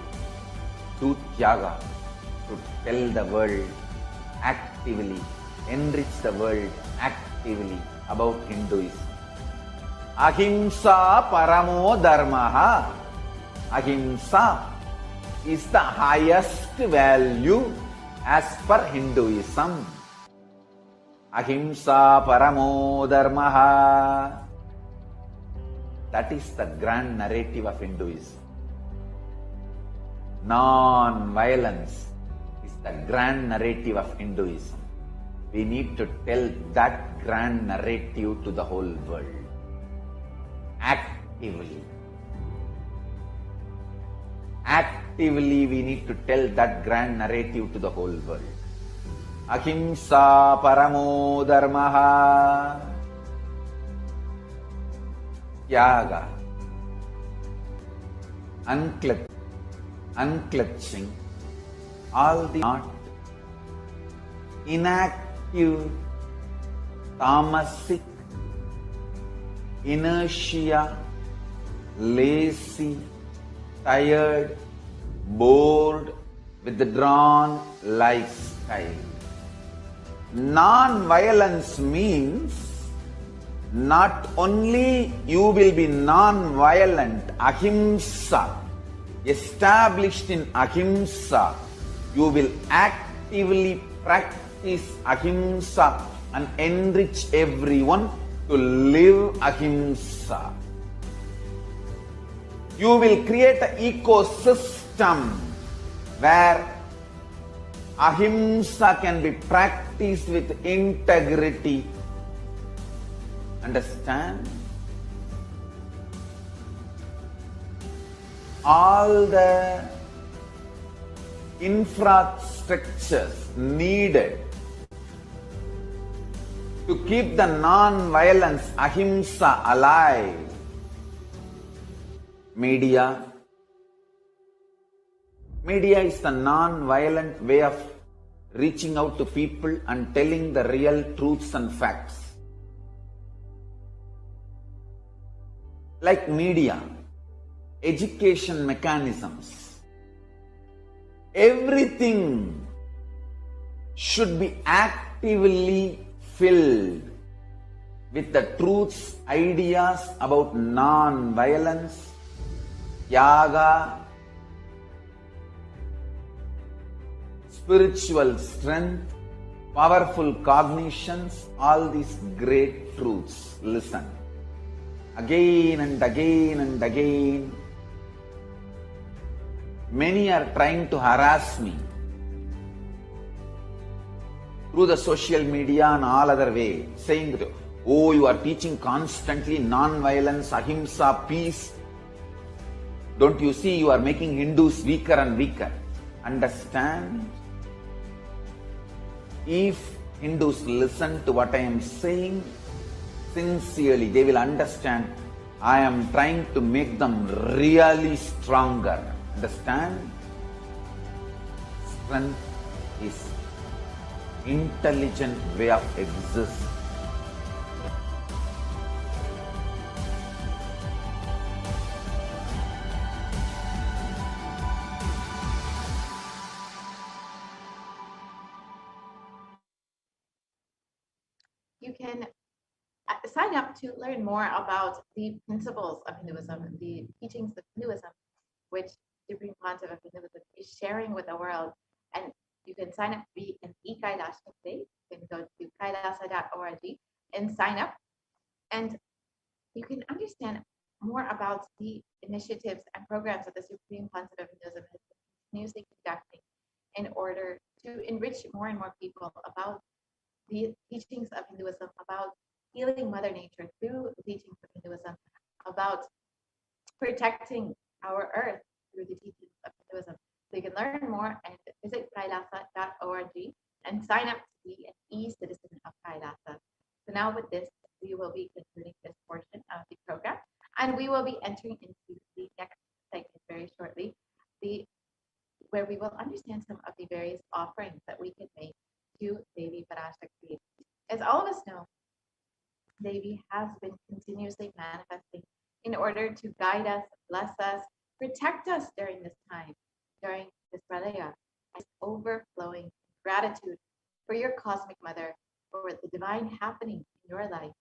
Do Tyaga, to tell the world actively, enrich the world actively about Hinduism. Ahimsa paramo dharmaha. Ahimsa is the highest value as per Hinduism. Ahimsa paramo dharmaha. That is the grand narrative of Hinduism. Non-violence is the grand narrative of Hinduism. We need to tell that grand narrative to the whole world. Actively. Actively we need to tell that grand narrative to the whole world. Ahimsa paramo dharmaha. Tyaga. Unclutching all the not inactive, tamasic, inertia, lazy, tired, bored, withdrawn lifestyle. Non-violence means not only you will be non-violent, ahimsa, established in ahimsa, you will actively practice ahimsa and enrich everyone to live ahimsa. You will create an ecosystem where ahimsa can be practiced with integrity. Understand? All the infrastructures needed to keep the non-violence ahimsa alive. Media is the non-violent way of reaching out to people and telling the real truths and facts. Like media, education mechanisms, everything should be actively filled with the truths, ideas about non-violence, yaga, spiritual strength, powerful cognitions, all these great truths. Listen. Again and again and again, many are trying to harass me through the social media and all other way, saying that, oh, you are teaching constantly non-violence, ahimsa, peace. Don't you see you are making Hindus weaker and weaker? Understand? If Hindus listen to what I am saying sincerely, they will understand I am trying to make them really stronger. Understand? Strength is intelligent way of existing. You can sign up to learn more about the principles of Hinduism, the teachings of Hinduism, which Supreme Pontiff of Hinduism is sharing with the world. And you can sign up to be an e-Kailasa today. You can go to kailasa.org and sign up. And you can understand more about the initiatives and programs that the Supreme Pontiff of Hinduism has been continuously conducting in order to enrich more and more people about the teachings of Hinduism, about healing Mother Nature through the teachings of Hinduism, about protecting our earth through the teachings of Hinduism. So you can learn more and visit kailasa.org and sign up to be an e-citizen of Kailasa. So now with this, we will be concluding this portion of the program, and we will be entering into the next segment very shortly, where we will understand some of the various offerings that we can make to Devi Parashakti. As all of us know, Devi has been continuously manifesting in order to guide us, bless us, protect us during this time, during this pralaya. Is overflowing gratitude for your cosmic mother, for the divine happening in your life.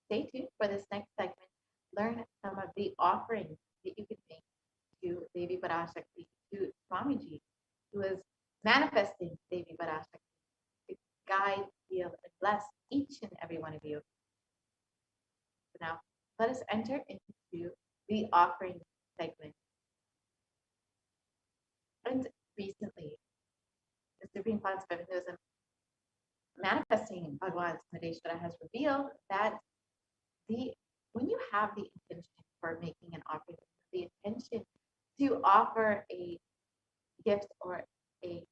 Stay tuned for this next segment. Learn some of the offerings that you can make to Devi Parashakti, to Swamiji, who is manifesting Devi Parashakti to guide, heal, and bless each and every one of you. So now, let us enter into the offering segment. And recently, the Supreme Council of Hinduism manifesting Bhagwan Madeshwara has revealed that when you have the intention for making an offering, the intention to offer a gift or a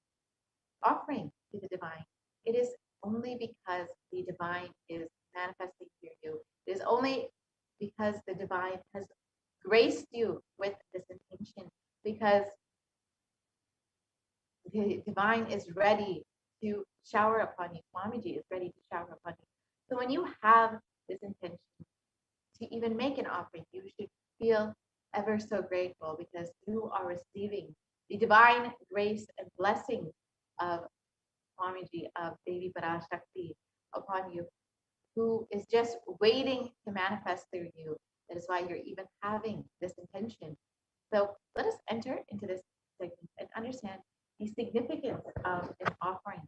offering to the divine, it is only because the divine is manifesting through you. It is only because the divine has graced you with this intention, because the divine is ready to shower upon you. Swamiji is ready to shower upon you. So when you have this intention to even make an offering, you should feel ever so grateful, because you are receiving the divine grace and blessing of Swamiji, of Devi Parashakti upon you, who is just waiting to manifest through you. That is why you're even having this intention. So let us enter into this segment and understand the significance of an offering.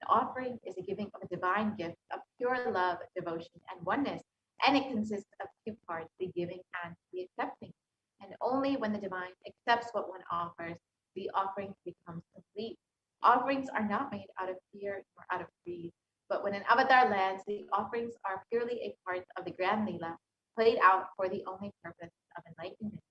An offering is a giving of a divine gift of pure love, devotion, and oneness, and it consists of two parts, the giving and the accepting. And only when the divine accepts what one offers, the offering becomes complete. Offerings are not made out of fear or out of greed, but when an avatar lands, the offerings are purely a part of the grand lila, played out for the only purpose of enlightenment.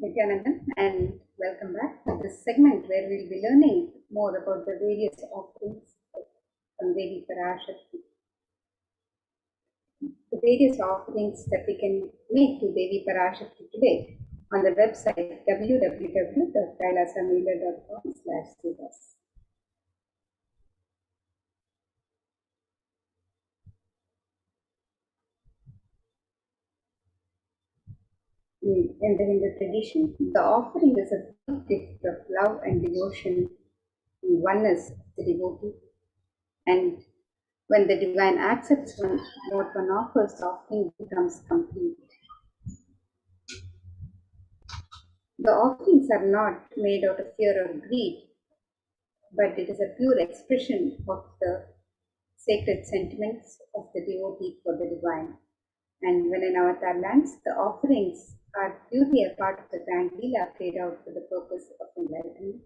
Nithyananda, and welcome back to this segment where we'll be learning more about the various offerings from Devi Parashakti. The various offerings that we can make to Devi Parashakti today on the website www.kailasamila.com/siddhas. In the Hindu tradition, the offering is a gift of love and devotion and oneness of the devotee, and When the divine accepts what one offers, the offering becomes complete. The offerings are not made out of fear or greed, but it is a pure expression of the sacred sentiments of the devotee for the divine. And when an avatar lands, the offerings are purely a part of the grand lila played out for the purpose of enlightenment.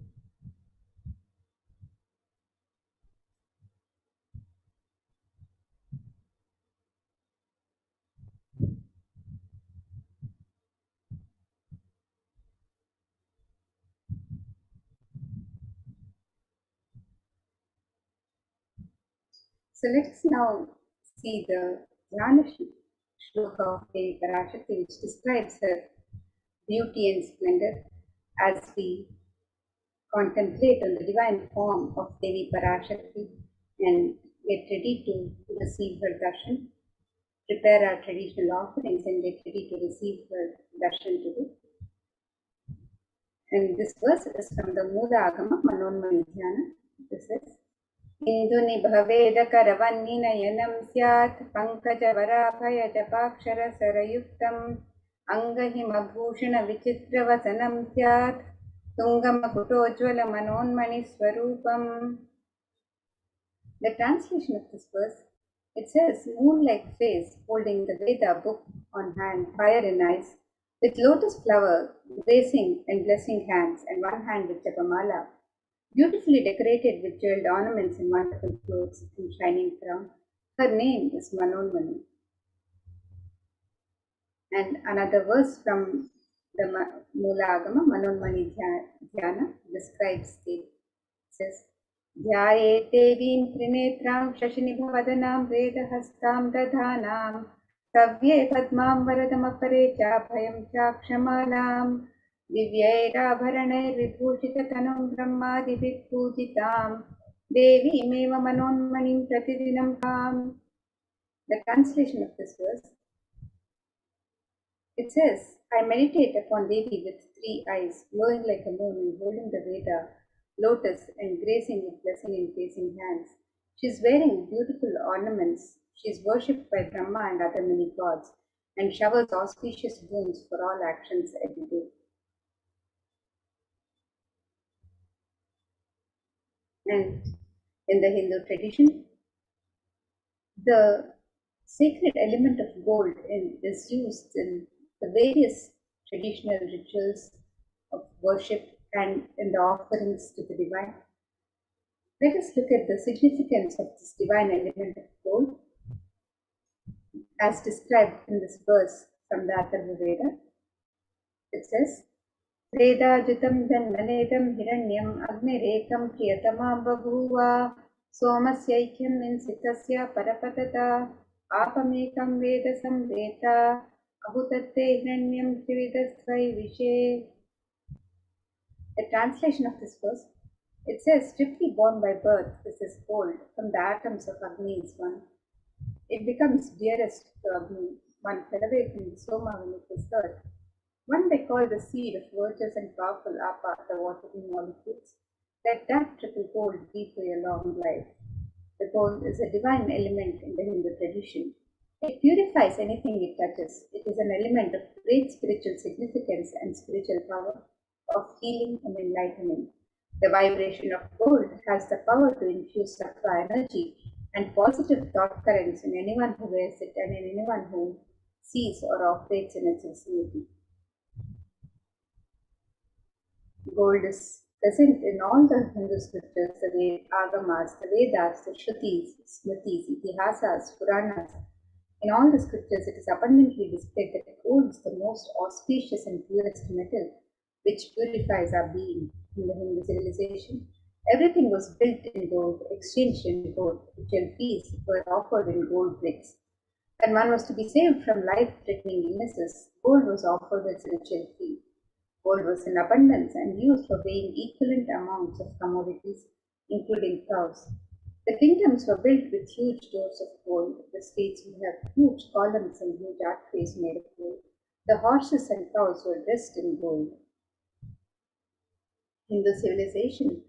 So let's now see the Dhyana shloka of Devi Parashakti, which describes her beauty and splendor as we contemplate on the divine form of Devi Parashakti and get ready to receive her darshan, prepare our traditional offerings and get ready to receive her darshan today. And this verse is from the Mula Agama Manonmani Dhyana. This is इन्दुनिभवेदकरवन्निनयनं स्यात् पङ्कजवराभयजपाक्षरसरयुक्तम् अङ्गहिमभूषणविचित्रवसनं स्यात् तुङ्गमकुटोज्ज्वलमनोन्मणिस्वरूपम्. The translation of this verse, it says, moon-like face holding the Veda book on hand, fire in eyes, with lotus flower gracing and blessing hands, and one hand with Japamala, beautifully decorated with jeweled ornaments and wonderful clothes and shining crown. Her name is Manonmani. And another verse from the Mula Agama, Manonmani Dhyana, describes it. It says, ध्याये देवीं त्रिनेत्रां शशिनिभवदनां वेदहस्तां दधानां सव्ये पद्मां वरदमपरे चाभयं चाक्षमालां दिव्यैराभरणैर्विभूषिततनुं ब्रह्मादिभिः पूजितां देवीमेव मनोन्मणिं प्रतिदिनं ताम्. The translation of this verse, it says, I meditate upon Devi with three eyes, glowing like a moon and holding the Veda lotus and gracing with blessing and facing hands. She is wearing beautiful ornaments. She is worshipped by Brahma and other many gods and showers auspicious boons for all actions every day. And in the Hindu tradition, the sacred element of gold is used in the various traditional rituals of worship and in the offerings to the divine. Let us look at the significance of this divine element of gold as described in this verse from the Atharva Veda. It says, Vedajutam janmanedam hiranyam agnirekam priyatamam babhuva somasyaikyam insitasya parapatata apamekam vedasam veta ahutatte hiranyam trividasvai vishe. The translation of this verse, it says, strictly born by birth, this is gold from the atoms of Agni is one. It becomes dearest to Agni. One fell away from the Soma when it was heard. One they call the seed of virtuous and powerful Apa, the watery molecules. Let that triple gold be for your long life. The gold is a divine element in the Hindu tradition. It purifies anything it touches. It is an element of great spiritual significance and spiritual power, of healing and enlightenment. The vibration of gold has the power to infuse sattva energy and positive thought currents in anyone who wears it and in anyone who sees or operates in its vicinity. Gold is present in all the Hindu scriptures, the Agamas, the Vedas, the Shrutis, Smritis, Itihasas, Puranas. In all the scriptures, it is abundantly displayed that gold is the most auspicious and purest metal which purifies our being. In the Hindu civilization, everything was built in gold, exchanged in gold. Ritual feasts were offered in gold bricks. When one was to be saved from life-threatening illnesses, gold was offered as a ritual fee. Gold was in abundance and used for weighing equivalent amounts of commodities, including cows. The kingdoms were built with huge doors of gold. The streets would have huge columns and huge archways made of gold. The horses and cows were dressed in gold. Hindu civilization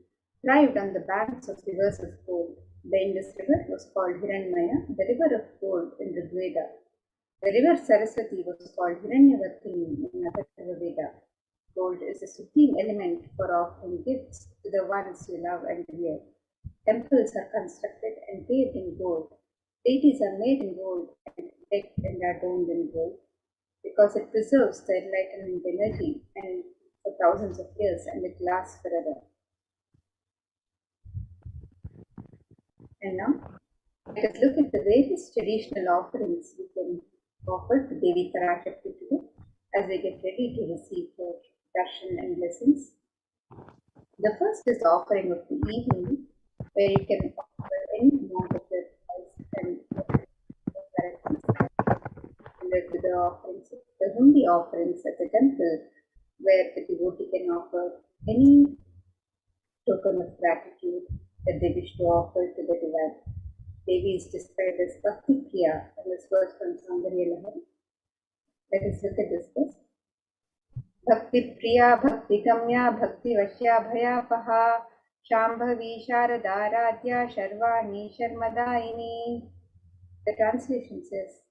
thrived on the banks of rivers of gold. The Indus River was called Hiranmaya, the river of gold in Rigveda. The river Saraswati was called Hiranyavartini in Atharva Veda. Gold is a supreme element for offering gifts to the ones you love and revere. Temples are constructed and paved in gold. Deities are made in gold and decked and adorned in gold because it preserves the enlightenment energy and for thousands of years and it lasts forever. And now, let us look at the various traditional offerings we can offer to Devi Parashakti today as we get ready to receive her darshan and blessings. The first is the offering of the evening, where you can offer any amount of your choice and varieties. Similar to the offerings, the hundi offerings at the temple, where the devotee can offer any token of gratitude that they wish to offer to the divine. Devi is described as Bhakti Priya in this verse from Saundarya Lahari. Let us look at this verse. Bhakti Priya, Bhakti Gamya, Bhakti Vashya Bhayapaha, Shambhavi Sharadharadhya Sharvani Sharmadaini. The translation says,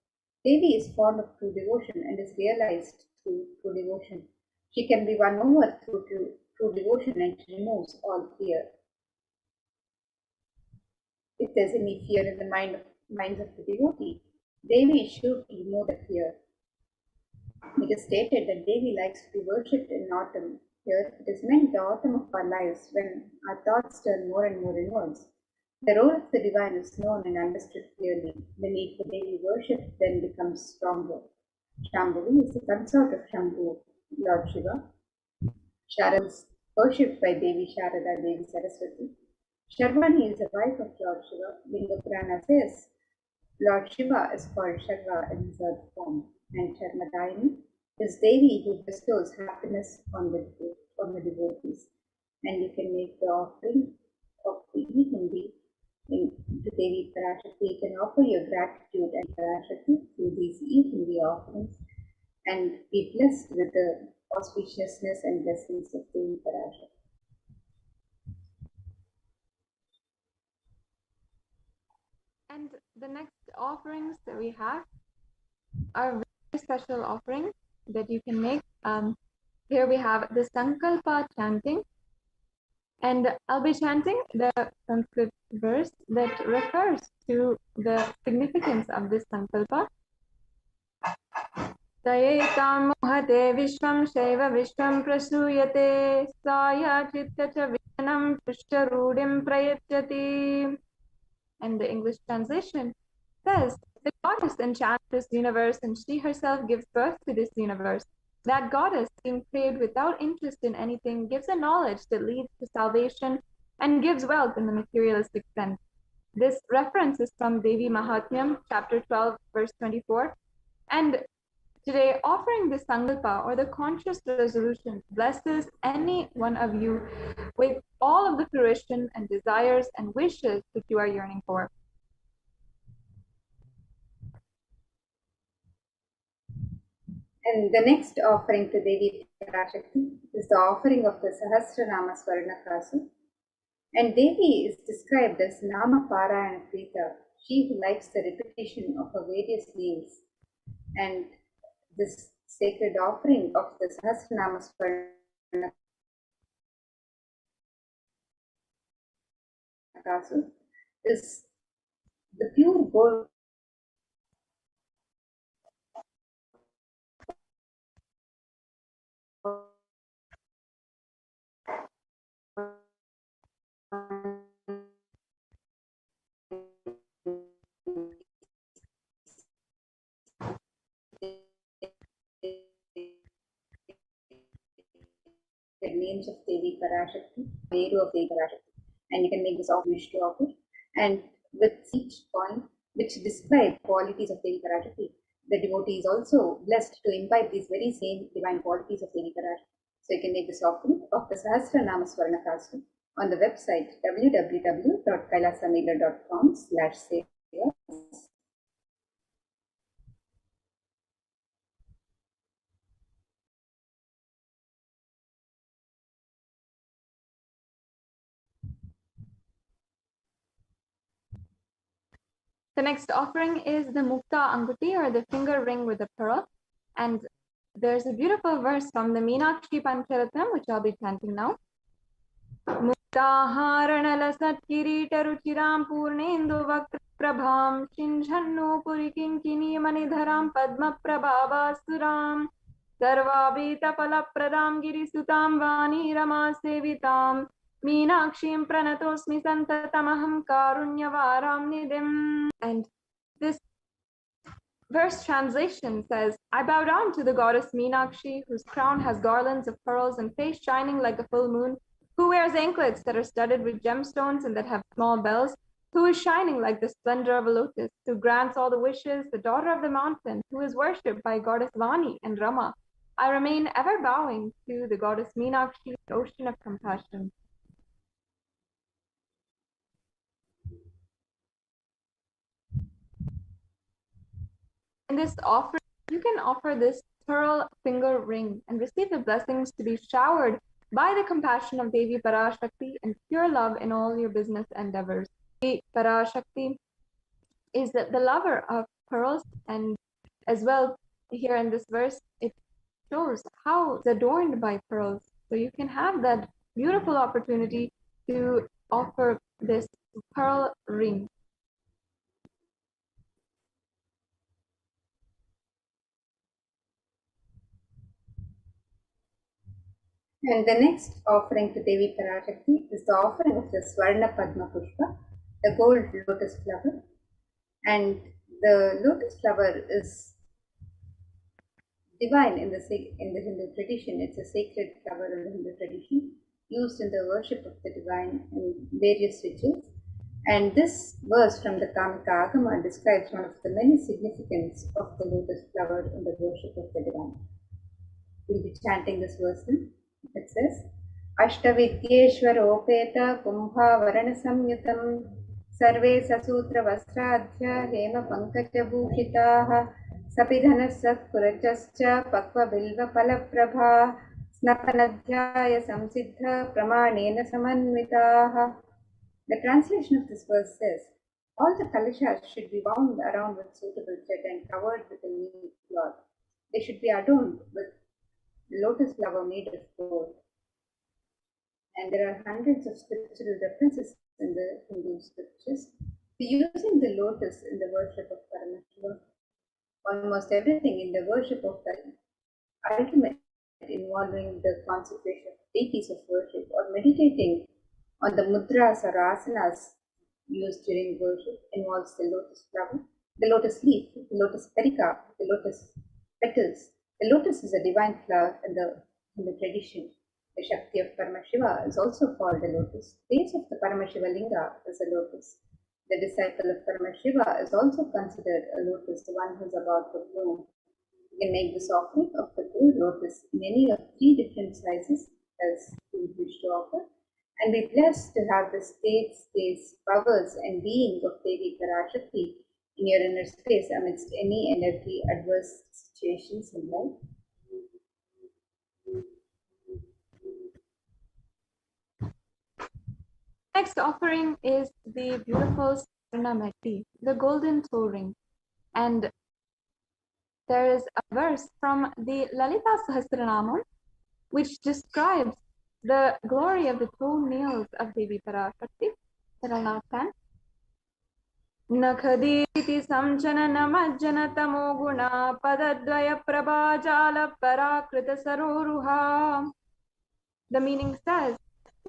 Devi is fond of true devotion and is realized through true devotion. She can be won over through true devotion and she removes all fear. If there's any fear in the minds of the devotee, Devi should remove the fear. It is stated that Devi likes to be worshipped in autumn. Here it is meant the autumn of our lives when our thoughts turn more and more inwards. The role of the divine is known and understood clearly. The need for Devi worship then becomes stronger. Shambhavi is the consort of Shambhu, Lord Shiva. Sharada is worshipped by Devi Sharada, Devi Saraswati. Sharvani is the wife of Lord Shiva. Linga Purana says Lord Shiva is called Sharva in his earth form, and Sharmadayini is Devi who bestows happiness on the devotees. And you can make the offering of the e-hundi to Devi Parashakti. You can offer your gratitude and Parashakti through these e-hundi offerings and be blessed with the auspiciousness and blessings of Devi Parashakti. And the next offerings that we have are very special offerings that you can make. Here we have the Sankalpa chanting, and I'll be chanting the Sanskrit verse that refers to the significance of this Sankalpa. Sayetam mohate vishvam shaiva vishvam prasuyate saya chitta cha vijanam prishtarudim prayachati. And the English translation says, the goddess enchants this universe and she herself gives birth to this universe. That goddess, being craved without interest in anything, gives a knowledge that leads to salvation and gives wealth in the materialistic sense. This reference is from Devi Mahatmyam, chapter 12, verse 24. And today, offering the Sankalpa or the conscious resolution blesses any one of you with all of the fruition and desires and wishes that you are yearning for. And the next offering to Devi Parashakti is the offering of the Sahasranama Swarnakasu. And Devi is described as Nama Parayana Prita, she who likes the repetition of her various names. And this sacred offering of the Sahasranama Swarnakasu is the pure gold the names of Devi Parashakti, Veru of Devi Parashakti, and you can make this wish to offer. And with each point which describe qualities of Devi Parashakti, the devotee is also blessed to imbibe these very same divine qualities of Devi Parashakti. So you can make this offering of the Sahasranama Swarnakasu on the website www.kailasamila.com/seva. The next offering is the Mukta Anguti, or the finger ring with a pearl. And there's a beautiful verse from the Meenakshi Pancharatam, which I'll be chanting now. मुक्ताहारणलसत्किरीटरुचिरां पूर्णेन्दुवक्त्रप्रभां शिञ्झन्नूपुरिकिङ्किणीमणिधरां पद्मप्रभावासुरां सर्वाभीतफलप्रदां गिरिसुतां वाणीरमासेवितां मीनाक्षीं प्रणतोऽस्मि सन्ततमहं कारुण्यवारां निधिम्. And this verse translation says, I bow down to the goddess Meenakshi, whose crown has garlands of pearls and face shining like a full moon, who wears anklets that are studded with gemstones and that have small bells, who is shining like the splendor of a lotus, who grants all the wishes, the daughter of the mountain, who is worshipped by goddess Vani and Rama. I remain ever bowing to the goddess Meenakshi, ocean of compassion. In this offering, you can offer this pearl finger ring and receive the blessings to be showered by the compassion of Devi Parashakti and pure love in all your business endeavors. Devi Parashakti is the lover of pearls, and as well here in this verse, it shows how it's adorned by pearls. So you can have that beautiful opportunity to offer this pearl ring. And the next offering to Devi Parashakti is the offering of the Swarna Padma Pushpa, the gold lotus flower. And the lotus flower is divine in the Hindu tradition. It's a sacred flower in the Hindu tradition, used in the worship of the divine in various rituals. And this verse from the Kamika Agama describes one of the many significance of the lotus flower in the worship of the divine. We'll be chanting this verse now. It says, Ashtavidyeshwaropeta Kumbhavarana Samyutam Sarve Sasutra Vastrajya Hema Pankajabhushitaha Sapidhanas Satkurachascha Pakva Bilva Palaprabha Snapanadhyaya Samsiddha Pramanena Samanvitaha. The translation of this verse says, all the kalashas should be wound around with suitable thread and covered with a neat cloth. They should be adorned with lotus flower made of gold. And there are hundreds of scriptural references in the Hindu scriptures to using the lotus in the worship of Paramashivoham. Almost everything in the worship of the ultimate involving the consecration of deities of worship or meditating on the mudras or asanas used during worship involves the lotus flower, the lotus leaf, the lotus pericarp, the lotus petals. The lotus is a divine flower in the tradition. The Shakti of Paramashiva is also called the lotus. The base of the Paramashiva Linga is a lotus. The disciple of Paramashiva is also considered a lotus, the one who is about to bloom. You can make this offering of the gold lotus in any of 3 different sizes as you wish to offer, and be blessed to have the states, powers, and being of Devi Parashakti in your inner space amidst any and every adverse situations in life. Next offering is the beautiful Swarnamati, the golden toe ring. And there is a verse from the Lalita Sahasranamam which describes the glory of the toenails of Devi Parashakti. That I'll now chant. Nakhaditi samjana namajjana tamo guna padadvaya prabhajala parakrita saroruha. The meaning says,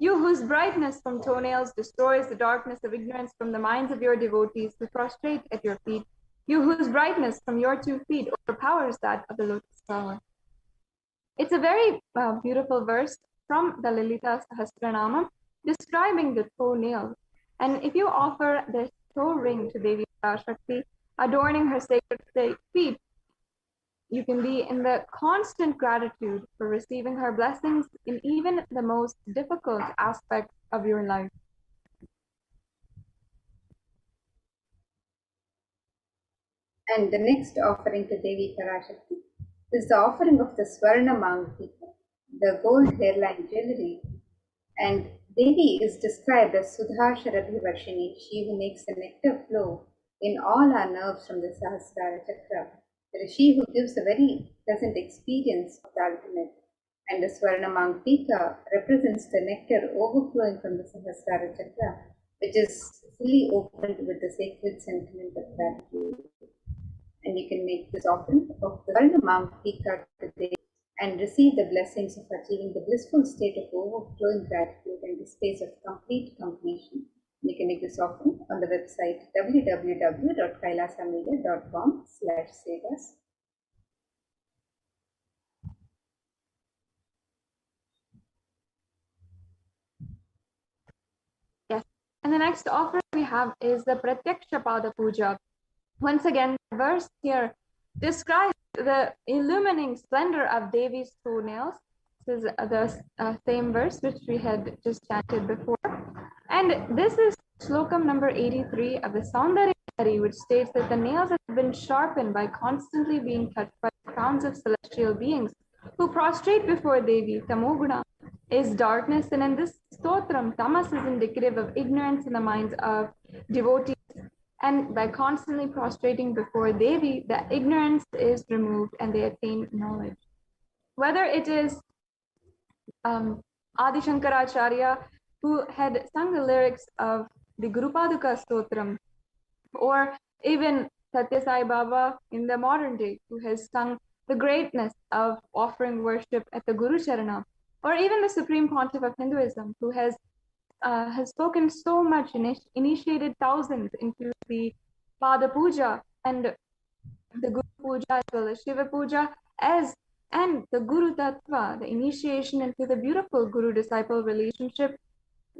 you whose brightness from toenails destroys the darkness of ignorance from the minds of your devotees who prostrate at your feet, you whose brightness from your 2 feet overpowers that of the lotus flower. It's a very beautiful verse from the Lalita Sahasranamam describing the toenails. And if you offer this toe ring to Devi Parashakti, adorning her sacred feet, you can be in the constant gratitude for receiving her blessings in even the most difficult aspects of your life. And the next offering to Devi Parashakti is the offering of the Swarna Mangti, the gold hairline jewelry. And Devi is described as Sudha Sharadhi Varshini, she who makes the nectar flow in all our nerves from the Sahasrara Chakra. There is she who gives a very pleasant experience of the ultimate. And the Swarnamangtika represents the nectar overflowing from the Sahasrara Chakra, which is fully opened with the sacred sentiment of gratitude. And you can make this offering of the Swarnamangtika today and receive the blessings of achieving the blissful state of overflowing gratitude and the space of complete completion. You can make this offering on the website www.kailasamedia.com/sevas. Yes. And the next offering we have is the Pratyaksha Pada Puja. Once again, the verse here describes the illumining splendor of Devi's toenails. This is the same verse which we had just chanted before. And this is slokam number 83 of the Saundarya, which states that the nails have been sharpened by constantly being touched by the crowns of celestial beings who prostrate before Devi. Tamoguna is darkness, and in this stotram, tamas is indicative of ignorance in the minds of devotees. And by constantly prostrating before Devi, the ignorance is removed and they attain knowledge. Whether it is Adi Shankaracharya, who had sung the lyrics of the Guru Paduka Stotram, or even Satya Sai Baba in the modern day, who has sung the greatness of offering worship at the Guru Charana, or even the Supreme Pontiff of Hinduism, who has spoken so much, initiated thousands into the Pada Puja and the Guru Puja as well as Shiva Puja, and the Guru Tattva, the initiation into the beautiful Guru-disciple relationship.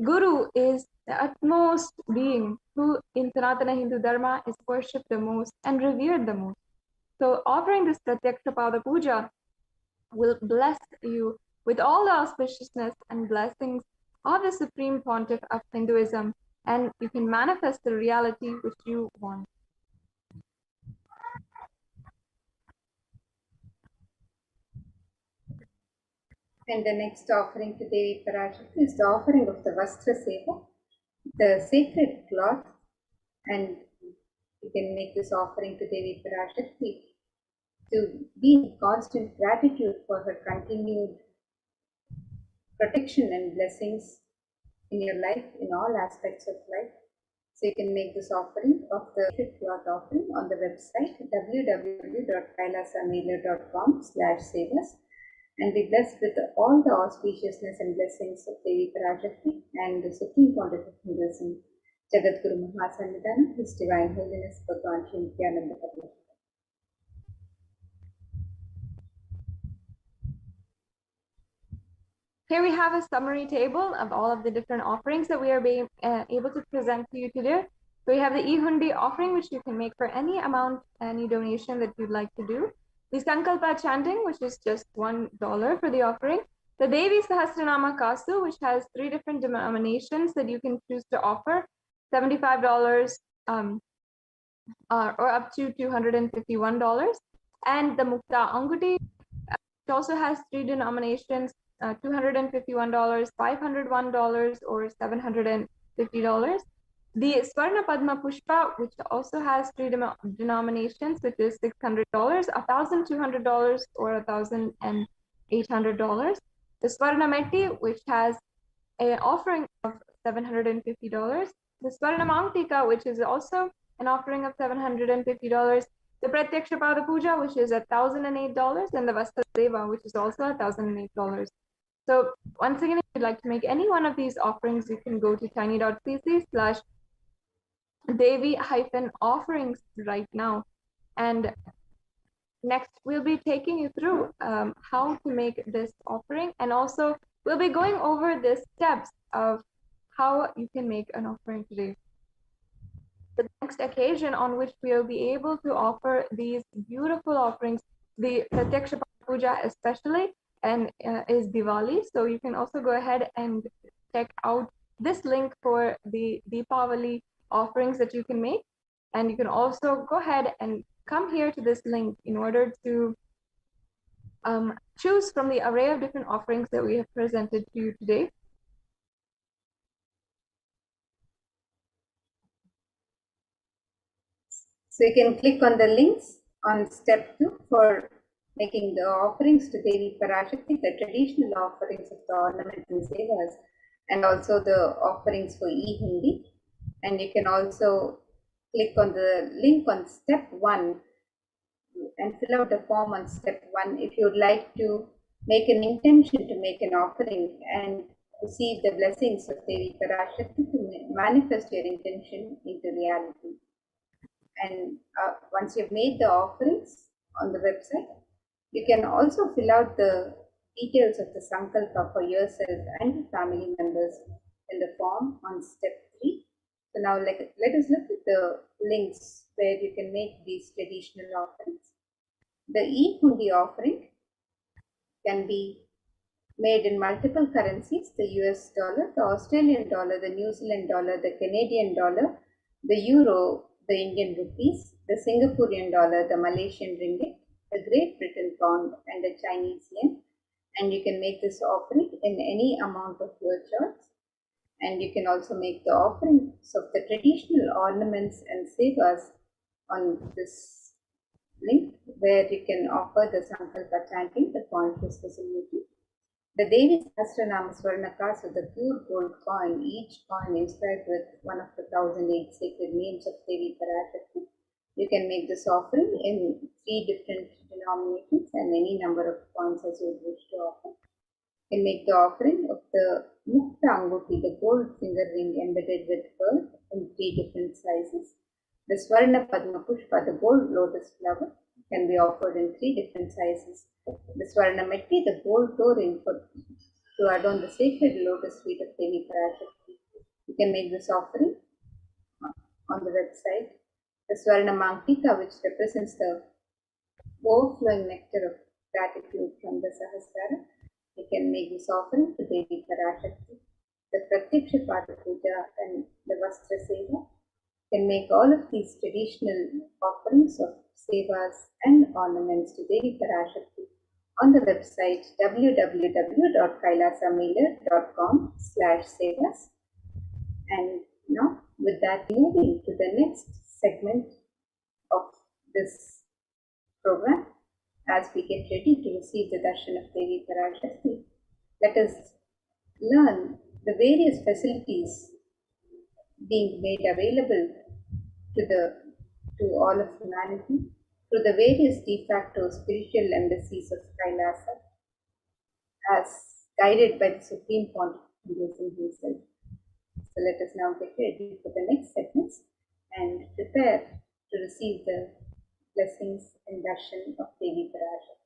Guru is the utmost being who in Sanatana Hindu Dharma is worshipped the most and revered the most. So offering this Pratyaksha Pada Puja will bless you with all the auspiciousness and blessings of the Supreme Pontiff of Hinduism, and you can manifest the reality which you want. And the next offering to Devi Parashakti is the offering of the Vastra Seva, the sacred cloth, and you can make this offering to Devi Parashakti to be in constant gratitude for her continued protection and blessings in your life, in all aspects of life. So you can make this offering of the sacred cloth offering on the website www.kailasamedia.com/sevas and be blessed with all the auspiciousness and blessings of Devi Parashakti and the Supreme Pontiff of Hinduism, Jagadguru Mahasannidhanam, His Divine Holiness Bhagavan Shri Nithyananda Paramashivam. Here we have a summary table of all of the different offerings that we are being able to present to you today. So we have the e-hundi offering, which you can make for any amount, any donation that you'd like to do. The Sankalpa chanting, which is just $1 for the offering. The Devi Sahasranama Kasu, which has 3 different denominations that you can choose to offer, $75 or up to $251. And the Mukta Anguti, which also has 3 denominations, $251, $501, or $750. The Swarna Padma Pushpa, which also has 3 denominations, which is $600, $1,200, or $1,800. The Swarna Metti, which has an offering of $750. The Swarna Mangtika, which is also an offering of $750. The Pratyaksha Pada Puja, which is $1,008, and the Vastra Seva, which is also $1,008. So once again, if you'd like to make any one of these offerings, you can go to tiny.cc/Devi-offerings right now. And next, we'll be taking you through how to make this offering. And also, we'll be going over the steps of how you can make an offering today. The next occasion on which we'll be able to offer these beautiful offerings, the Pratyaksha Puja especially, and is Diwali. So you can also go ahead and check out this link for the Deepavali offerings that you can make. And you can also go ahead and come here to this link in order to choose from the array of different offerings that we have presented to you today. So you can click on the links on step 2 for making the offerings to Devi Parashakti, the traditional offerings of the ornaments and sevas, and also the offerings for e-Hindi. And you can also click on the link on step 1 and fill out the form on step 1 if you would like to make an intention to make an offering and receive the blessings of Devi Parashakti to manifest your intention into reality. And once you've made the offerings on the website, you can also fill out the details of the Sankalpa for yourself and your family members in the form on step 3. So now let us look at the links where you can make these traditional offerings. The e-Hundi offering can be made in multiple currencies: the US dollar, the Australian dollar, the New Zealand dollar, the Canadian dollar, the euro, the Indian rupees, the Singaporean dollar, the Malaysian ringgit, the Great Britain pound, and the Chinese yen. And you can make this offering in any amount of your choice. And you can also make the offerings of the traditional ornaments and sevas on this link, where you can offer the Sankalpa chanting, the conscious facility. The Devi Sahasranama Swarnakas with the pure gold coin, each coin inscribed with one of the 1008 sacred names of Devi Parashakti. You can make this offering in 3 different denominations and any number of coins as you wish to offer. You can make the offering of the Mukta Anguti, the gold finger ring embedded with pearl in 3 different sizes. The Swarna Padma Pushpa, the gold lotus flower, can be offered in 3 different sizes. The Swarna Metti, the gold toe ring to adorn the sacred lotus feet of Devi Parashakti. You can make this offering on the website. The Swarna Mankika, which represents the overflowing nectar of gratitude from the Sahasrara. You can make this offering to Devi Parashakti. The Pratyaksha Pada Puja and the Vastra Seva. Can make all of these traditional offerings of sevas and ornaments to Devi Parashakti on the website www.kailasamailer.com/sevas. And now, with that, moving to the next segment of this program, as we get ready to receive the darshan of Devi Parashakti, let us learn the various facilities being made available to all of humanity through the various de facto spiritual embassies of Kailasa, as guided by the Supreme Pontiff himself. So let us now get ready for the next segments and prepare to receive the blessings and darshan of Devi Parashakti.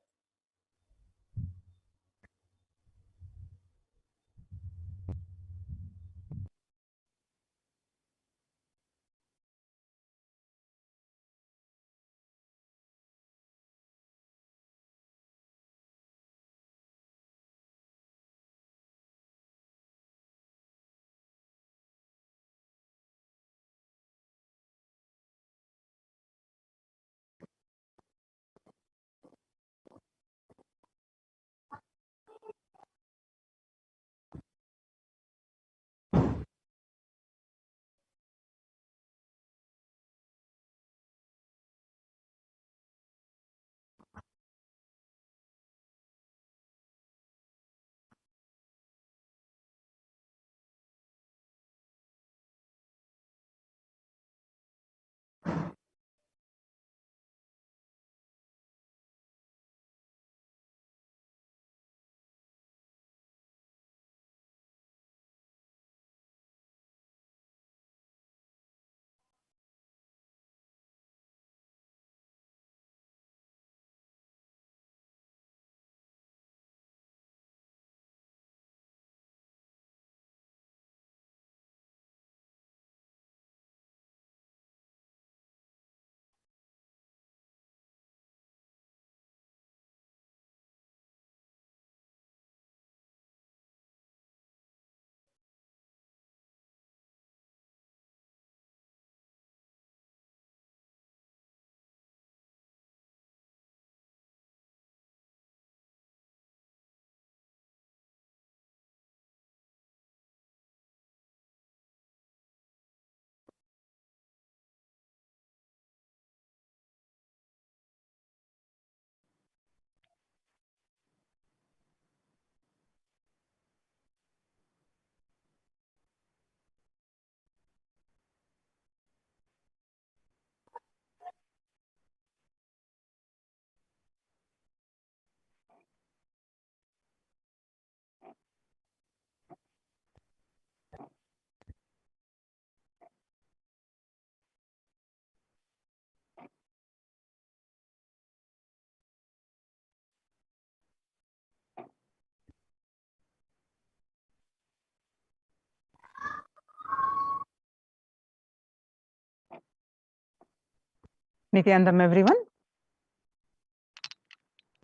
Nithyanandam everyone.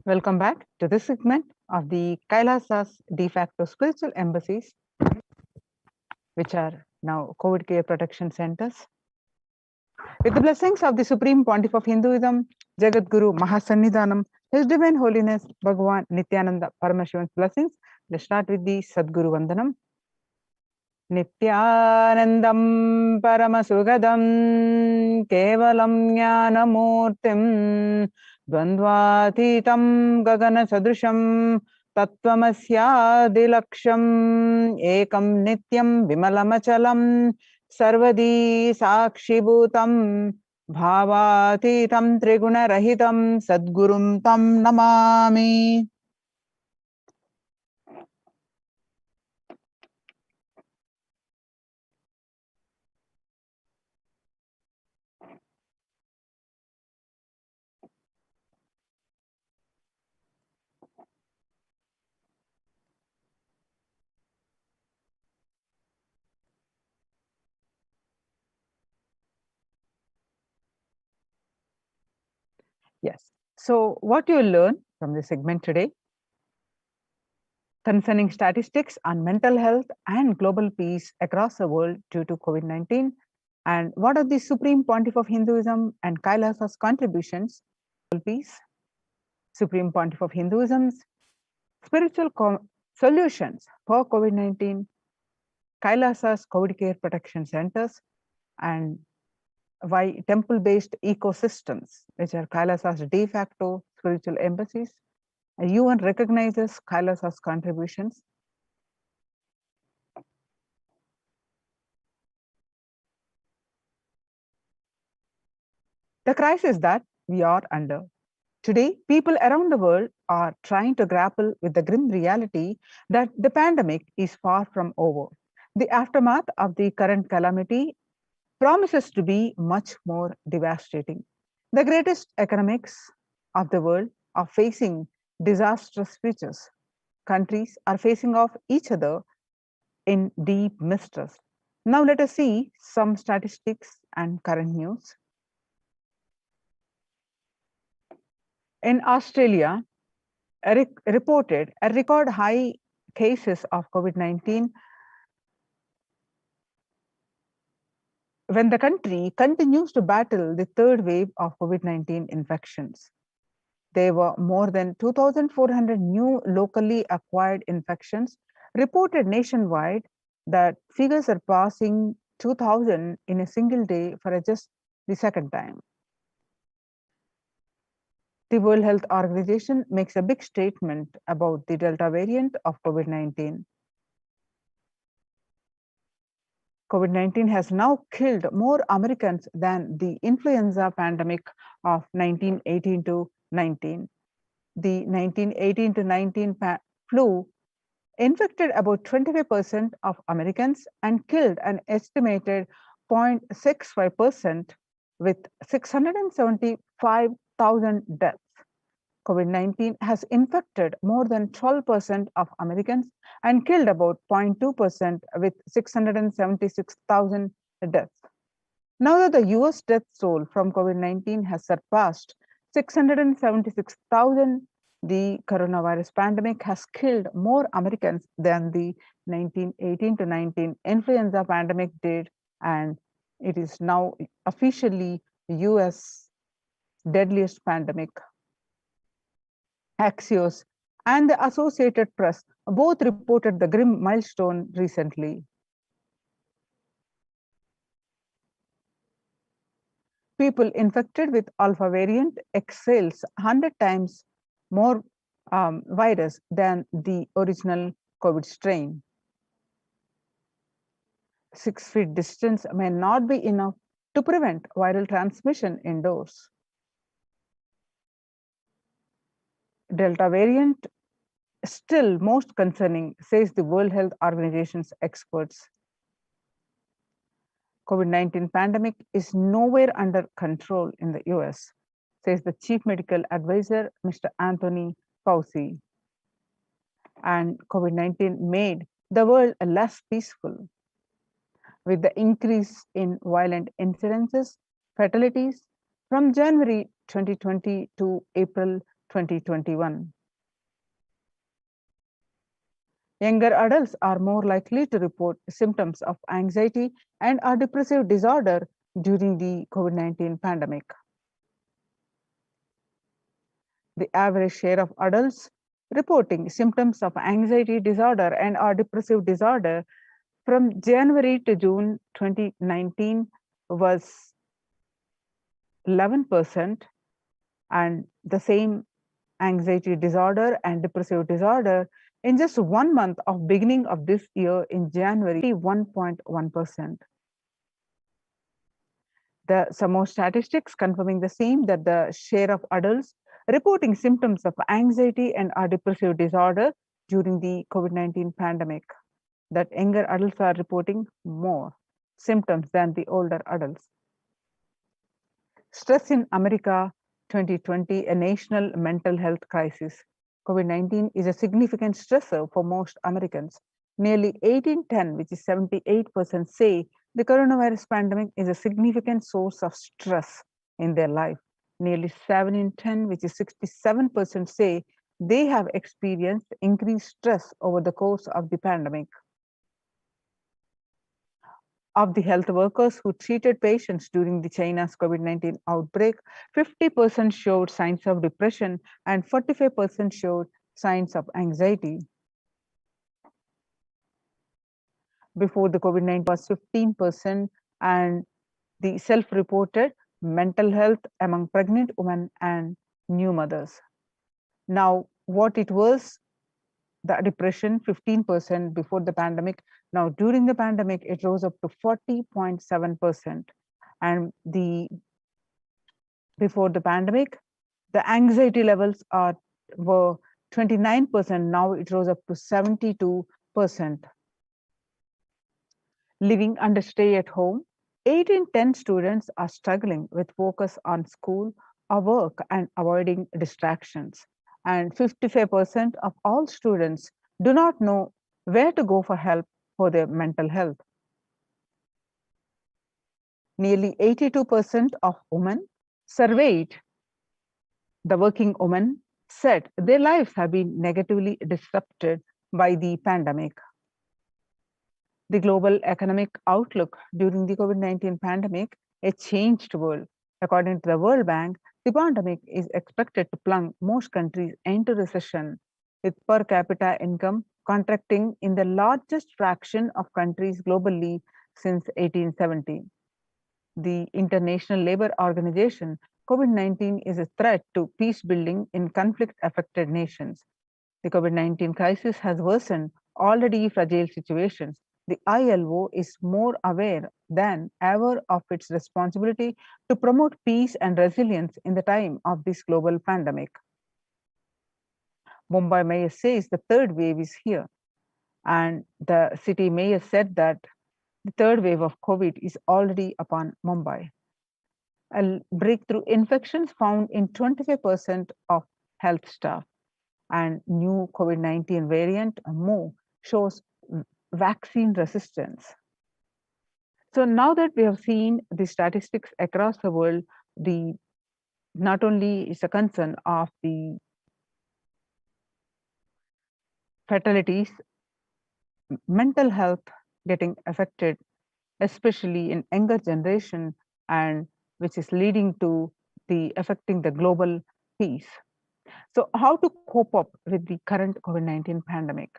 Welcome back to this segment of the Kailasa's de facto spiritual embassies, which are now COVID care protection centers. With the blessings of the Supreme Pontiff of Hinduism, Jagat Guru Mahasannidhanam, His Divine Holiness Bhagavan Nithyananda Paramashivan's blessings, let's start with the Sadguru Vandanam. Nithyanandam Paramasugadam Kevalam Jnanamurtim Dvandvatitam Gagana Sadrusham Tattvamasya Ekam Nityam Vimalamachalam Sarvadi Sakshibhutam Bhavatitam Triguna Rahitam Sadgurum Tam Namami. Yes. So what you learn from this segment today concerning statistics on mental health and global peace across the world due to COVID-19, and what are the Supreme Pontiff of Hinduism and Kailasa's contributions to peace, Supreme Pontiff of Hinduism's spiritual solutions for COVID-19, Kailasa's COVID care protection centers, and why temple-based ecosystems, which are Kailasa's de facto spiritual embassies, UN recognizes Kailasa's contributions. The crisis that we are under. Today, people around the world are trying to grapple with the grim reality that the pandemic is far from over. The aftermath of the current calamity promises to be much more devastating. The greatest economics of the world are facing disastrous futures. Countries are facing off each other in deep mistrust. Now let us see some statistics and current news. In Australia, reported a record high cases of COVID-19 when the country continues to battle the third wave of COVID-19 infections. There were more than 2,400 new locally acquired infections reported nationwide. That figures are passing 2,000 in a single day for just the second time. The World Health Organization makes a big statement about the Delta variant of COVID-19. COVID-19 has now killed more Americans than the influenza pandemic of 1918 to 19. The 1918 to 19 flu infected about 25% of Americans and killed an estimated 0.65% with 675,000 deaths. COVID-19 has infected more than 12% of Americans and killed about 0.2% with 676,000 deaths. Now that the US death toll from COVID-19 has surpassed 676,000, the coronavirus pandemic has killed more Americans than the 1918 to 19 influenza pandemic did, and it is now officially US deadliest pandemic. Axios and the Associated Press both reported the grim milestone recently. People infected with alpha variant exhales 100 times more virus than the original COVID strain. 6 feet distance may not be enough to prevent viral transmission indoors. Delta variant still most concerning, says the World Health Organization's experts. COVID-19 pandemic is nowhere under control in the US, says the Chief Medical Advisor, Mr. Anthony Fauci. And COVID-19 made the world less peaceful. With the increase in violent incidences, fatalities from January 2020 to April 2021. Younger adults are more likely to report symptoms of anxiety and or depressive disorder during the COVID-19 pandemic. The average share of adults reporting symptoms of anxiety disorder and or depressive disorder from January to June 2019 was 11%, and the same anxiety disorder and depressive disorder in just 1 month of beginning of this year in January, 1.1%. Some more statistics confirming the same, that the share of adults reporting symptoms of anxiety and or depressive disorder during the COVID-19 pandemic, that younger adults are reporting more symptoms than the older adults. Stress in America 2020, a national mental health crisis. COVID-19 is a significant stressor for most Americans. Nearly 8 in 10, which is 78%, say the coronavirus pandemic is a significant source of stress in their life. Nearly 7 in 10, which is 67%, say they have experienced increased stress over the course of the pandemic. Of the health workers who treated patients during the China's COVID-19 outbreak, 50% showed signs of depression and 45% showed signs of anxiety. Before the COVID-19 was 15%, and the self-reported mental health among pregnant women and new mothers. Now, what it was, the depression 15% before the pandemic. Now, during the pandemic, it rose up to 40.7%. And before the pandemic, the anxiety levels were 29%. Now it rose up to 72%. Living under stay at home, 8 in 10 students are struggling with focus on school or work and avoiding distractions. And 55% of all students do not know where to go for help for their mental health. Nearly 82% of women surveyed, the working women, said their lives have been negatively disrupted by the pandemic. The global economic outlook during the COVID-19 pandemic, a changed world. According to the World Bank, the pandemic is expected to plunge most countries into recession, with per capita income contracting in the largest fraction of countries globally since 1870. The International Labour Organization, COVID-19 is a threat to peace building in conflict-affected nations. The COVID-19 crisis has worsened already fragile situations. The ILO is more aware than ever of its responsibility to promote peace and resilience in the time of this global pandemic. Mumbai mayor says the third wave is here, and the city mayor said that the third wave of COVID is already upon Mumbai. A breakthrough infections found in 25% of health staff, and new COVID-19 variant Mo shows vaccine resistance. So now that we have seen the statistics across the world, not only is a concern of the fatalities, mental health getting affected, especially in younger generation, and which is leading to affecting the global peace. So how to cope up with the current COVID-19 pandemic?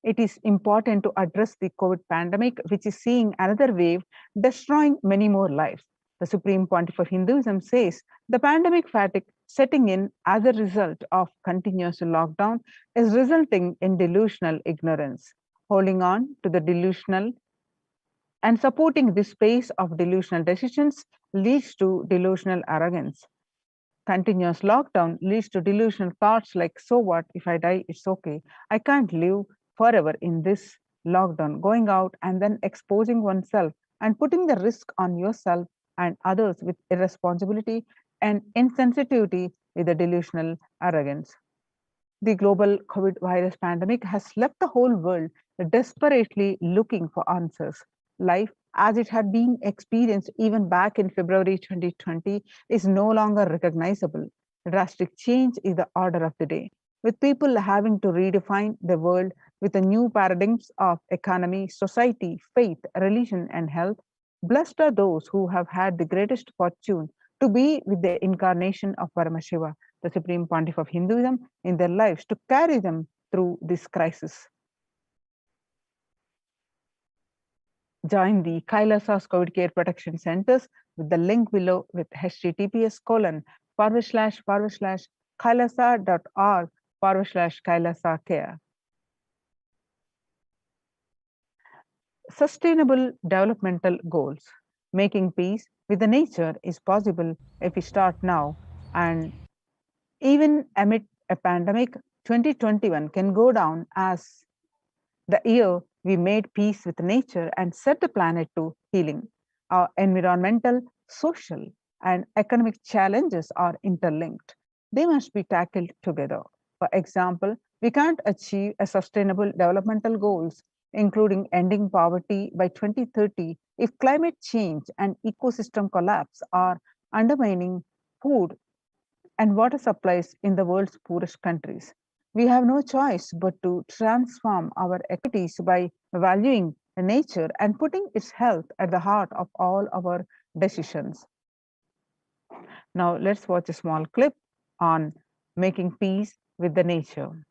It is important to address the COVID pandemic, which is seeing another wave, destroying many more lives. The Supreme Pontiff of Hinduism says the pandemic fatigue setting in as a result of continuous lockdown is resulting in delusional ignorance. Holding on to the delusional and supporting this space of delusional decisions leads to delusional arrogance. Continuous lockdown leads to delusional thoughts like, so what, if I die, it's okay. I can't live forever in this lockdown, going out and then exposing oneself and putting the risk on yourself and others with irresponsibility and insensitivity with a delusional arrogance. The global COVID virus pandemic has left the whole world desperately looking for answers. Life, as it had been experienced even back in February 2020, is no longer recognizable. Drastic change is the order of the day, with people having to redefine the world with the new paradigms of economy, society, faith, religion, and health. Blessed are those who have had the greatest fortune to be with the incarnation of Paramashiva, the Supreme Pontiff of Hinduism, in their lives to carry them through this crisis. Join the Kailasa's COVID Care Protection Centers with the link below with https://kailasa.org/kailasa care. Sustainable developmental goals. Making peace with the nature is possible if we start now, and even amid a pandemic, 2021 can go down as the year we made peace with nature and set the planet to healing. Our environmental, social, and economic challenges are interlinked. They must be tackled together. For example, we can't achieve a sustainable developmental goals, including ending poverty by 2030, if climate change and ecosystem collapse are undermining food and water supplies in the world's poorest countries. We have no choice but to transform our activities by valuing nature and putting its health at the heart of all our decisions. Now, let's watch a small clip on making peace with the nature.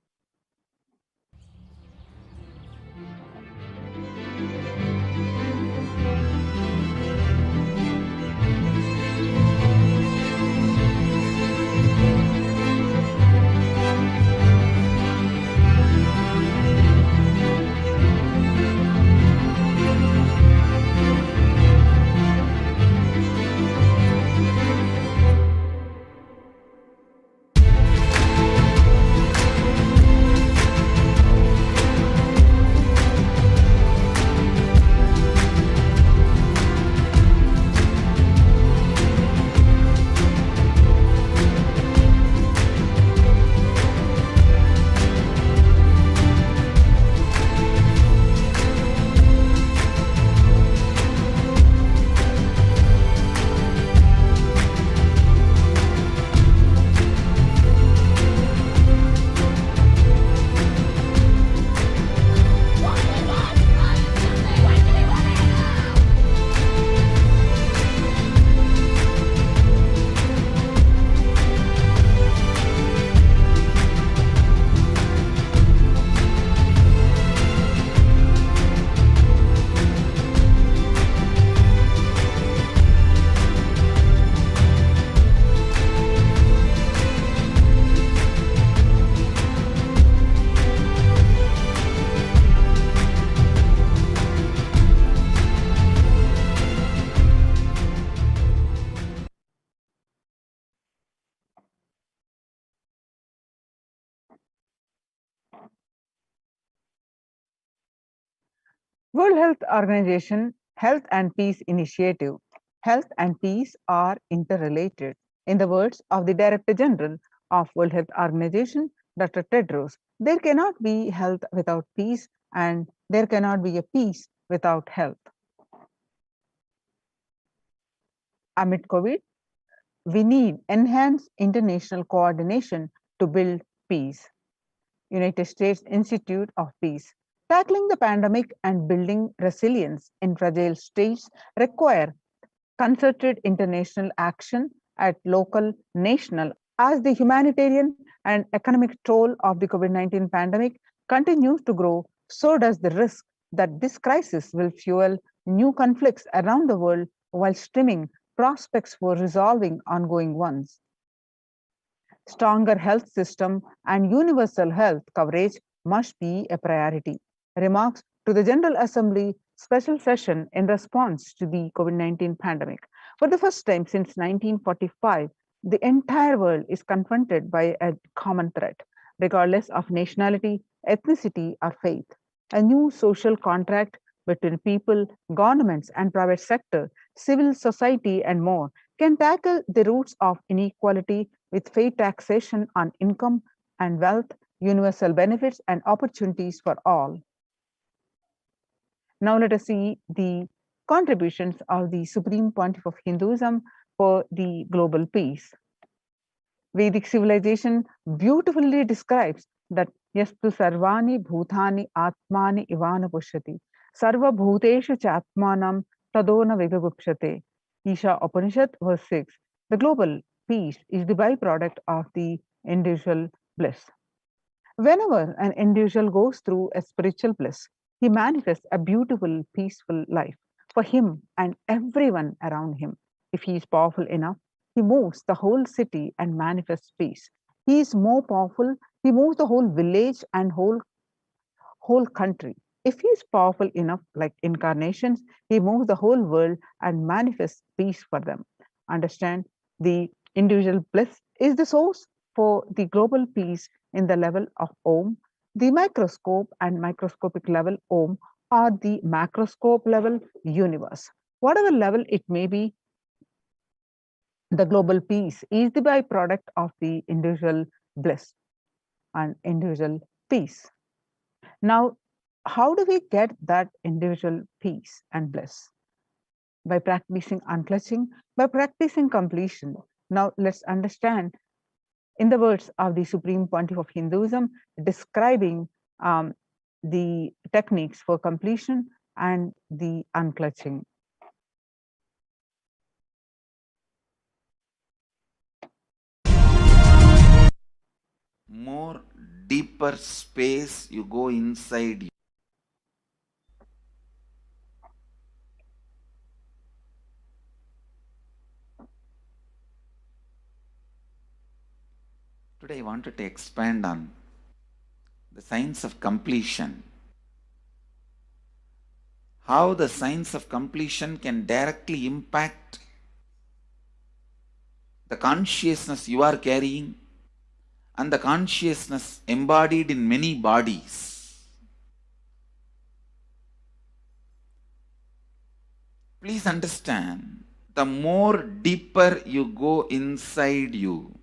World Health Organization Health and Peace Initiative. Health and peace are interrelated. In the words of the Director General of World Health Organization, Dr. Tedros, there cannot be health without peace, and there cannot be a peace without health. Amid COVID, we need enhanced international coordination to build peace. United States Institute of Peace. Tackling the pandemic and building resilience in fragile states require concerted international action at local, national, as the humanitarian and economic toll of the COVID-19 pandemic continues to grow, so does the risk that this crisis will fuel new conflicts around the world while stemming prospects for resolving ongoing ones. Stronger health system and universal health coverage must be a priority. Remarks to the General Assembly special session in response to the COVID-19 pandemic. For the first time since 1945, the entire world is confronted by a common threat, regardless of nationality, ethnicity, or faith. A new social contract between people, governments, and private sector, civil society, and more can tackle the roots of inequality with fair taxation on income and wealth, universal benefits, and opportunities for all. Now let us see the contributions of the Supreme Pontiff of Hinduism for the global peace. Vedic civilization beautifully describes that yastu sarvani bhutani atmani ivana pushyati sarva bhuteshu chatmanam tadona vigagupshate. Isha Upanishad verse 6. The global peace is the byproduct of the individual bliss. Whenever an individual goes through a spiritual bliss, he manifests a beautiful, peaceful life for him and everyone around him. If he is powerful enough, he moves the whole city and manifests peace. He is more powerful, he moves the whole village and whole country. If he is powerful enough, like incarnations, he moves the whole world and manifests peace for them. Understand, the individual bliss is the source for the global peace in the level of Om. The microscope and microscopic level Om are the macroscope level universe. Whatever level it may be, the global peace is the byproduct of the individual bliss and individual peace. Now, how do we get that individual peace and bliss? By practicing unclutching, by practicing completion. Now, let's understand, in the words of the Supreme Pontiff of Hinduism, describing the techniques for completion and the unclutching. More deeper space you go inside you. Today I wanted to expand on the science of completion. How the science of completion can directly impact the consciousness you are carrying and the consciousness embodied in many bodies. Please understand, the more deeper you go inside you,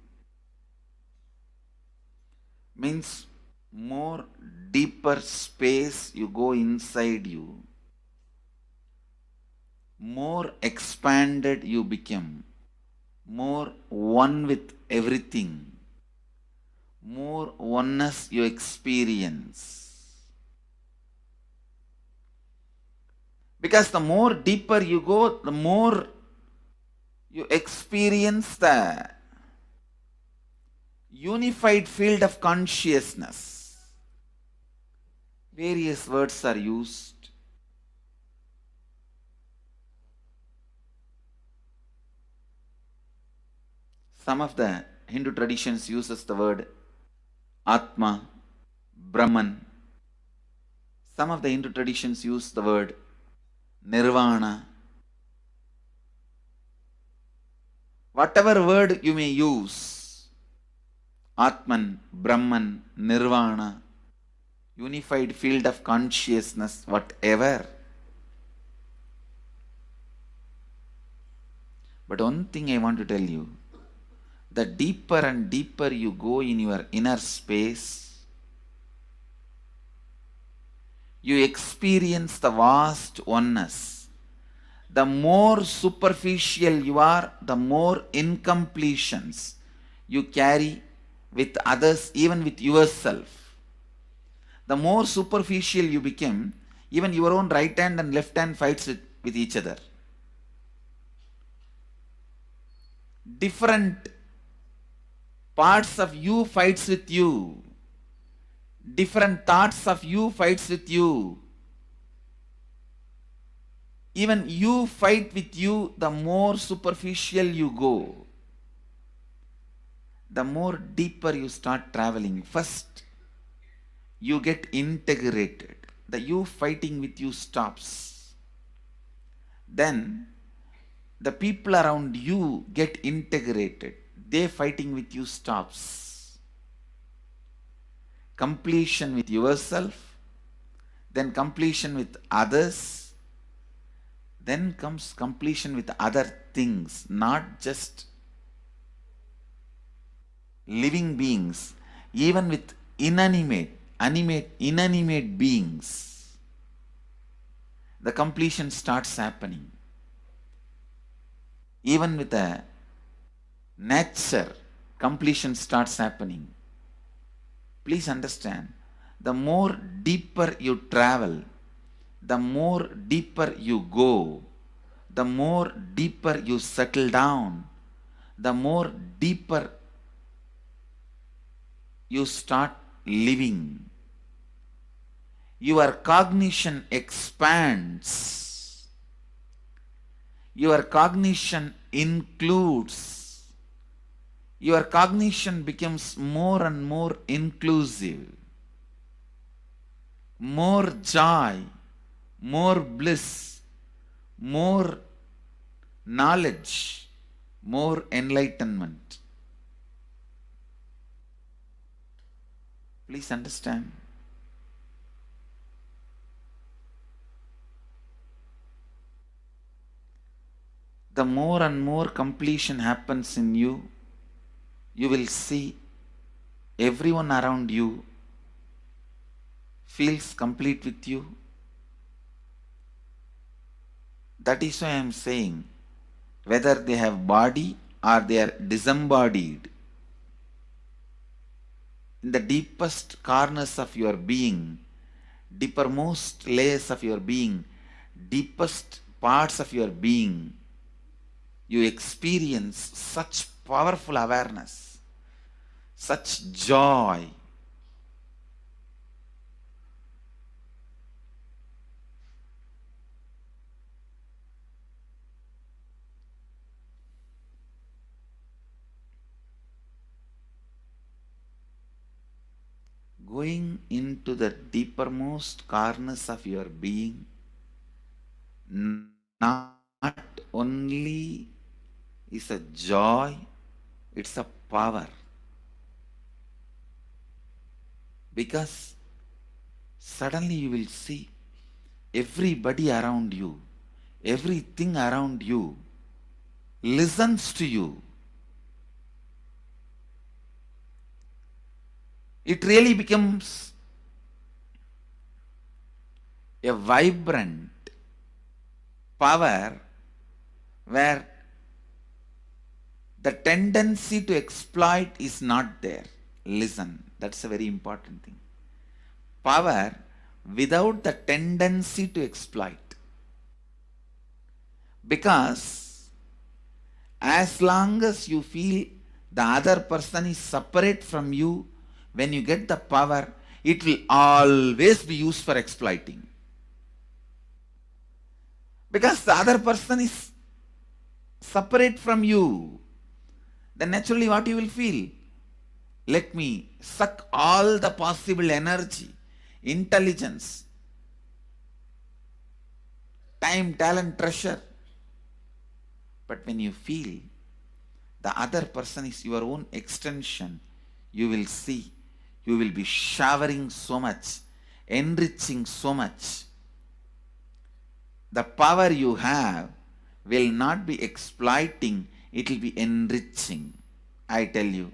means more deeper space you go inside you, more expanded you become, more one with everything, more oneness you experience. Because the more deeper you go, the more you experience the unified field of consciousness. Various words are used. Some of the Hindu traditions uses the word Atma, Brahman. Some of the Hindu traditions use the word Nirvana. Whatever word you may use, Atman, Brahman, Nirvana, unified field of consciousness, whatever. But one thing I want to tell you, the deeper and deeper you go in your inner space, you experience the vast oneness. The more superficial you are, the more incompletions you carry with others, even with yourself. The more superficial you become, even your own right hand and left hand fights with each other. Different parts of you fights with you. Different thoughts of you fights with you. Even you fight with you, the more superficial you go, the more deeper you start traveling. First, you get integrated. The you fighting with you stops. Then, the people around you get integrated. They fighting with you stops. Completion with yourself, then completion with others, then comes completion with other things, not just living beings, even with inanimate beings. the completion starts happening. Even with a nature, completion starts happening. Please understand, the more deeper you travel, the more deeper you go, the more deeper you settle down, the more deeper you start living. Your cognition expands. Your cognition includes. Your cognition becomes more and more inclusive. More joy, more bliss, more knowledge, more enlightenment. Please understand. The more and more completion happens in you, you will see everyone around you feels complete with you. That is why I am saying, whether they have body or they are disembodied, in the deepest corners of your being, deepermost layers of your being, deepest parts of your being, you experience such powerful awareness, such joy. Going into the deepermost corners of your being, not only is a joy, it's a power. Because suddenly you will see everybody around you, everything around you listens to you. It really becomes a vibrant power where the tendency to exploit is not there. Listen, that's a very important thing. Power without the tendency to exploit. Because as long as you feel the other person is separate from you, when you get the power, it will always be used for exploiting. Because the other person is separate from you, then naturally what you will feel? Let me suck all the possible energy, intelligence, time, talent, treasure. But when you feel the other person is your own extension, you will see, you will be showering so much, enriching so much. The power you have will not be exploiting, it will be enriching. I tell you,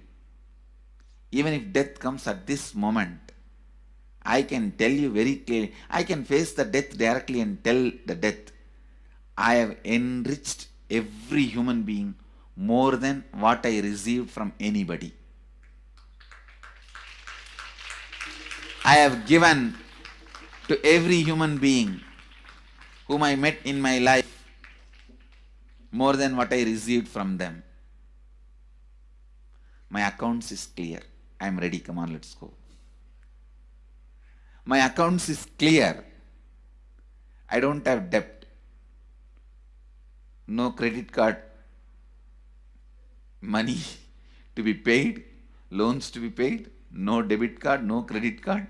even if death comes at this moment, I can tell you very clearly, I can face the death directly and tell the death, I have enriched every human being more than what I received from anybody. I have given to every human being whom I met in my life more than what I received from them. My accounts is clear. I am ready. Come on, let's go. My accounts is clear. I don't have debt. No credit card money to be paid, loans to be paid, no debit card, no credit card.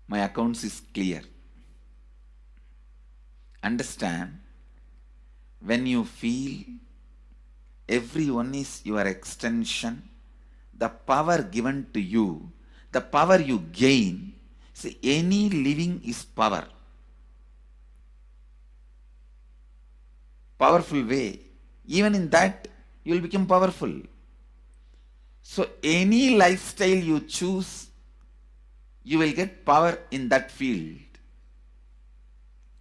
My accounts is clear. Understand, when you feel everyone is your extension, the power given to you, the power you gain, see, any living is power. Powerful way. Even in that, you will become powerful. So any lifestyle you choose, you will get power in that field.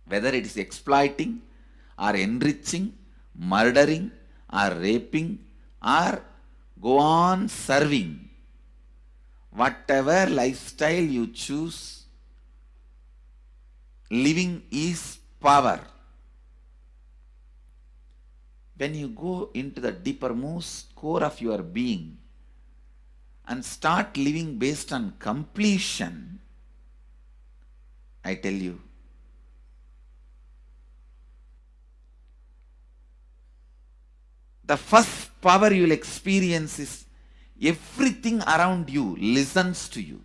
whether it is exploiting or enriching, murdering or raping, or go on serving. Whatever lifestyle you choose, living is power. When you go into the deepermost core of your being and start living based on completion, I tell you, the first power you will experience is everything around you listens to you.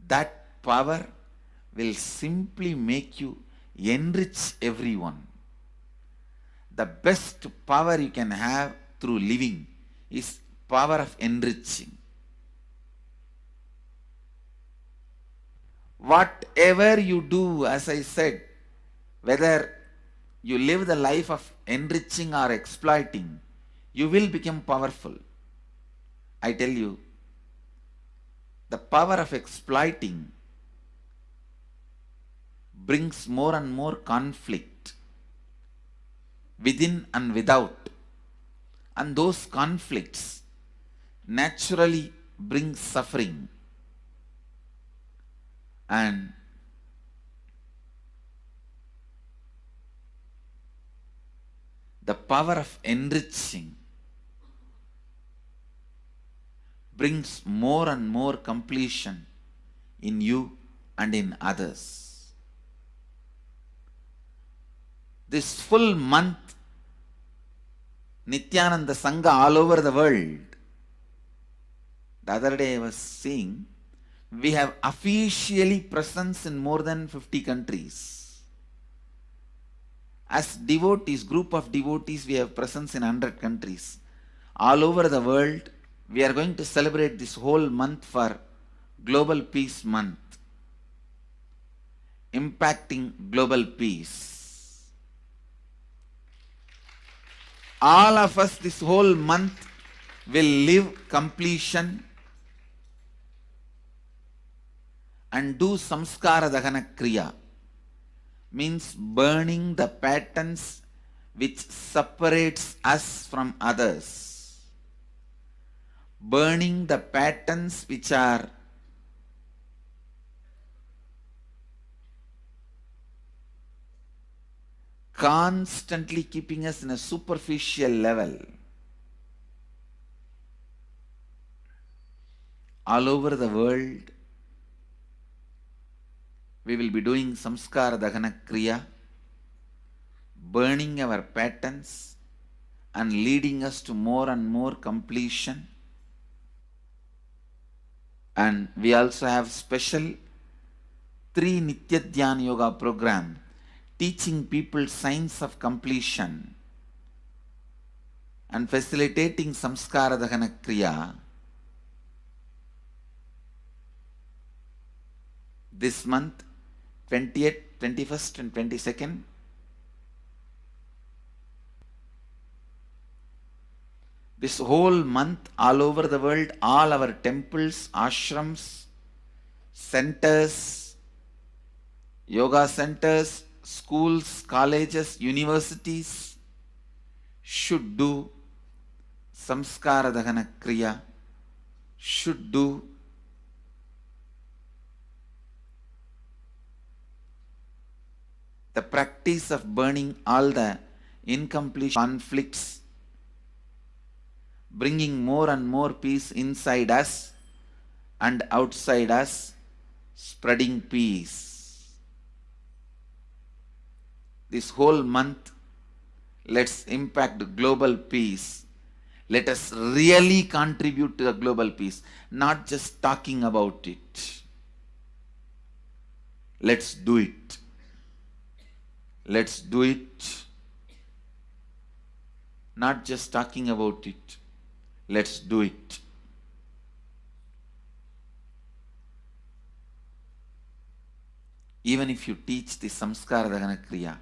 That power will simply make you enrich everyone. The best power you can have through living is power of enriching. Whatever you do, as I said, whether you live the life of enriching or exploiting, you will become powerful. I tell you, the power of exploiting brings more and more conflict within and without. And those conflicts naturally bring suffering. And the power of enriching brings more and more completion in you and in others. This full month, Nithyananda Sangha all over the world, the other day I was seeing, we have officially presence in more than 50 countries. As devotees, group of devotees, we have presence in 100 countries. All over the world, we are going to celebrate this whole month for Global Peace Month, impacting global peace. All of us this whole month will live completion and do samskara dahana kriya, means burning the patterns which separates us from others, burning the patterns which are constantly keeping us in a superficial level. All over the world, we will be doing samskara dahana kriya, burning our patterns and leading us to more and more completion. And we also have special 3 Nitya Dhyana Yoga program teaching people science of completion and facilitating samskara dahana kriya. This month, 20th, 21st and 22nd, this whole month, all over the world, all our temples, ashrams, centers, yoga centers, schools, colleges, universities should do samskara dahana kriya, should do the practice of burning all the incomplete conflicts, bringing more and more peace inside us and outside us, spreading peace. This whole month, let's impact global peace. Let us really contribute to the global peace, not just talking about it. Let's do it. Let's do it. Not just talking about it. Let's do it. Even if you teach the samskara dahana kriya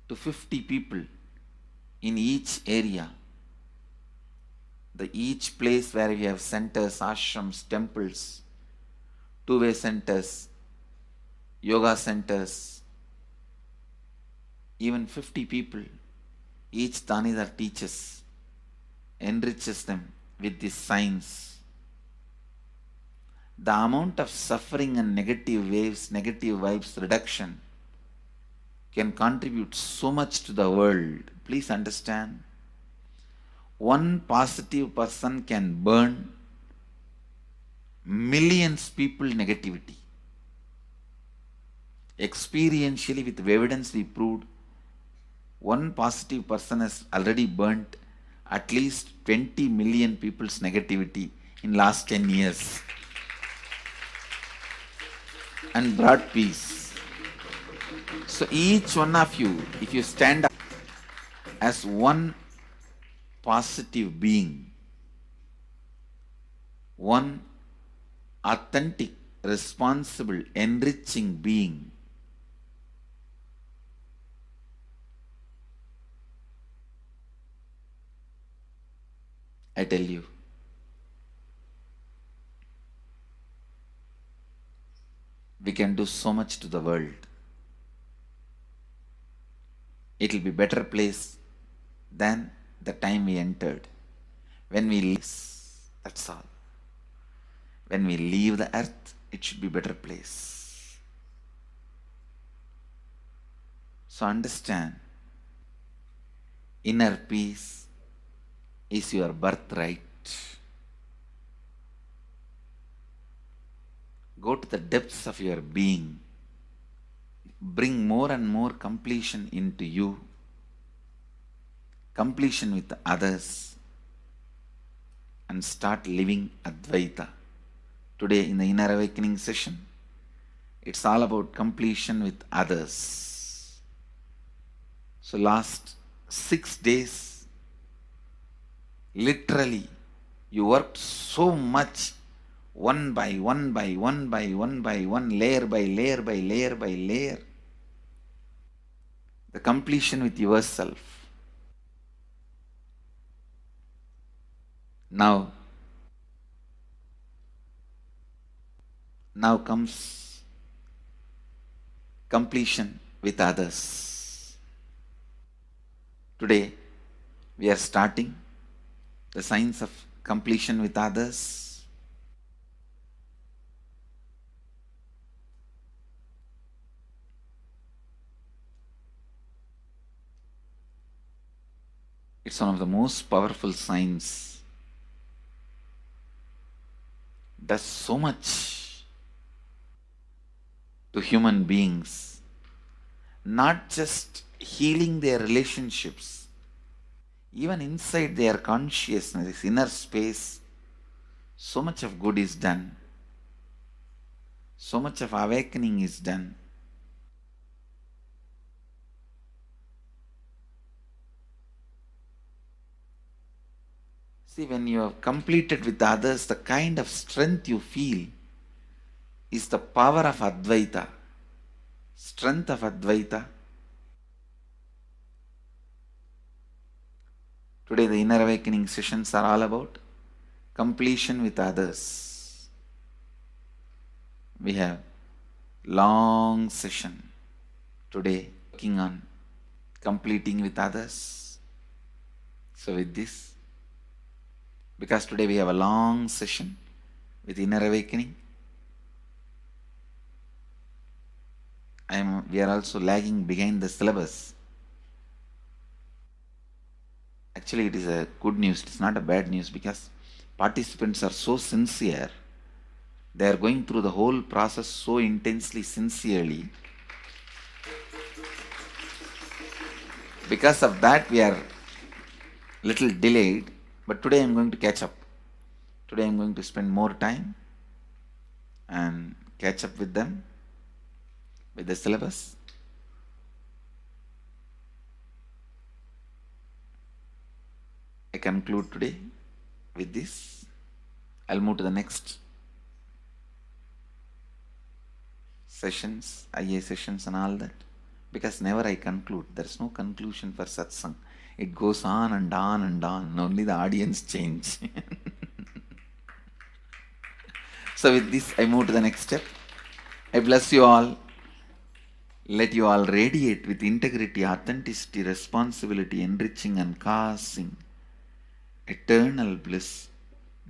to 50 people in each area, each place where we have centers, ashrams, temples, two-way centers, yoga centers, even 50 people, each Tanidhar teaches, enriches them with this science. The amount of suffering and negative waves, negative vibes reduction can contribute so much to the world. Please understand, one positive person can burn millions people negativity. Experientially, with evidence we proved, one positive person has already burnt at least 20 million people's negativity in last 10 years and brought peace. So each one of you, if you stand up as one positive being, one authentic, responsible, enriching being, I tell you, we can do so much to the world. It will be better place than the time we entered. When we leave, that's all. When we leave the earth, it should be better place. So understand, inner peace is your birthright. Go to the depths of your being. Bring more and more completion into you. Completion with others. And start living Advaita. Today in the Inner Awakening session, it's all about completion with others. So last 6 days, literally, you worked so much, one by one by one by one by one, layer by layer by layer by layer. The completion with yourself. Now comes completion with others. Today, we are starting the science of completion with others. It's one of the most powerful science. Does so much to human beings, not just healing their relationships, even inside their consciousness, this inner space, so much of good is done. So much of awakening is done. See, when you have completed with others, the kind of strength you feel is the power of Advaita. Strength of Advaita. Today the Inner Awakening sessions are all about completion with others. We have long session today working on completing with others. So with this, because today we have a long session with Inner Awakening, we are also lagging behind the syllabus. Actually, it is a good news, it's not a bad news, because participants are so sincere. They are going through the whole process so intensely, sincerely. Because of that, we are little delayed, but today I am going to catch up. Today I am going to spend more time and catch up with them, with the syllabus. I conclude today with this. I'll move to the next sessions, IA sessions and all that, because never I conclude. There is no conclusion for satsang. It goes on and on and on. Only the audience change. So with this, I move to the next step. I bless you all. Let you all radiate with integrity, authenticity, responsibility, enriching and causing eternal bliss.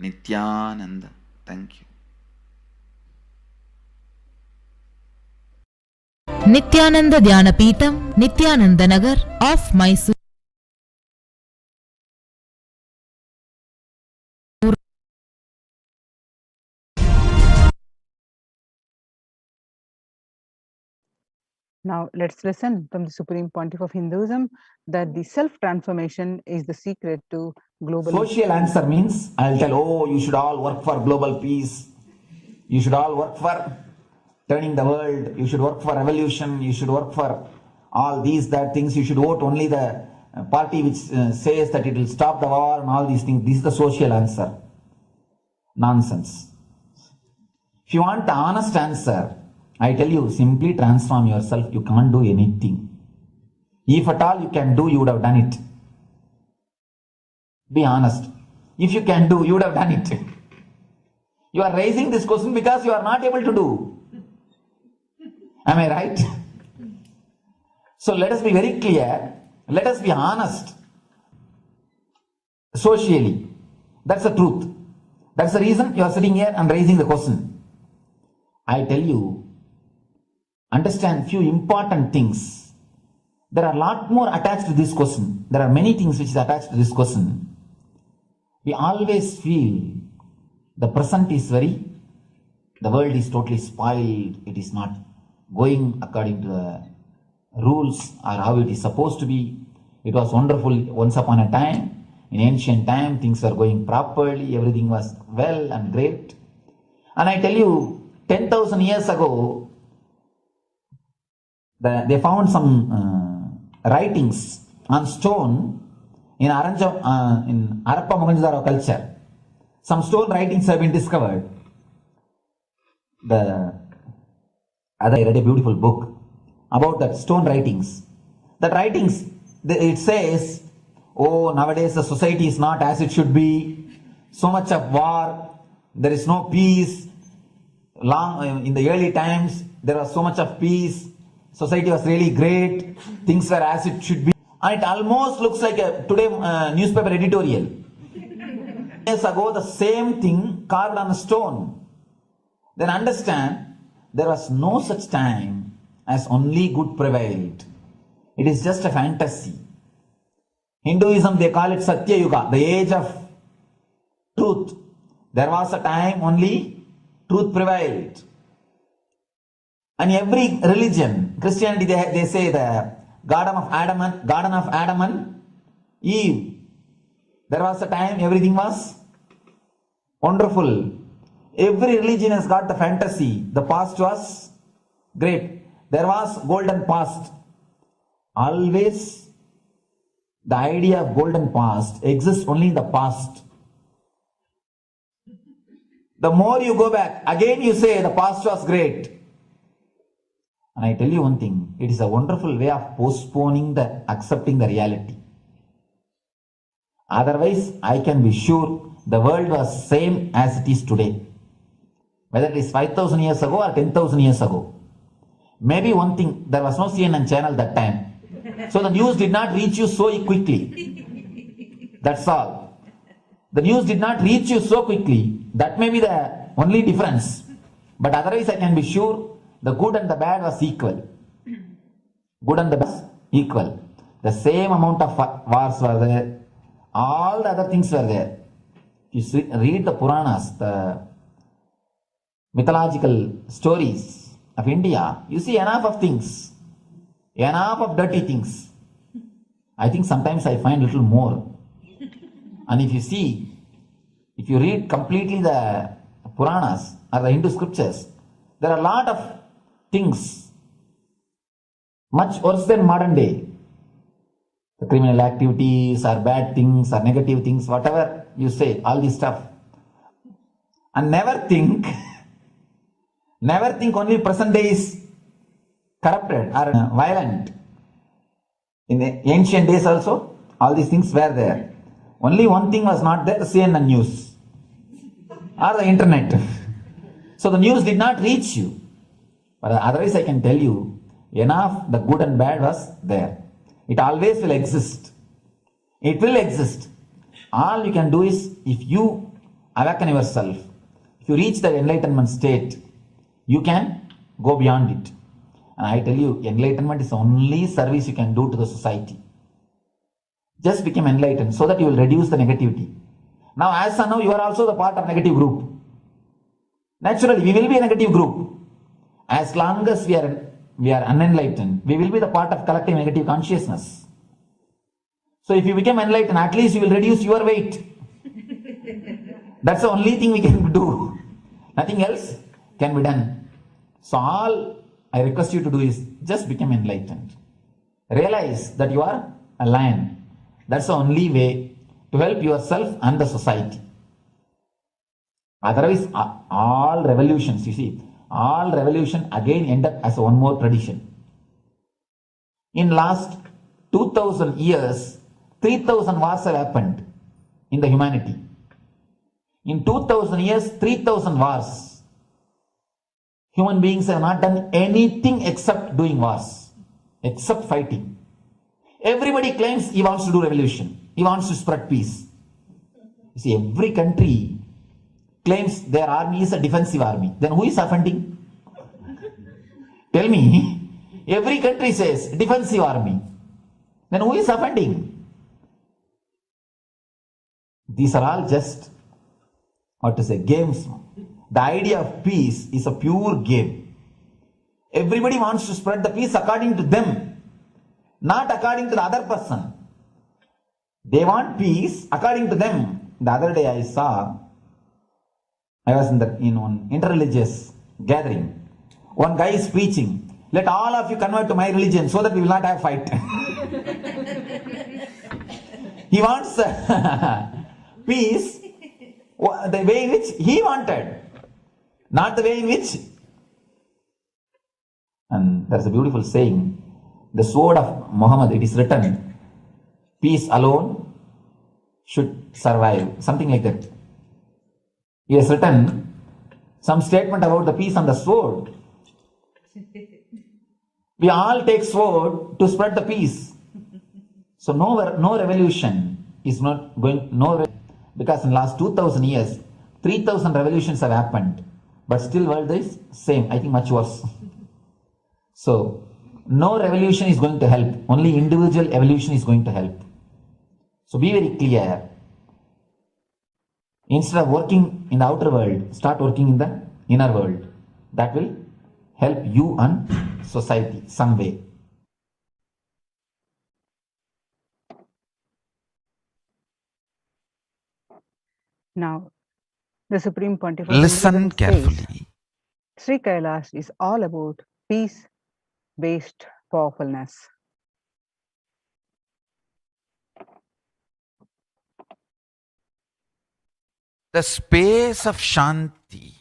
Nithyananda. Thank you. Nithyananda Dhyanapeetham, Nithyananda Nagar of Mysore. Now let's listen from the Supreme Pontiff of Hinduism that the self-transformation is the secret to global... Social answer means I'll tell, oh, you should all work for global peace. You should all work for turning the world. You should work for revolution. You should work for all these, that things. You should vote only the party which says that it will stop the war and all these things. This is the social answer. Nonsense. If you want the honest answer, I tell you, simply transform yourself. You can't do anything. If at all you can do, you would have done it. Be honest. If you can do, you would have done it. You are raising this question because you are not able to do. Am I right? So let us be very clear. Let us be honest. Socially. That's the truth. That's the reason you are sitting here and raising the question. I tell you, understand few important things. There are a lot more attached to this question. There are many things which is attached to this question. We always feel the present is the world is totally spoiled. It is not going according to the rules or how it is supposed to be. It was wonderful once upon a time. In ancient time, things were going properly. Everything was well and great. And I tell you, 10,000 years ago, they found some writings on stone in Harappa Mohenjo-daro culture. Some stone writings have been discovered. I read a beautiful book about that stone writings. That writings, it says, oh, nowadays the society is not as it should be. So much of war. There is no peace. In the early times, there was so much of peace. Society was really great. Things were as it should be. And it almost looks like a today newspaper editorial. Years ago, the same thing carved on a stone. Then understand, there was no such time as only good prevailed. It is just a fantasy. Hinduism, they call it Satya Yuga, the age of truth. There was a time only truth prevailed. And every religion, Christianity, they say the Garden of Adam and Eve. There was a time everything was wonderful. Every religion has got the fantasy. The past was great. There was golden past. Always the idea of golden past exists only in the past. The more you go back, again you say the past was great. And I tell you one thing, it is a wonderful way of postponing accepting the reality. Otherwise, I can be sure the world was same as it is today. Whether it is 5,000 years ago or 10,000 years ago. Maybe one thing, there was no CNN channel that time. So the news did not reach you so quickly. That's all. The news did not reach you so quickly. That may be the only difference. But otherwise, I can be sure the good and the bad was equal. Good and the bad equal. The same amount of wars were there. All the other things were there. You read the Puranas, the mythological stories of India, you see enough of things. Enough of dirty things. I think sometimes I find a little more. And if you read completely the Puranas or the Hindu scriptures, there are a lot of things much worse than modern day. The criminal activities or bad things or negative things, whatever you say, all this stuff. And never think only present day is corrupted or violent. In the ancient days also, all these things were there. Only one thing was not there, CNN news or the internet. So the news did not reach you. But otherwise I can tell you, Enough, the good and bad was there. It always will exist. It will exist. All you can do is, if you awaken yourself, if you reach the enlightenment state, you can go beyond it. And I tell you, enlightenment is the only service you can do to the society. Just become enlightened so that you will reduce the negativity. Now, as of now, you are also the part of negative group. Naturally, we will be a negative group. As long as we are unenlightened, we will be the part of collective negative consciousness. So if you become enlightened, at least you will reduce your weight. That's the only thing we can do. Nothing else can be done. So all I request you to do is just become enlightened. Realize that you are a lion. That's the only way to help yourself and the society. Otherwise, all revolutions, you see, all revolution again end up as one more tradition. In last 2000 years, 3000 wars have happened in the humanity. In 2000 years, 3000 wars. Human beings have not done anything except doing wars, except fighting. Everybody claims he wants to do revolution. He wants to spread peace. You see, every country claims their army is a defensive army. Then who is offending? Tell me. Every country says defensive army. Then who is offending? These are all just, games. The idea of peace is a pure game. Everybody wants to spread the peace according to them, not according to the other person. They want peace according to them. The other day I was in one interreligious gathering. One guy is preaching, let all of you convert to my religion so that we will not have fight. He wants peace the way in which he wanted, not the way in which. And there's a beautiful saying, the sword of Muhammad, it is written, peace alone should survive, something like that. He has written some statement about the peace on the sword. We all take sword to spread the peace. So no revolution is not going, because in last 2000 years, 3000 revolutions have happened, but still world is same, I think much worse. So no revolution is going to help, only individual evolution is going to help. So be very clear. Instead of working in the outer world, start working in the inner world. That will help you and society some way. Now, the Supreme Pontiff of Listen Hinduism carefully. says, Sri Kailash is all about peace-based powerfulness. The space of Shanti,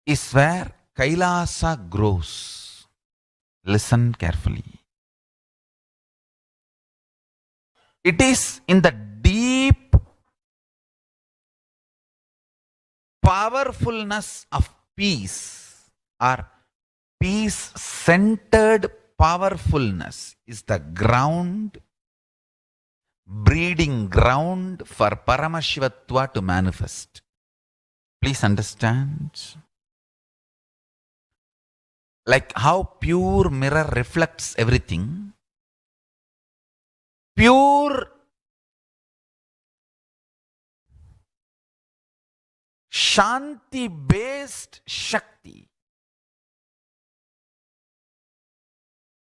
is where Kailasa grows. Listen carefully. It is in the deep powerfulness of peace, or peace-centered powerfulness is the ground, breeding ground for Paramashivatva to manifest. Please understand. Like how pure mirror reflects everything, pure Shanti-based Shakti,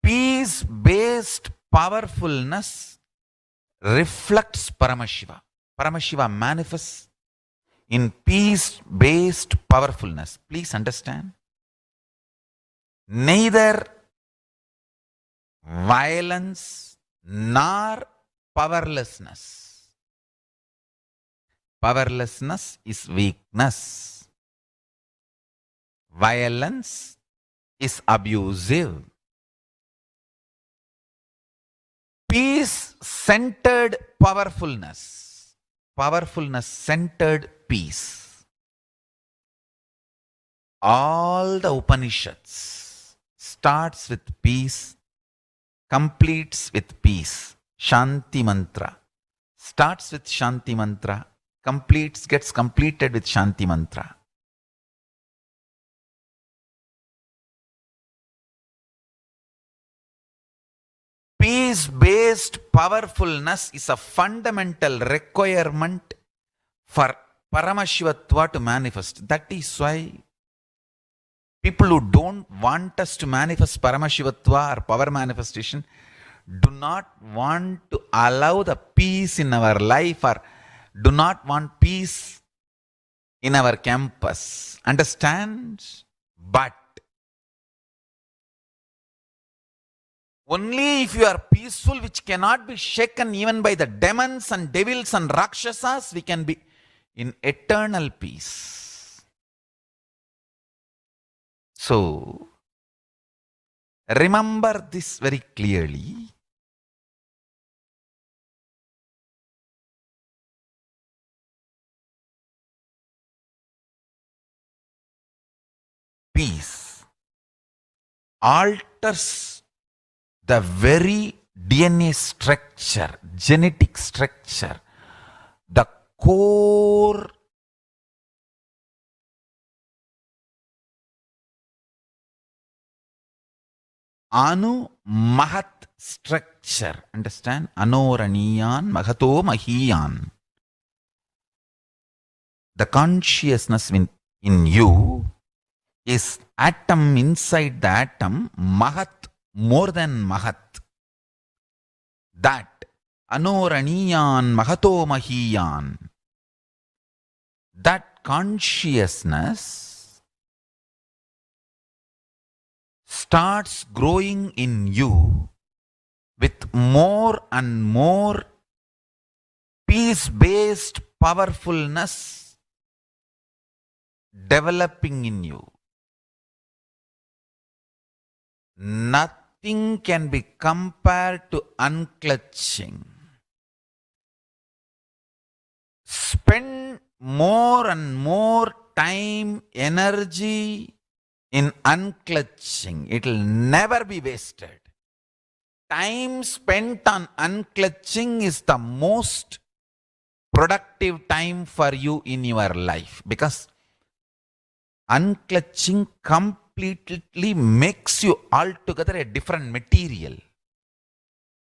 peace-based powerfulness reflects Paramashiva. Paramashiva manifests in peace-based powerfulness. Please understand. Neither violence nor powerlessness. Powerlessness is weakness. Violence is abusive. Peace-centered powerfulness, powerfulness centered peace. All the Upanishads starts with peace, completes with peace. Shanti mantra starts with Shanti mantra, gets completed with Shanti mantra. Peace-based powerfulness is a fundamental requirement for Paramashivatva to manifest. That is why people who don't want us to manifest Paramashivatva or power manifestation do not want to allow the peace in our life or do not want peace in our campus. Understand? But only if you are peaceful, which cannot be shaken even by the demons and devils and rakshasas, we can be in eternal peace. So, remember this very clearly. Peace alters the very DNA structure, genetic structure, the core Anu Mahat structure. Understand? Anoraniyan Mahato Mahiyan. The consciousness in you is atom inside the atom, Mahat, more than Mahat. That Anoraniyan Mahato Mahiyan. That consciousness starts growing in you with more and more peace-based powerfulness developing in you. Nothing can be compared to unclutching. Spend more and more time, energy in unclutching. It will never be wasted. Time spent on unclutching is the most productive time for you in your life, because unclutching completely makes you altogether a different material.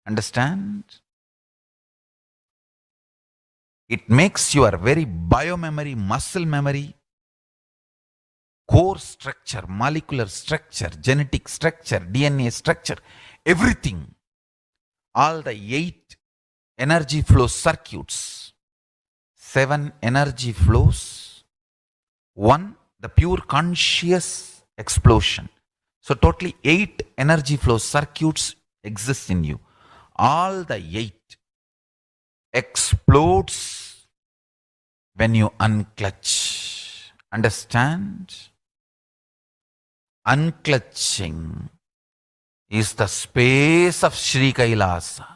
Understand? It makes your very biomemory, muscle memory, core structure, molecular structure, genetic structure, DNA structure, everything. All the 8 energy flow circuits, 7 energy flows, 1 the pure conscious explosion. So totally 8 energy flow circuits exist in you. All the 8 explodes when you unclutch. Understand? Unclutching is the space of Sri Kailasa.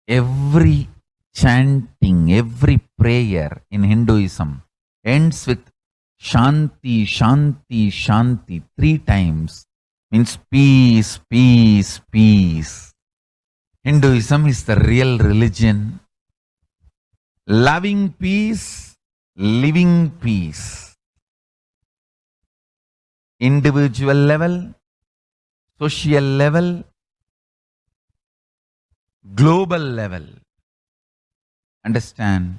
Every chanting, every prayer in Hinduism ends with Shanti, Shanti, Shanti 3 times. Means peace, peace, peace. Hinduism is the real religion. Loving peace, living peace. Individual level, social level, global level. understand,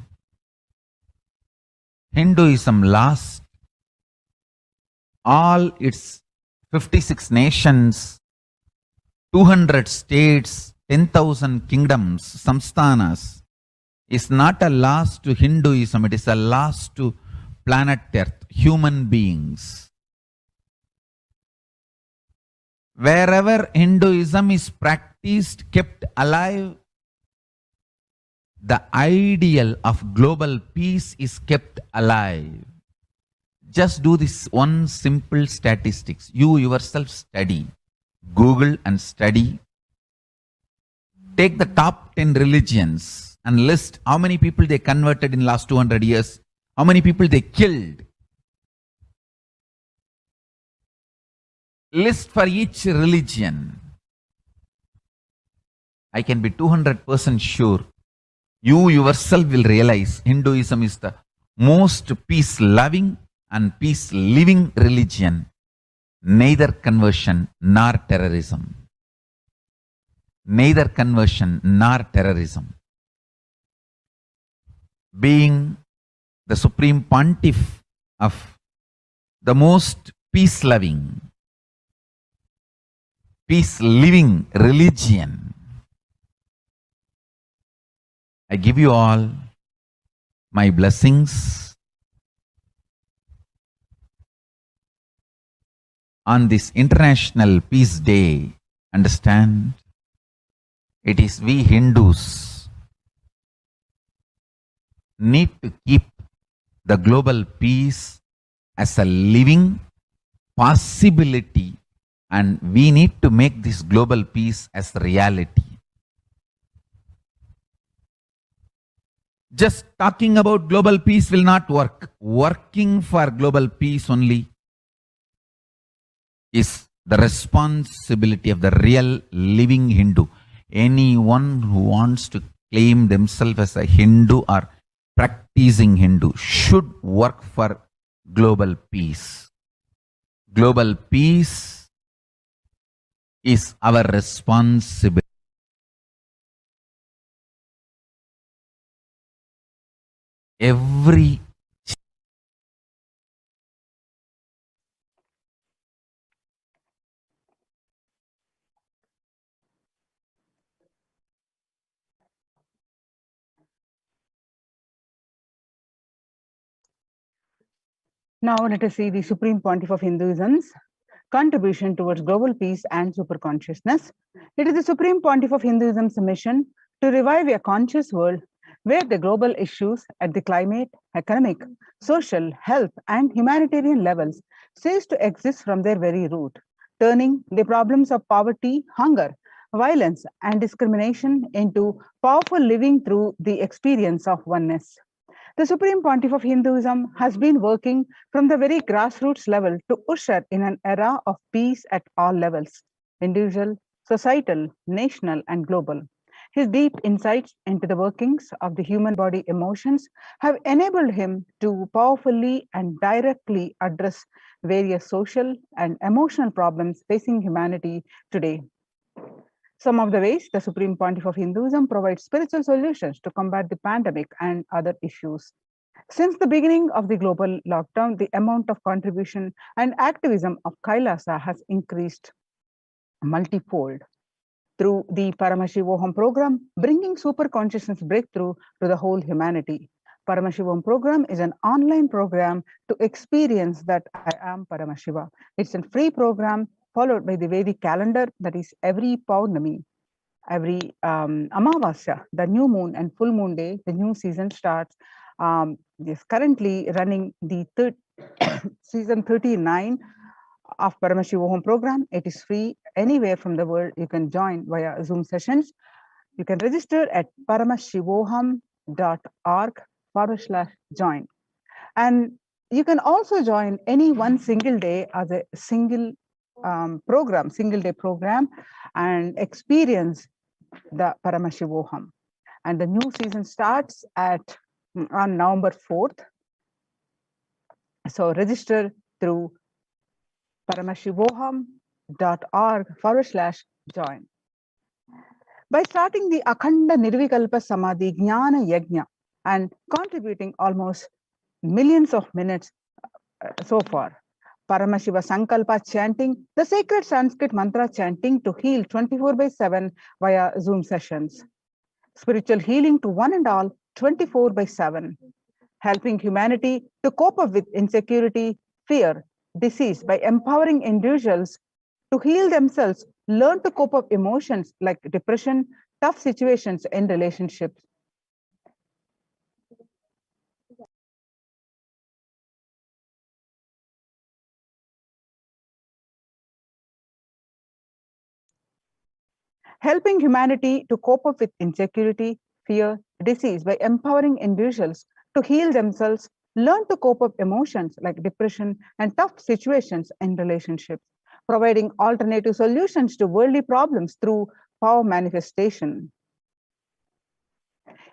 Hinduism lost all its 56 nations, 200 states, 10,000 kingdoms, samsthanas, is not a loss to Hinduism, it is a loss to planet Earth, human beings. Wherever Hinduism is practiced, kept alive, the ideal of global peace is kept alive. Just do this one simple statistics. You yourself study. Google and study. Take the top 10 religions and list how many people they converted in last 200 years, how many people they killed. List for each religion. I can be 200% sure. You yourself will realize Hinduism is the most peace-loving and peace-living religion, neither conversion nor terrorism. Neither conversion nor terrorism. Being the supreme pontiff of the most peace-loving, peace-living religion, I give you all my blessings on this International Peace Day. Understand? It is we Hindus need to keep the global peace as a living possibility, and we need to make this global peace as reality. Just talking about global peace will not work. Working for global peace only is the responsibility of the real living Hindu. Anyone who wants to claim themselves as a Hindu or practicing Hindu should work for global peace. Global peace is our responsibility. Every Now let us see the Supreme Pontiff of Hinduism's contribution towards global peace and superconsciousness. It is the Supreme Pontiff of Hinduism's mission to revive a conscious world where the global issues at the climate, economic, social, health, and humanitarian levels cease to exist from their very root, turning the problems of poverty, hunger, violence, and discrimination into powerful living through the experience of oneness. The Supreme Pontiff of Hinduism has been working from the very grassroots level to usher in an era of peace at all levels, individual, societal, national, and global. His deep insights into the workings of the human body emotions have enabled him to powerfully and directly address various social and emotional problems facing humanity today. Some of the ways the Supreme Pontiff of Hinduism provides spiritual solutions to combat the pandemic and other issues. Since the beginning of the global lockdown, the amount of contribution and activism of Kailasa has increased multifold. Through the Paramashivoham program, bringing super consciousness breakthrough to the whole humanity. Paramashivoham program is an online program to experience that I am Paramashiva. It's a free program followed by the Vedic calendar, that is every Paurnami, every Amavasya, the new moon and full moon day, the new season starts. Is currently running the season 39 of Paramashivoham program. It is free anywhere from the world. You can join via Zoom sessions. You can register at paramashivoham.org/join. And you can also join any one single day as a single day program, and experience the Paramashivoham. And the new season starts on November 4th. So register through paramashivoham.org/join. By starting the Akhanda Nirvikalpa Samadhi Jnana Yajna and contributing almost millions of minutes so far. Paramashiva Sankalpa chanting, the sacred Sanskrit mantra chanting to heal 24/7 via Zoom sessions. Spiritual healing to one and all 24/7. Helping humanity to cope up with insecurity, fear, disease by empowering individuals to heal themselves, learn to cope up emotions like depression, tough situations in relationships. Helping humanity to cope up with insecurity, fear, disease by empowering individuals to heal themselves, learn to cope up emotions like depression and tough situations in relationships, providing alternative solutions to worldly problems through power manifestation.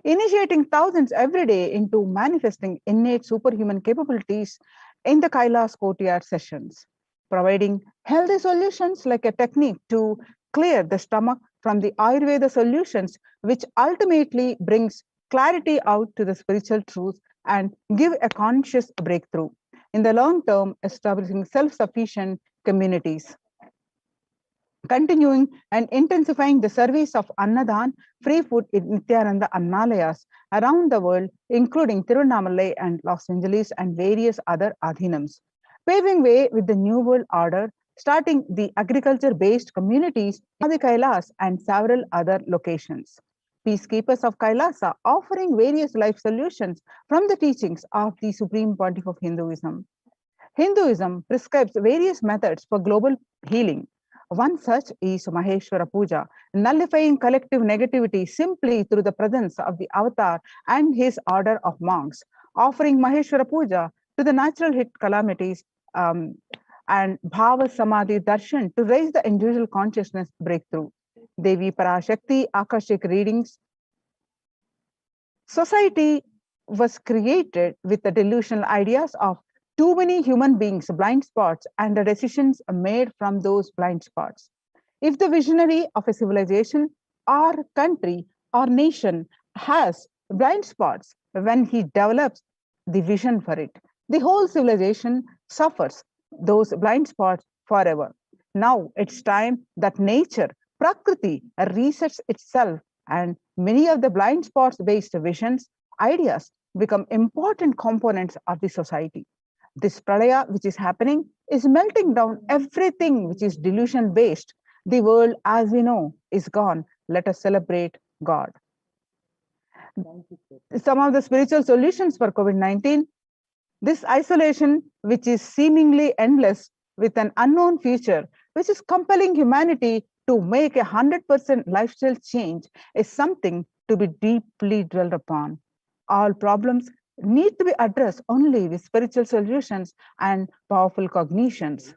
Initiating thousands every day into manifesting innate superhuman capabilities in the Kailas courtyard sessions, providing healthy solutions like a technique to clear the stomach from the Ayurveda solutions, which ultimately brings clarity out to the spiritual truth and give a conscious breakthrough. In the long term, establishing self-sufficient communities. Continuing and intensifying the service of Annadan, free food in Nithyananda Annalayas around the world, including Tiruvannamalai and Los Angeles and various other adhinams, paving way with the New World Order, starting the agriculture-based communities in the Kailas and several other locations. Peacekeepers of Kailasa offering various life solutions from the teachings of the Supreme Pontiff of Hinduism. Hinduism prescribes various methods for global healing. One such is Maheshwara Puja, nullifying collective negativity simply through the presence of the avatar and his order of monks, offering Maheshwara Puja to the natural hit calamities and Bhava Samadhi Darshan to raise the individual consciousness breakthrough. Devi Parashakti Akashic readings. Society was created with the delusional ideas of too many human beings, blind spots, and the decisions made from those blind spots. If the visionary of a civilization or country or nation has blind spots when he develops the vision for it, the whole civilization suffers those blind spots forever. Now it's time that nature, Prakriti, resets itself, and many of the blind spots based visions, ideas become important components of the society. This pralaya which is happening is melting down everything which is delusion based. The world as we know is gone. Let us celebrate God. Some of the spiritual solutions for COVID-19, this isolation which is seemingly endless with an unknown future, which is compelling humanity to make 100% lifestyle change, is something to be deeply dwelled upon. All problems need to be addressed only with spiritual solutions and powerful cognitions.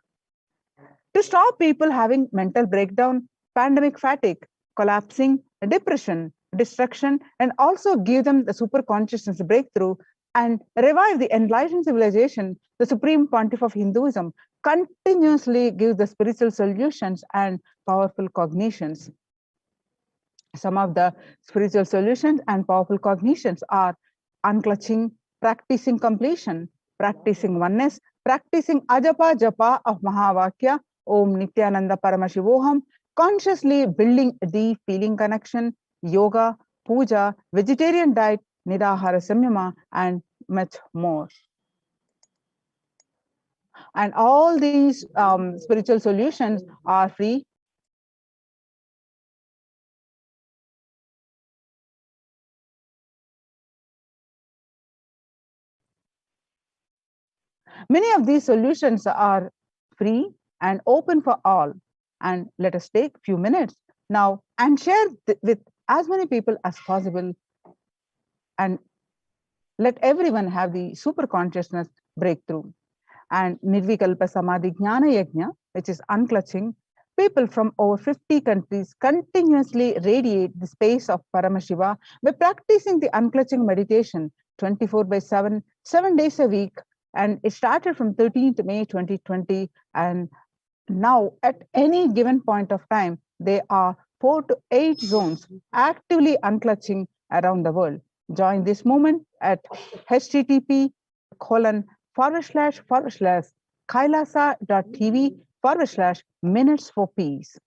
To stop people having mental breakdown, pandemic fatigue, collapsing, depression, destruction, and also give them the super consciousness breakthrough and revive the enlightened civilization, the Supreme Pontiff of Hinduism continuously gives the spiritual solutions and powerful cognitions. Some of the spiritual solutions and powerful cognitions are unclutching, practicing completion, practicing oneness, practicing ajapa japa of Mahavakya, Om Nithyananda Paramashivoham, consciously building a deep feeling connection, yoga, puja, vegetarian diet, nirahara samyama, and much more. And all these spiritual solutions are free. Many of these solutions are free and open for all. And let us take a few minutes now and share with as many people as possible, and let everyone have the super consciousness breakthrough. And Nirvikalpa Samadhi Jnana Yajna, which is unclutching, people from over 50 countries continuously radiate the space of Paramashiva by practicing the unclutching meditation 24/7, 7 days a week. And it started from 13th May 2020. And now at any given point of time, there are 4 to 8 zones actively unclutching around the world. Join this movement at http://kailasa.tv/minutes for peace.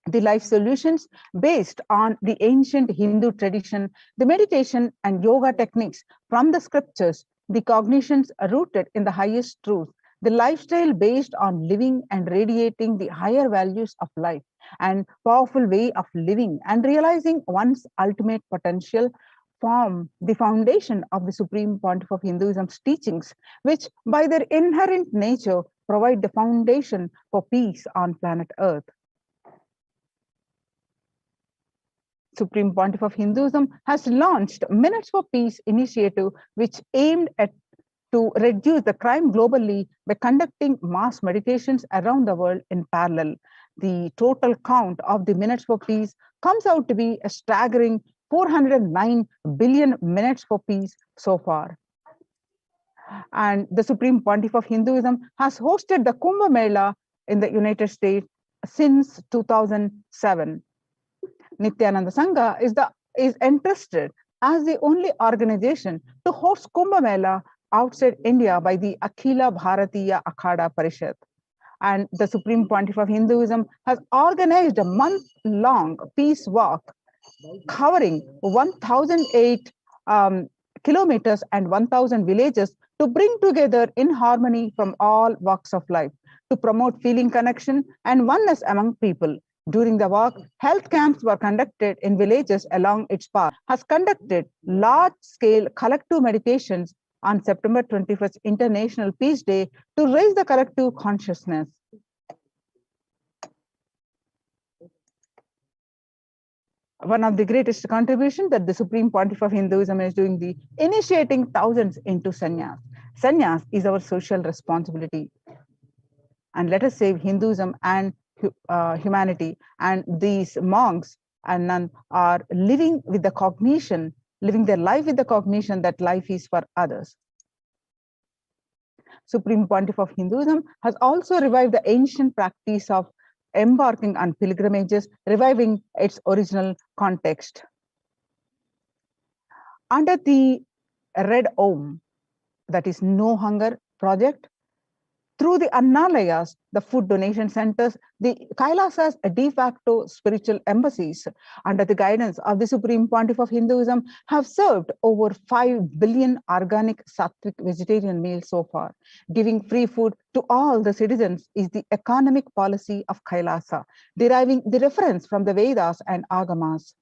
The life solutions based on the ancient Hindu tradition, the meditation and yoga techniques from the scriptures, the cognitions rooted in the highest truth, the lifestyle based on living and radiating the higher values of life and powerful way of living and realizing one's ultimate potential form the foundation of the Supreme Pontiff of Hinduism's teachings, which by their inherent nature provide the foundation for peace on planet Earth. Supreme Pontiff of Hinduism has launched Minutes for Peace initiative, which aimed at to reduce the crime globally by conducting mass meditations around the world in parallel. The total count of the Minutes for Peace comes out to be a staggering 409 billion minutes for peace so far. And the Supreme Pontiff of Hinduism has hosted the Kumbh Mela in the United States since 2007. Nithyananda Sangha is entrusted as the only organization to host Kumbh Mela outside India by the Akhila Bharatiya Akhada Parishad. And the Supreme Pontiff of Hinduism has organized a month-long peace walk covering 1,008 kilometers and 1,000 villages to bring together in harmony from all walks of life, to promote feeling connection and oneness among people. During the walk, health camps were conducted in villages along its path, has conducted large-scale collective meditations on September 21st International Peace Day to raise the collective consciousness. One of the greatest contributions that the Supreme Pontiff of Hinduism is doing, the initiating thousands into sannyas. Sannyas is our social responsibility. And let us save Hinduism and humanity. And these monks and nuns are living with the cognition, living their life with the cognition that life is for others. Supreme Pontiff of Hinduism has also revived the ancient practice of embarking on pilgrimages, reviving its original context. Under the Red Om, that is No Hunger project, through the Annalayas, the food donation centers, the Kailasa's de facto spiritual embassies, under the guidance of the Supreme Pontiff of Hinduism, have served over 5 billion organic sattvic vegetarian meals so far. Giving free food to all the citizens is the economic policy of Kailasa, deriving the reference from the Vedas and Agamas.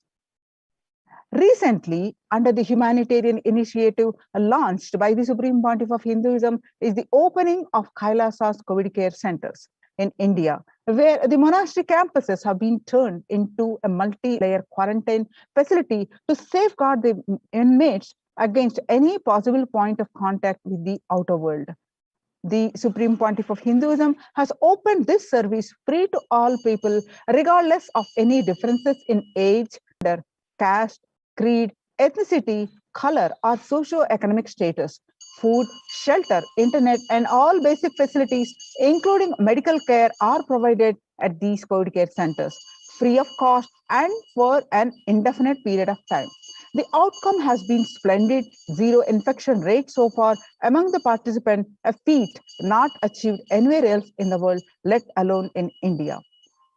Recently, under the humanitarian initiative launched by the Supreme Pontiff of Hinduism, is the opening of Kailasa's COVID care centers in India, where the monastery campuses have been turned into a multi-layer quarantine facility to safeguard the inmates against any possible point of contact with the outer world. The Supreme Pontiff of Hinduism has opened this service free to all people, regardless of any differences in age, gender, caste, creed, ethnicity, color, or socio-economic status. Food, shelter, internet, and all basic facilities, including medical care, are provided at these COVID care centers, free of cost and for an indefinite period of time. The outcome has been splendid, zero infection rate so far among the participants, a feat not achieved anywhere else in the world, let alone in India.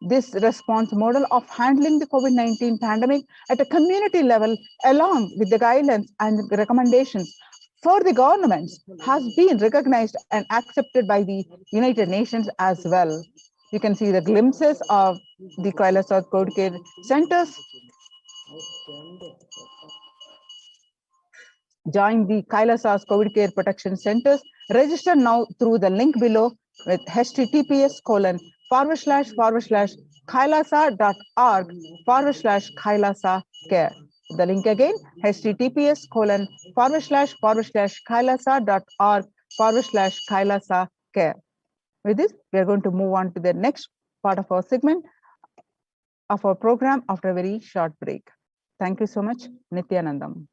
This response model of handling the COVID-19 pandemic at a community level, along with the guidelines and recommendations for the governments, has been recognized and accepted by the United Nations as well. You can see the glimpses of the Kailasa COVID care centers. Join the Kailasa's COVID care protection centers. Register now through the link below with https://kailasa.org/Kailasa care. The link again, https://kailasa.org/Kailasa care. With this, we are going to move on to the next part of our segment of our program after a very short break. Thank you so much. Nithyanandam.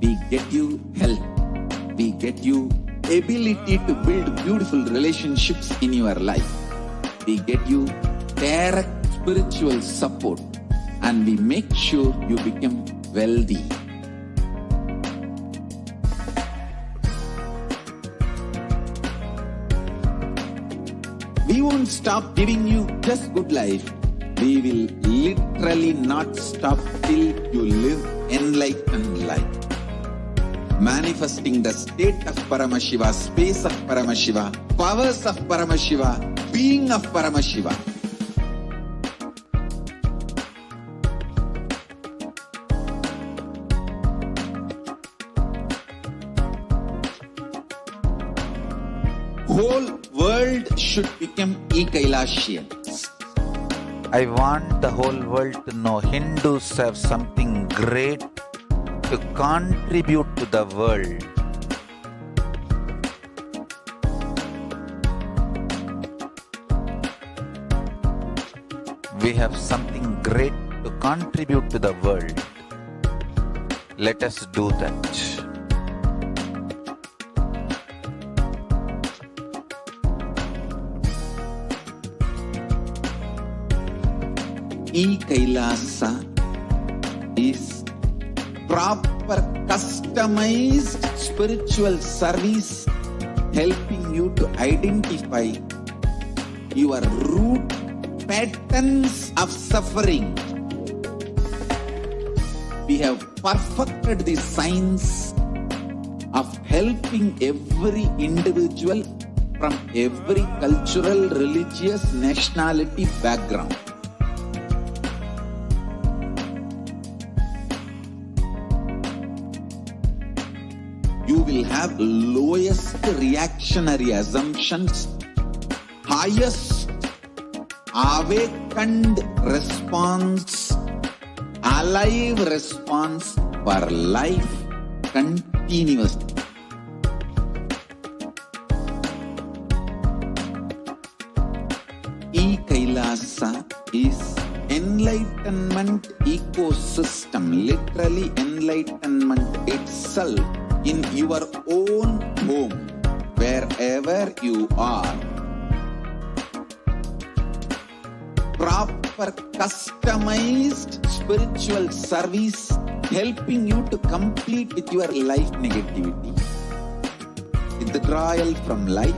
We get you health. We get you ability to build beautiful relationships in your life. We get you direct spiritual support, and we make sure you become wealthy. We won't stop giving you just good life. We will literally not stop till you live enlightened life. Manifesting the state of Paramashiva, space of Paramashiva, powers of Paramashiva, being of Paramashiva. Whole world should become e-Kailashians. I want the whole world to know Hindus have something great to contribute to the world. We have something great to contribute to the world. Let us do that. E-Kailasa is proper customized spiritual service helping you to identify your root patterns of suffering. We have perfected the science of helping every individual from every cultural, religious, nationality background. You will have lowest reactionary assumptions, highest awakened response, alive response for life continuously. E-Kailasa is enlightenment ecosystem, literally enlightenment itself in your own home, wherever you are. Proper customized spiritual service helping you to complete with your life negativity, withdrawal from life,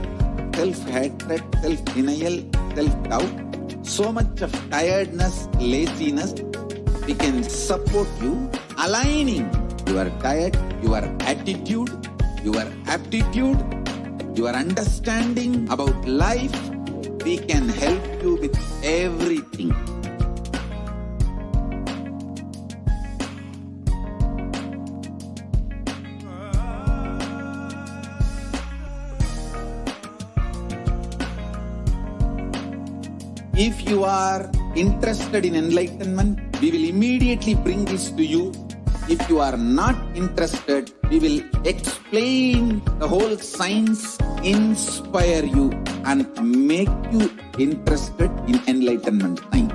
self-hatred, self-denial, self-doubt, so much of tiredness, laziness. We can support you aligning your diet, your attitude, your aptitude, your understanding about life. We can help you with everything. If you are interested in enlightenment, we will immediately bring this to you. If you are not interested, we will explain the whole science, inspire you, and make you interested in enlightenment time.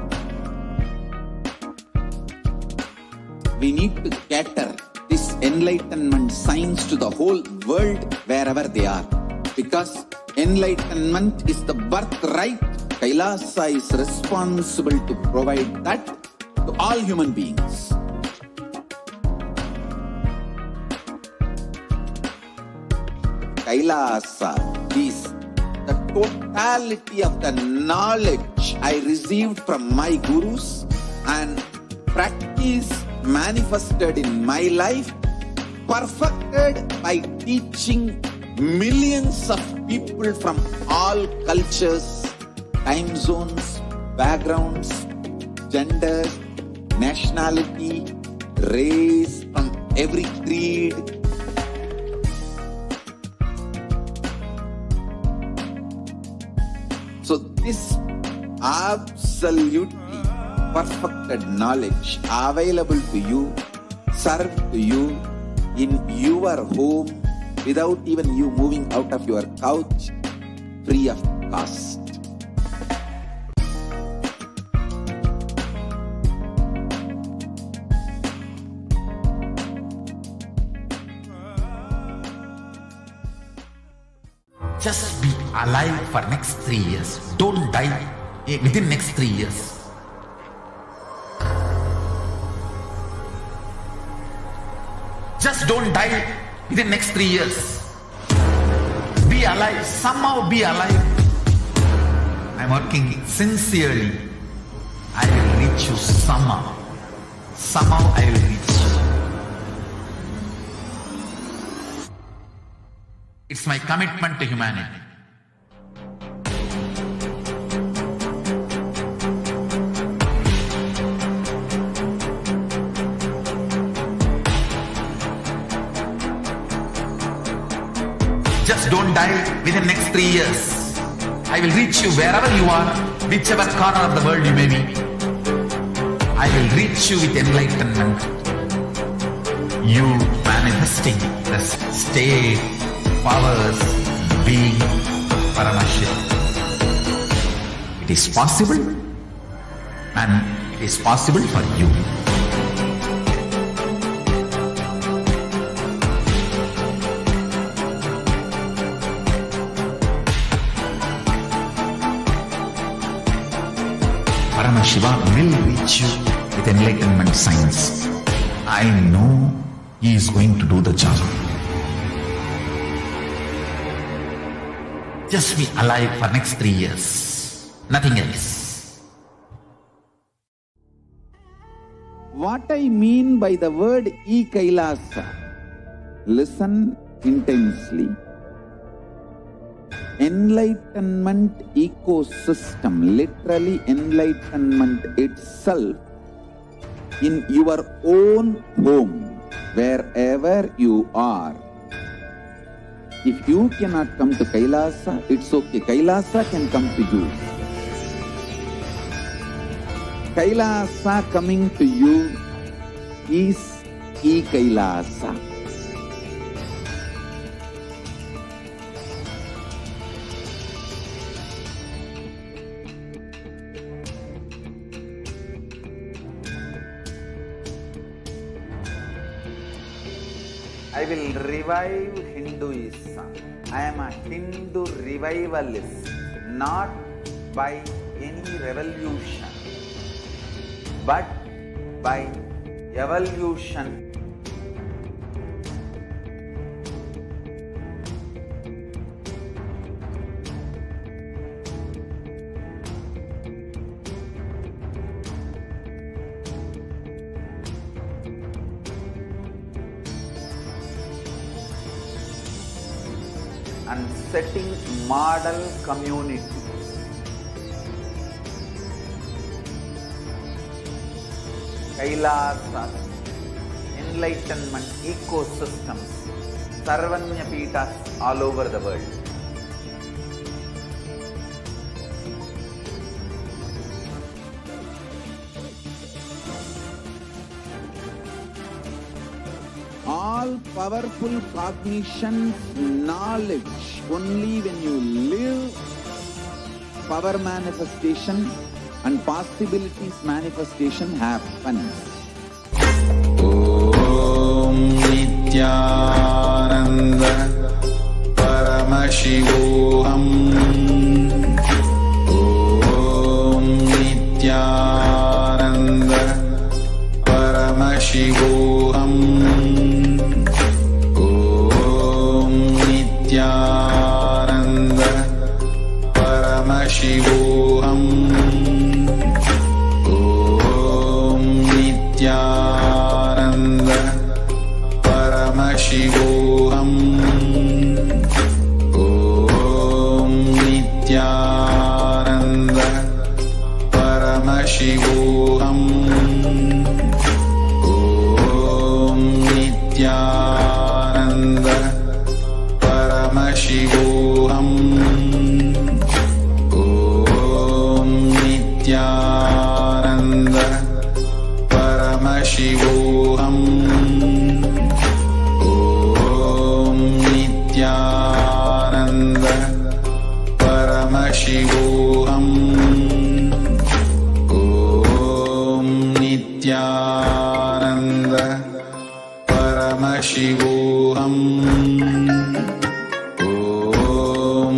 We need to cater this enlightenment science to the whole world wherever they are. Because enlightenment is the birthright. Kailasa is responsible to provide that to all human beings. Kailasa is the totality of the knowledge I received from my gurus and practice manifested in my life, perfected by teaching millions of people from all cultures, time zones, backgrounds, genders, nationality, race, from every creed. So this absolutely perfected knowledge available to you, served to you in your home without even you moving out of your couch, free of cost. Just be alive for next 3 years. Don't die within next 3 years. Just don't die within next 3 years. Be alive, somehow be alive. I'm working sincerely. I will reach you somehow. Somehow I will reach you. It's my commitment to humanity. Just don't die within next 3 years. I will reach you wherever you are, whichever corner of the world you may be. I will reach you with enlightenment. You manifesting the state, powers, being Paramashivoham. It is possible, and it is possible for you. Paramashivoham will reach you with enlightenment science. I know he is going to do the job. Just be alive for next 3 years. Nothing else. What I mean by the word e-Kailasa, listen intensely. Enlightenment ecosystem, literally enlightenment itself, in your own home, wherever you are. If you cannot come to Kailasa, it's okay. Kailasa can come to you. Kailasa coming to you is e-Kailasa. I will revive Hinduism. I am a Hindu revivalist, not by any revolution, but by evolution. And setting model community. Kailasa, enlightenment ecosystems, Sarvanya Pitas all over the world. All powerful cognition, knowledge, only when you live, power manifestation and possibilities manifestation happens. Om Nithyananda Paramashivoham. Om Nithyananda Paramashivoham. Nithyananda Paramashivoham. Om Nithyananda Paramashivoham. Om Nithyananda Paramashivoham. Om Nithyananda Paramashivoham. Om Nithyananda Paramashivoham. Om Nithyananda Paramashivoham. Om Nithyananda Paramashivoham. Om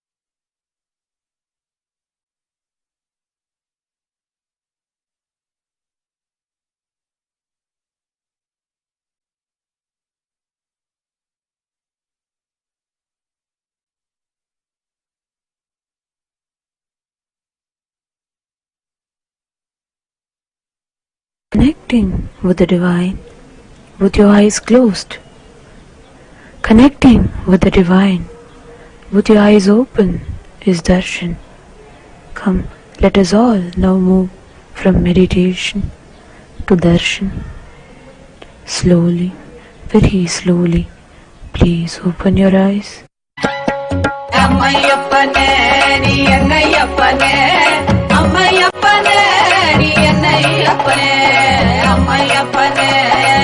Connecting with the divine with your eyes closed. Connecting with the divine with your eyes open is darshan. Come, let us all now move from meditation to darshan. Slowly, very slowly, please open your eyes. Ammayappane ni ennayappane, ammayappane ni ennayappane, ammayappane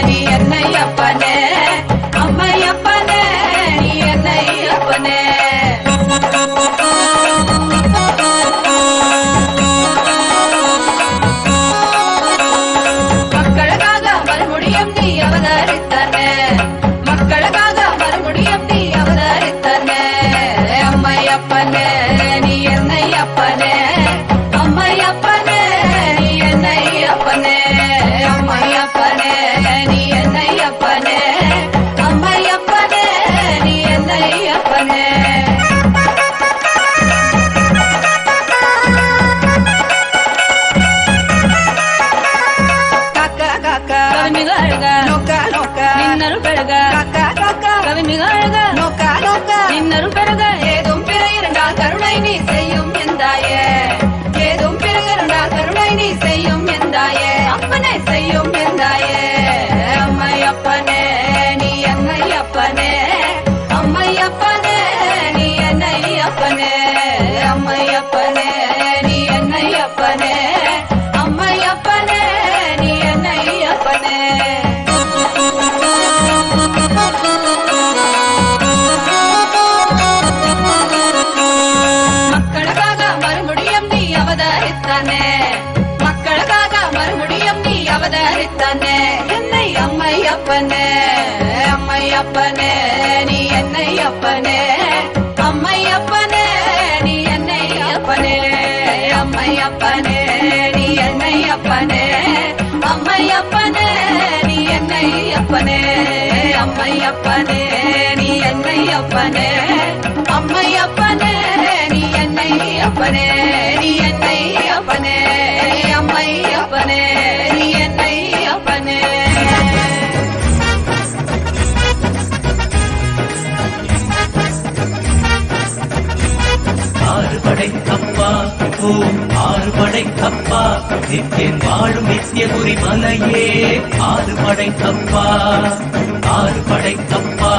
ni ennayappane, ammayappane ni ennayappane. மக்களுக்காக மறுபடியும் நீ அவதரித்தானே, மக்களுக்காக மறுபடியும் நீ அவதரித்தானே. அம்மையப்பனே நீ என்னையப்பனே, அம்மையப்பனே நீ என்னையப்பனே, அம்மையப்பனே நீ என்னையப்பனே, அம்மையப்பனே நீ என்னையப்பனே. நின்னரு பெருக கவிமிகழ்க நின்னரு பெருக ஏதும் பிற இரண்டால் கருணை நீ செய்யும் எந்தாயே, ஏதும் பிற இரண்டால் கருணை நீ செய்யும் எந்தாயே, அப்பனே செய்யும் எந்தாயே. அம்மையப்பனே நீ என்னையப்பனே, அம்மையப்பனே நீ என்னையப்பனே, அம்மையப்பனே நீ என்னையப்பனே, அம்மையப்பனே நீ என்னையப்பனே. மக்களுக்காக மறுபடியும் நீ அவதரித்தானே, மக்களுக்காக மறுபடியும் நீ அவதரித்தானே. என்னை அம்மையப்பனே, அம்மையப்பனே நீ என்னையப்பனே, அம்மையப்பனே நீ என்னையப்பனே, அம்மையப்பனே நீ என்னையப்பனே, அம்மையப்பனே நீ என்னையப்பனே, அம்மையப்பனே நீ என்னையப்பனே, அம்மையப்பனே நீ என்னையப்பனே, நீ என்னையப்பனே, அம்மையப்பனே நீ என்னையப்பனே. ஆறுபடை கப்பா ஓம் ஆறுபடை கப்பா நித்தியன் வாழும் நித்தியபுரி மலையே ஆறுபடை கப்பா, ஆறுபடை கப்பா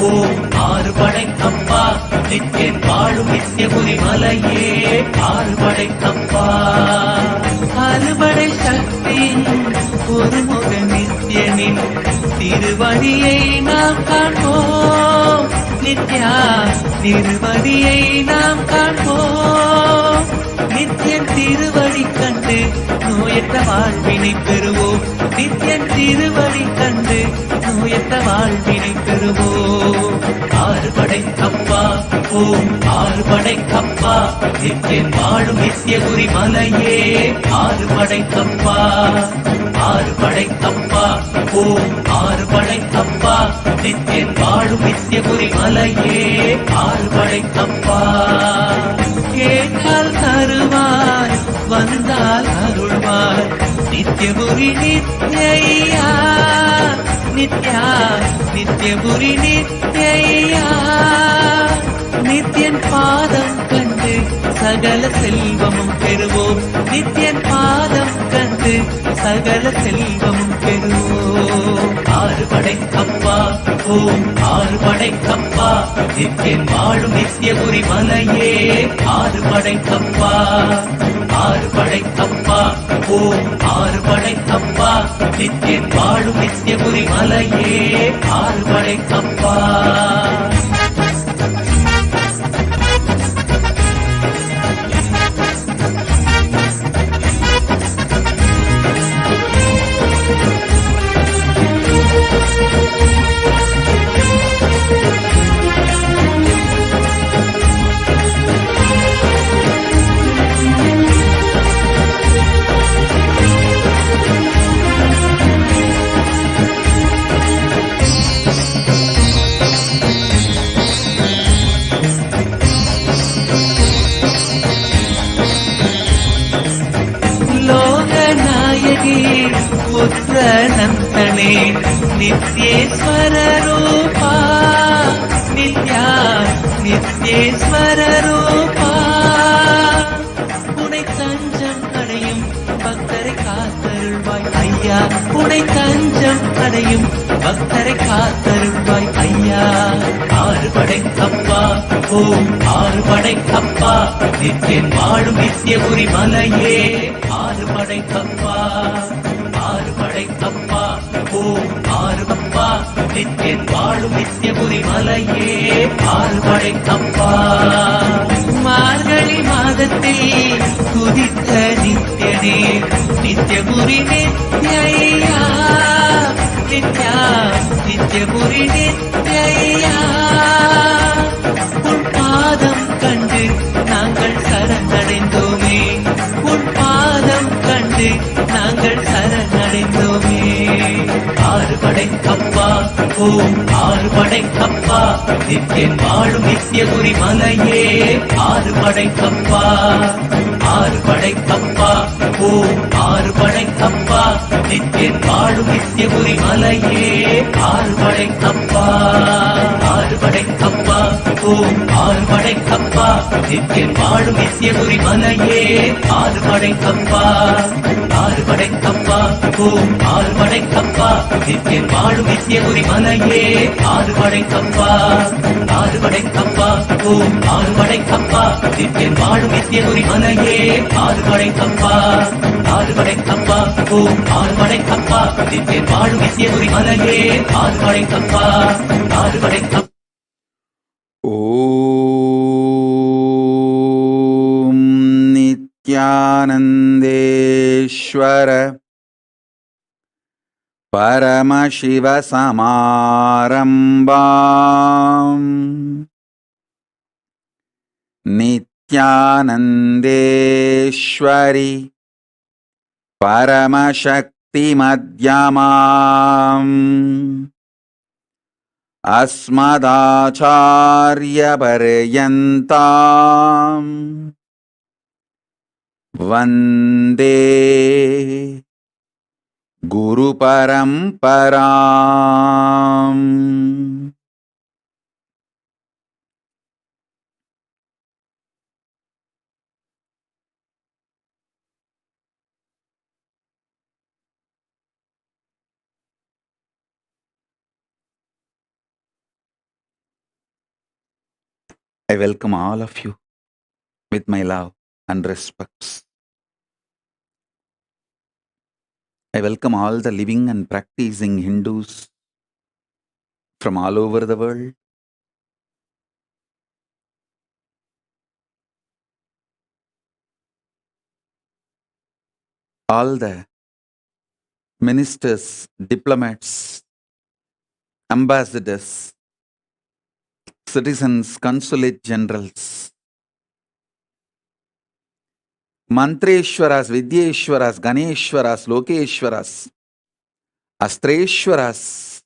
ஓம் ஆறுபடை கப்பா நித்தியன் வாழும் நித்தியபுரி மலையே ஆறுபடை கப்பா. அறுபடை சக்தியின் ஒருமுக நித்தியனின் திருவடியை நாம் காண்போம், நித்யா திருவடியை நாம் காண்போம். நித்தியன் திருவடி கண்டு நோயற்ற வாழ்வினை பெறுவோம், நித்தியன் திருவடி கண்டு நோயற்ற வாழ்வினை பெறுவோம். ஆறுபடை கப்பா ஓம் ஆறுபடை கப்பா நித்தியன் வாழும் நித்தியபுரி மலையே ஆறுபடை கப்பா, ஆறுபடை கப்பா ஓம் ஆறுபடை கப்பா நித்தியன் வாழும் நித்தியபுரி மலையே ஆறுபடை கப்பா. கேட்டால் தருவாய் வந்தால் அருள்வாய் நித்தியபுரி நித்யா, நித்யா நித்தியபுரி நித்யா. நித்தியன் பாதம் கண்டு சகல செல்வமும் பெறுவோம், நித்தியன் பாதம் கண்டு சகல செல்வமும் பெறுவோம். ஆறுபடை கப்பா ஓம் ஆறுபடை கப்பா நித்தியன் வாழும் நித்தியபுரி மலையே ஆறுபடை கப்பா, ஆறுபடை கப்பா ஓம் ஆறுபடை கப்பா நித்தியன் வாழும் நித்தியபுரி மலையே ஆறுபடை கப்பா. ಪುತ್ರ ನಂತನೆ ನಿತ್ಯೇಶ್ವರ ರೂಪ ನಿತ್ಯ நித்யேஸ்வர ரூபா உனை தஞ்சம் அடையும் பக்தரை காத்தருள்வாய் ஐயா உனை தஞ்சம் அடையும் பக்தரை காத்தருள்வாய் ஐயா ஆறுபடை அப்பா ஓம் ஆறுபடை அப்பா நித்தியன் வாழும் நித்தியபுரி மலையே ஆறுபடை அப்பா ஆறுபடை அப்பா ஓம் ஆறுபப்பா நித்தியன் வாழும் நித்தியபுரி மலையே ஆறுபடை அப்பா மார்கழி மாதத்தில் குதித்த நித்தியனே நித்தியபுரி நித்யா நித்யா நித்தியபுரி நித்யா உன் பாதம் கண்டு நாங்கள் சரணடைந்தோமே உன் பாதம் கண்டு நாங்கள் சரணடைந்தோமே ஆறுபடை அப்பா ஓம் ஆறுபடை அப்பா நித்தியன் வாழும் நித்தியபுரி மலையே ஆறுபடை அப்பா ஆறுபடை அப்பா ஓம் ஆறுபடை அப்பா நித்தியன் வாழும் நித்தியபுரி மலையே ஆறுபடை அப்பா ஆறுபடை அப்பா ஓம் ஆறுபடை அப்பா நித்தியன் வாழும் நித்தியபுரி மலையே ஆறுபடை அப்பா ஆறுபடை அப்பா ஓம் ஆறுபடை அப்பா நித்தியன் வாழும் நித்தியபுரி மலையே ஆறுபடை அப்பா ஆறுபடை அப்பா ஓம் ஆறுபடை அப்பா நித்தியன் வாழும் நித்தியபுரி மலையே ஆறுபடை அப்பா ஆறுபடை அப்பா ஓம் ஆறுபடை அப்பா நித்தியன் வாழும் நித்தியபுரி மலையே ஆறுபடை அப்பா ஆறுபடை அப்பா ஓம் நித்யானந்தேஸ்வர பரமசிவசமாரம்பாம் நித்யானந்தேஸ்வரி பரமசக்தி மத்யமாம் अस्मदाचार्यपर्यन्ताम् वन्दे गुरुपरम्पराम् I welcome all of you with my love and respects. I welcome all the living and practicing Hindus from all over the world. All the ministers, diplomats, ambassadors, citizens, consulate generals, Mantreshwaras, Vidyeshwaras, Ganeshwaras, Lokeshwaras, Astreshwaras.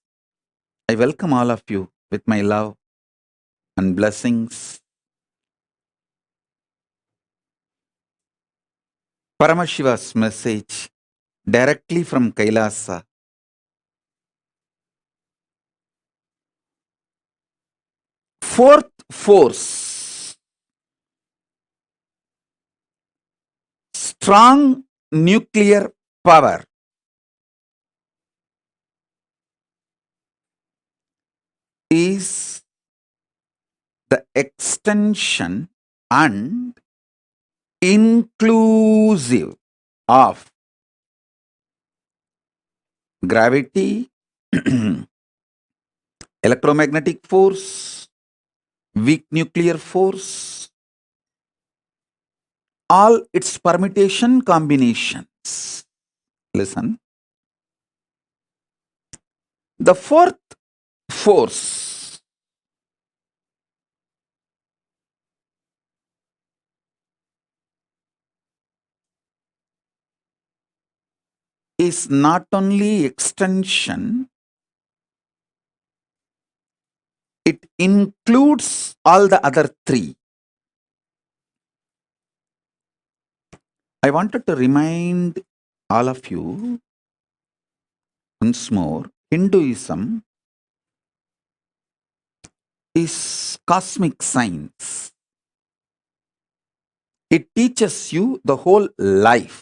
I welcome all of you with my love and blessings. Paramashiva's message directly from Kailasa. Fourth force, strong nuclear power, is the extension and inclusive of gravity, electromagnetic force, weak nuclear force, all its permutation combinations. Listen. The fourth force is not only extension, it includes all the other three. I wanted to remind all of you once more, Hinduism is cosmic science. It teaches you the whole life.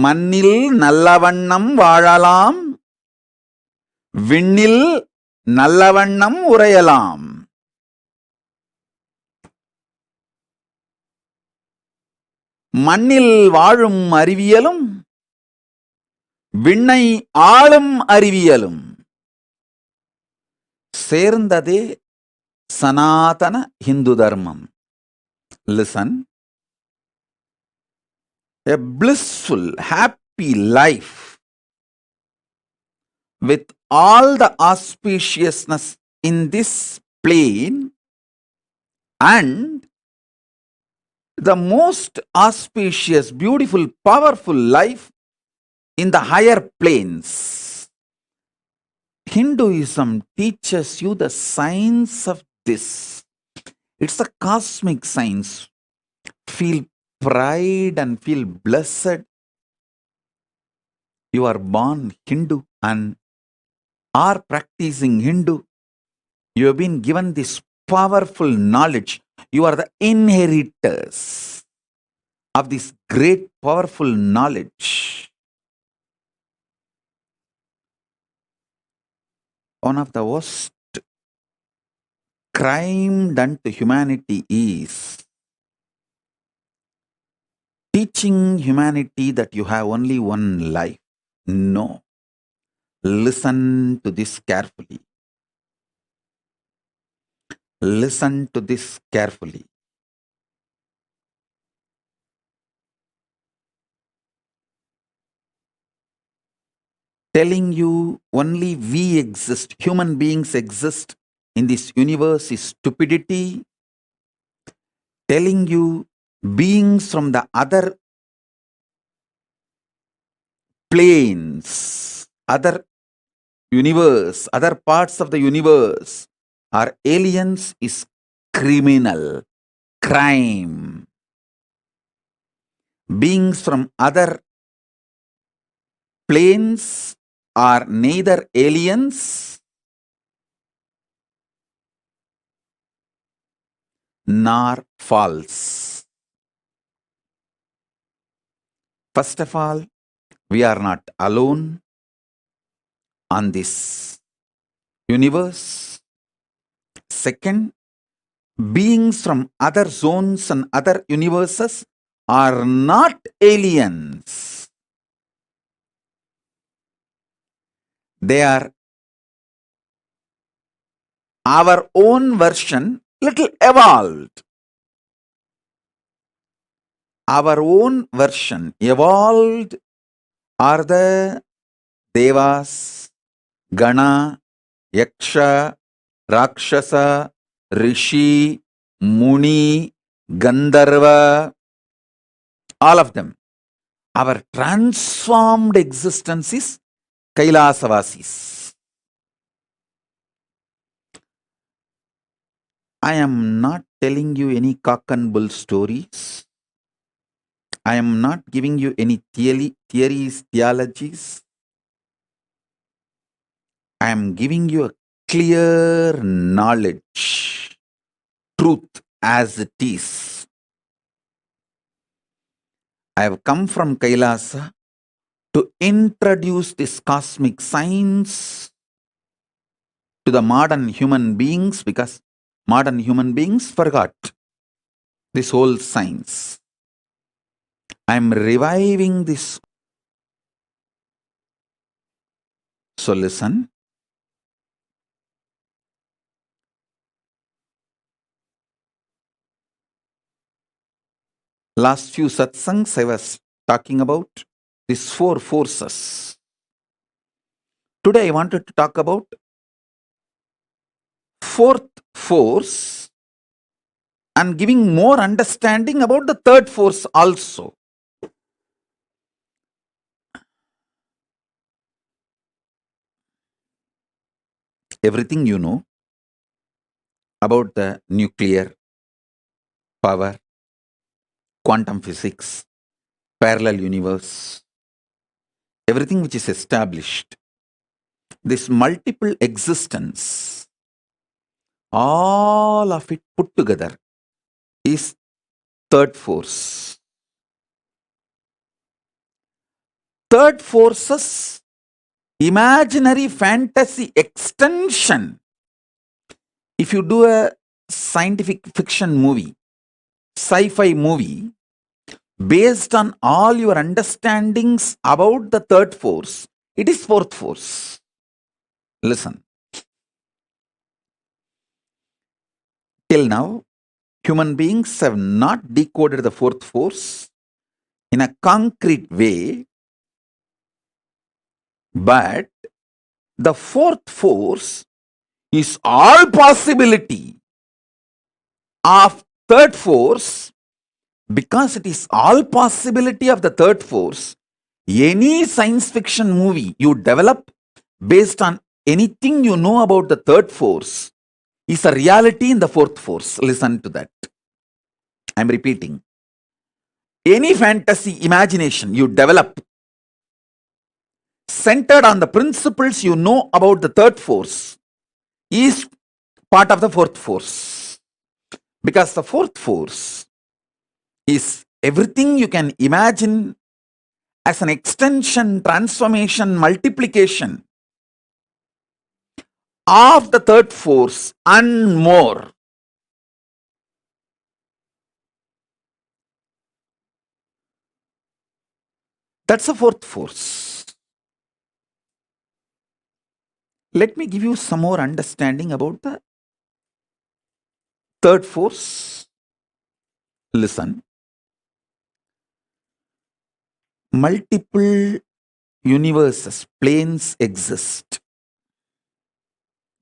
மண்ணில் நல்லவண்ணம் வாழலாம், விண்ணில் நல்லவண்ணம் உறையலாம். மண்ணில் வாழும் அறிவியலும் விண்ணை ஆளும் அறிவியலும் சேர்ந்ததே சனாதன Hindu தர்மம். Listen. A blissful, happy life with all the auspiciousness in this plane and the most auspicious, beautiful, powerful life in the higher planes. Hinduism teaches you the science of this. It's a cosmic science. Feel pride and feel blessed. You are born Hindu and are practicing Hindu. You have been given this powerful knowledge. You are the inheritors of this great powerful knowledge. One of the worst crime done to humanity is teaching humanity that you have only one life. No. Listen to this carefully. Listen to this carefully. Telling you only we exist, human beings exist in this universe is stupidity. Telling you beings from the other planes, other universe, other parts of the universe are aliens is criminal, crime. Beings from other planes are neither aliens nor false. First of all, we are not alone on this universe. Second, beings from other zones and other universes are not aliens. They are our own version, little evolved. Our own version, evolved, are the Devas, Gana, Yaksha, Rakshasa, Rishi, Muni, Gandharva, all of them. Our transformed existence is Kailasavasis. I am not telling you any cock and bull stories. I am not giving you any theories, theologies. I am giving you a clear knowledge, truth as it is. I have come from Kailasa to introduce this cosmic science to the modern human beings because modern human beings forgot this whole science. I am reviving this. So listen. Last few satsangs I was talking about these four forces. Today I wanted to talk about fourth force and giving more understanding about the third force also. Everything you know about the nuclear power, quantum physics, parallel universe, everything which is established, this multiple existence, all of it put together is third force. Third force's imaginary fantasy extension. If you do a scientific fiction movie, sci-fi movie, based on all your understandings about the third force, it is fourth force. Listen. Till now, human beings have not decoded the fourth force in a concrete way, but the fourth force is all possibility of third force. Because it is all possibility of the third force, any science fiction movie you develop based on anything you know about the third force is a reality in the fourth force. Listen to that. I'm repeating. Any fantasy imagination you develop centered on the principles you know about the third force is part of the fourth force. Because the fourth force is everything you can imagine as an extension, transformation, multiplication of the third force and more. That's the fourth force. Let me give you some more understanding about the third force. Listen. Multiple universes, planes exist.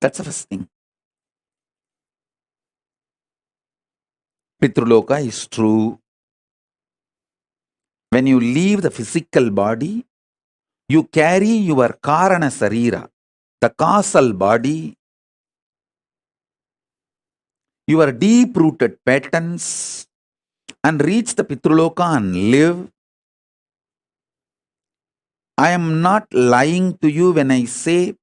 That's the first thing. Pitruloka is true. When you leave the physical body, you carry your Karana Sarira, the causal body, your deep-rooted patterns, and reach the Pitruloka and live. I am not lying to you when I say,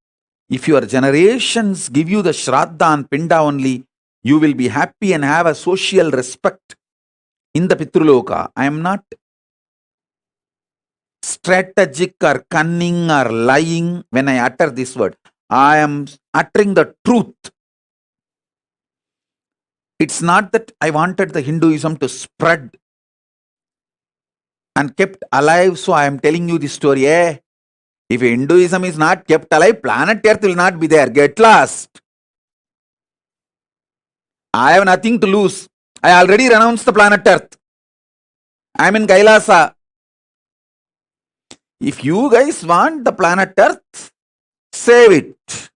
if your generations give you the Shraddha and Pinda only, you will be happy and have a social respect in the Pitruloka. I am not strategic or cunning or lying when I utter this word. I am uttering the truth. It's not that I wanted the Hinduism to spread and kept alive, so I am telling you this story. If Hinduism is not kept alive, planet Earth will not be there. Get lost. I have nothing to lose. I already renounced the planet Earth. I am in Kailasa. If you guys want the planet Earth, save it.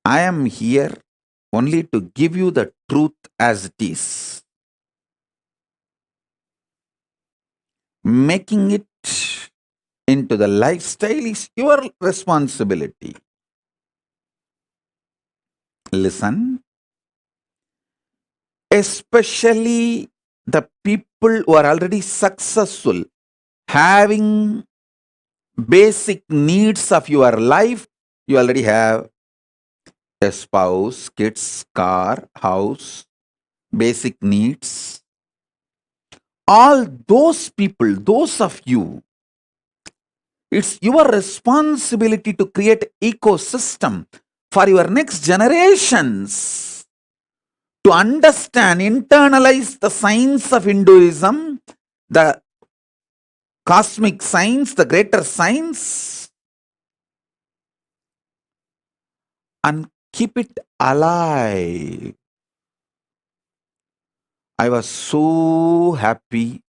I am here only to give you the truth as it is. Making it into the lifestyle is your responsibility. Listen. Especially the people who are already successful, having basic needs of your life, you already have a spouse, kids, car, house, basic needs. All those people, those of you, it's your responsibility to create ecosystem for your next generations to understand, internalize the science of Hinduism, the cosmic science, the greater science, and keep it alive. I was so happy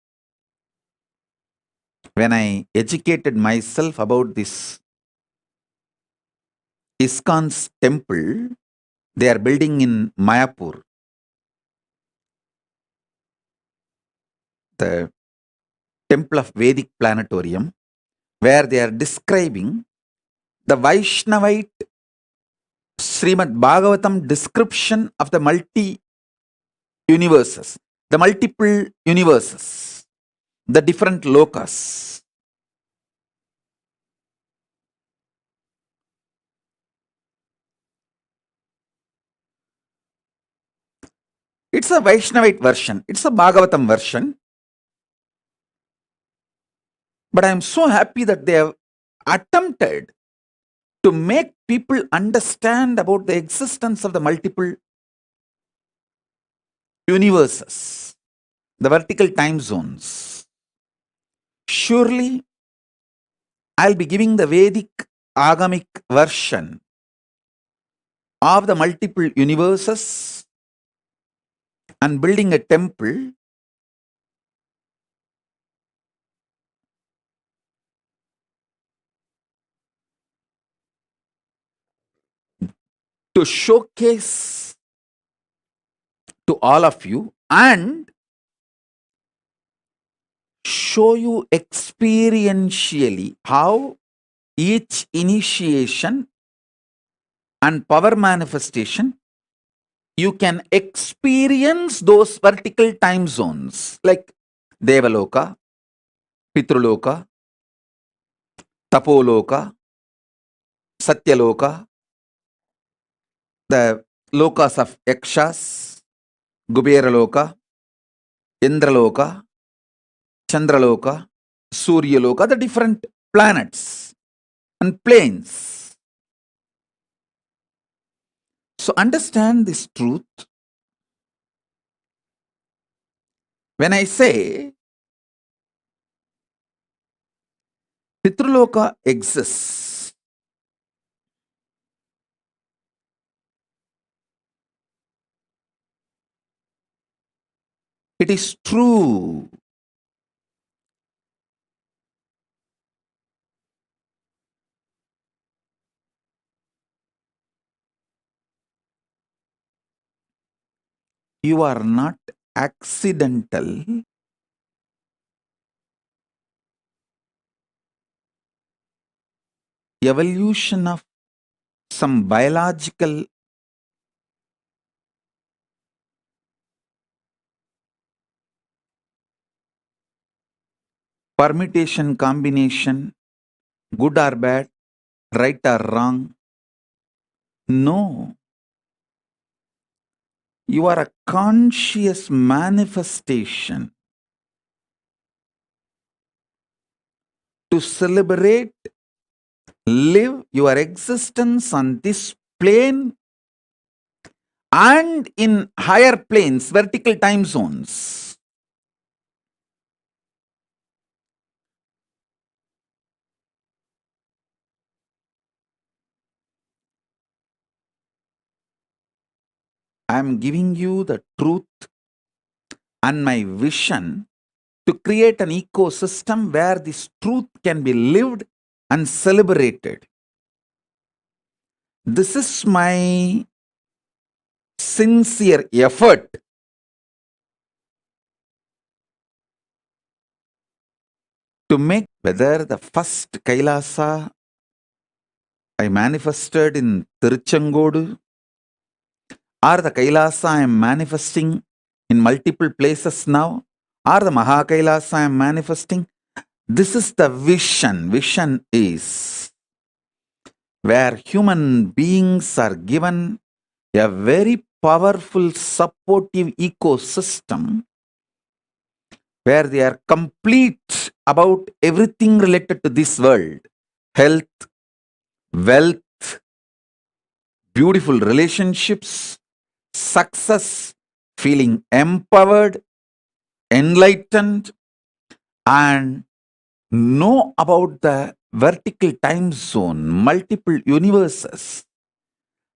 when I educated myself about this ISKCON's temple they are building in Mayapur. The temple of Vedic Planetarium, where they are describing the Vaishnavite Srimad Bhagavatam description of the multi-universes, the multiple universes, the different lokas. It's a Vaishnavite version. It's a Bhagavatam version. But I am so happy that they have attempted to make people understand about the existence of the multiple universes, the vertical time zones. Surely, I'll be giving the Vedic Agamic version of the multiple universes and building a temple to showcase to all of you and show you experientially how each initiation and power manifestation, you can experience those vertical time zones like Devaloka, Pitruloka, Tapoloka, Satyaloka, the lokas of Yakshas, Kuberaloka, Indraloka, Chandraloka, Suryaloka, the different planets and planes. So understand this truth. When I say Pitruloka exists, it is true. You are not accidental. Evolution of some biological permutation combination, good or bad, right or wrong. No. You are a conscious manifestation to celebrate, live your existence on this plane and in higher planes, vertical time zones. I am giving you the truth and my vision to create an ecosystem where this truth can be lived and celebrated. This is my sincere effort to make, whether the first Kailasa I manifested in Tiruchengodu or the Kailasa I am manifesting in multiple places now, or the Mahakailasa I am manifesting. This is the vision. Vision is where human beings are given a very powerful supportive ecosystem where they are complete about everything related to this world: health, wealth, beautiful relationships, success, feeling empowered, enlightened, and know about the vertical time zone, multiple universes,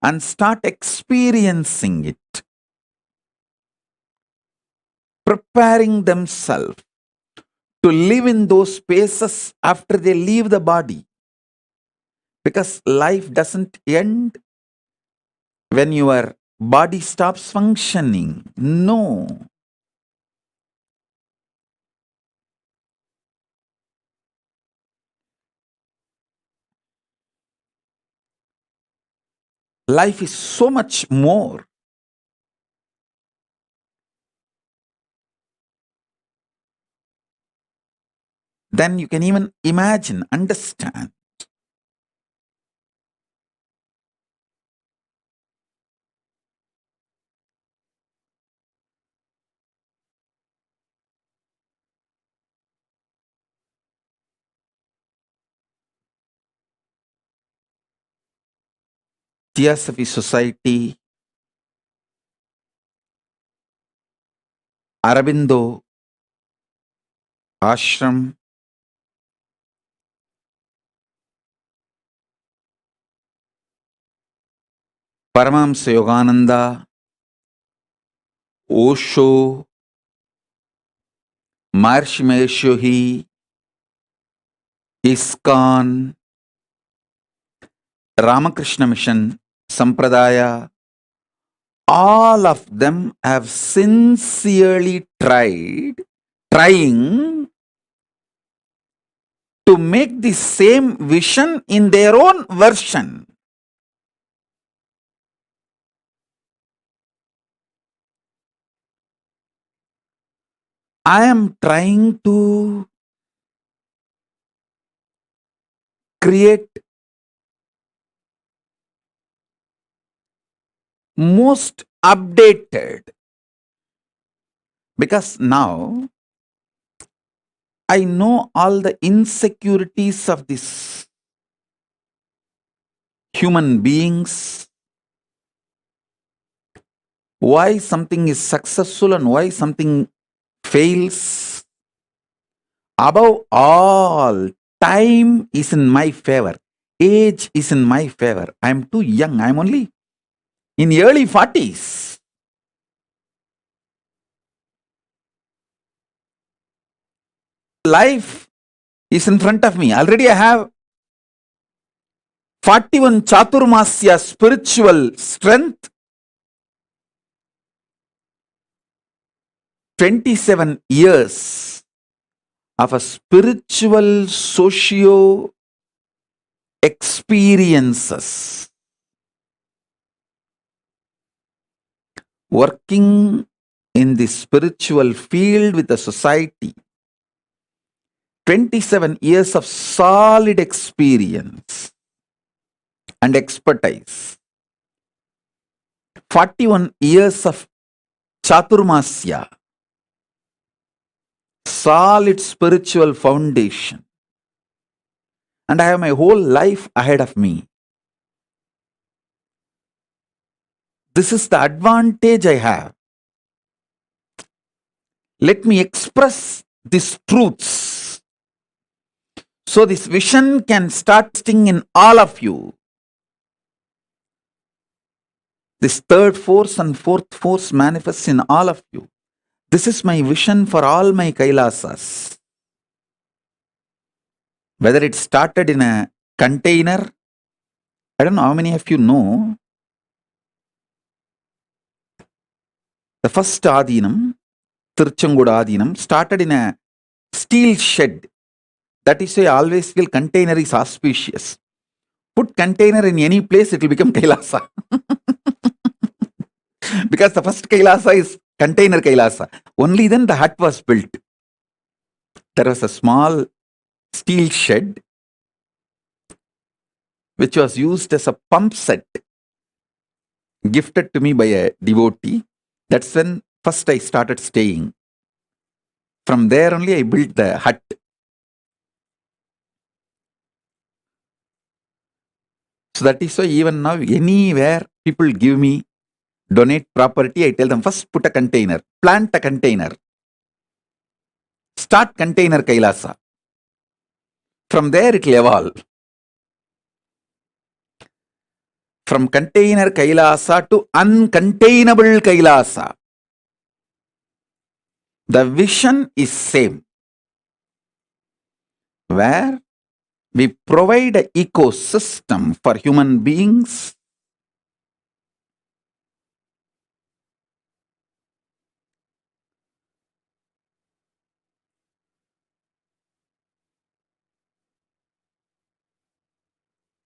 and start experiencing it, preparing themselves to live in those spaces after they leave the body. Because life doesn't end when your body stops functioning. No. life is so much more. Than you can even imagine, understand. Theosophy Society, Arabindo Ashram, Paramahamsa Yogananda, Osho, Maharishi Mahesh Yogi, ISKCON, Ramakrishna Mission, Sampradaya, all of them have sincerely trying to make the same vision in their own version. I am trying to create most updated, because now I know all the insecurities of these human beings, why something is successful and why something fails. Above all, time is in my favor. Age is in my favor. I am too young. I am only in early 40s. Life is in front of me. Already I have 41 Chaturmasya spiritual strength, 27 years of a spiritual socio experiences, working in the spiritual field with the society, 27 years of solid experience and expertise, 41 years of Chaturmasya, solid spiritual foundation, and I have my whole life ahead of me. This is the advantage I have. Let me express these truths so this vision can start sting in all of you. This third force and fourth force manifests in all of you. This is my vision for all my Kailasas. Whether it started in a container, I don't know how many of you know, the first Adinam, Tirchanguda Adinam, started in a steel shed. That is why I always feel container is auspicious. Put container in any place, it will become Kailasa. Because the first Kailasa is container Kailasa. Only then the hut was built. There was a small steel shed which was used as a pump set, gifted to me by a devotee. That's when first I started staying. From there only I built the hut. So that is why even now, anywhere people give me, donate property, I tell them first put a container, plant a container, start container Kailasa. From there it will evolve. From container Kailasa to uncontainable Kailasa. The vision is same. Where we provide an ecosystem for human beings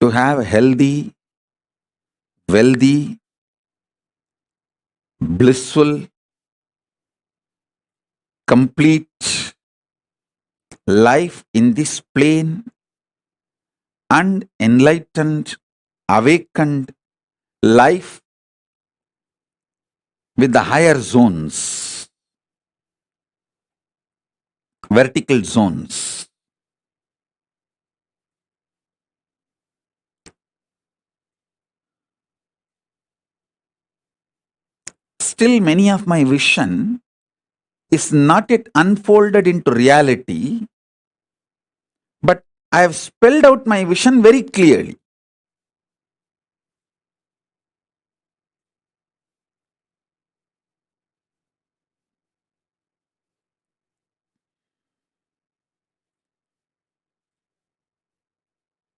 to have a healthy, wealthy, blissful, complete life in this plane and enlightened, awakened life with the higher zones, vertical zones. Still, many of my vision is not yet unfolded into reality, but I have spelled out my vision very clearly.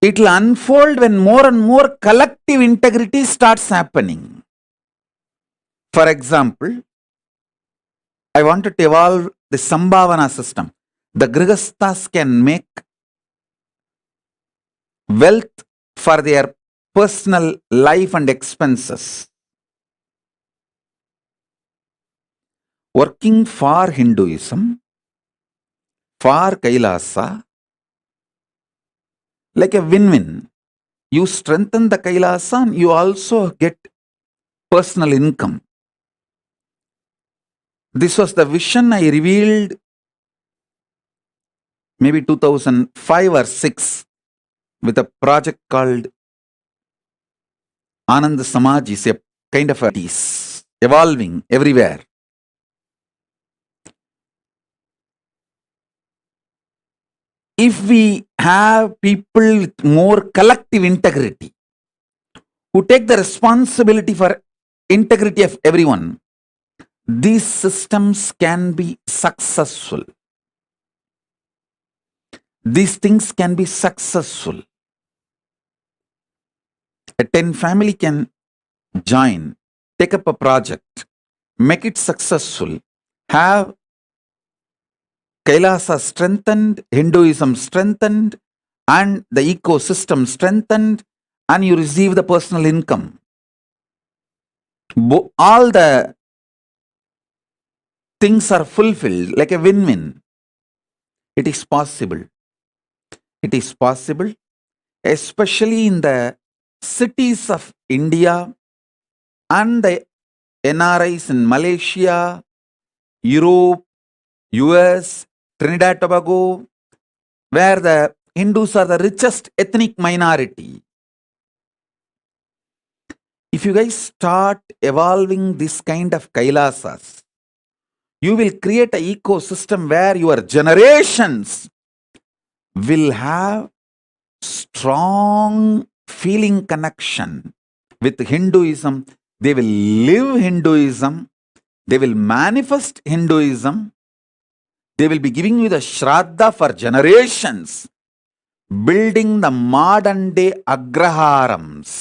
It will unfold when more and more collective integrity starts happening. For example, I wanted to evolve the Sambhavana system. The Grihasthas can make wealth for their personal life and expenses. Working for Hinduism, for Kailasa, like a win-win. You strengthen the Kailasa and you also get personal income. This was the vision I revealed maybe 2005 or 6 with a project called Anand Samaj. Is a kind of a piece evolving everywhere. If we have people with more collective integrity who take the responsibility for integrity of everyone, these systems can be successful. These things can be successful. A 10 family can join, take up a project, make it successful, have Kailasa strengthened, Hinduism strengthened, and the ecosystem strengthened, and you receive the personal income. All the things are fulfilled like a win-win. It is possible. It is possible, especially in the cities of India and the NRIs in Malaysia, Europe, US, Trinidad Tobago, where the Hindus are the richest ethnic minority. If you guys start evolving this kind of Kailasas, you will create an ecosystem where your generations will have strong feeling connection with Hinduism. They will live Hinduism. They will manifest Hinduism. They will be giving you the Shraddha for generations, building the modern day Agraharams.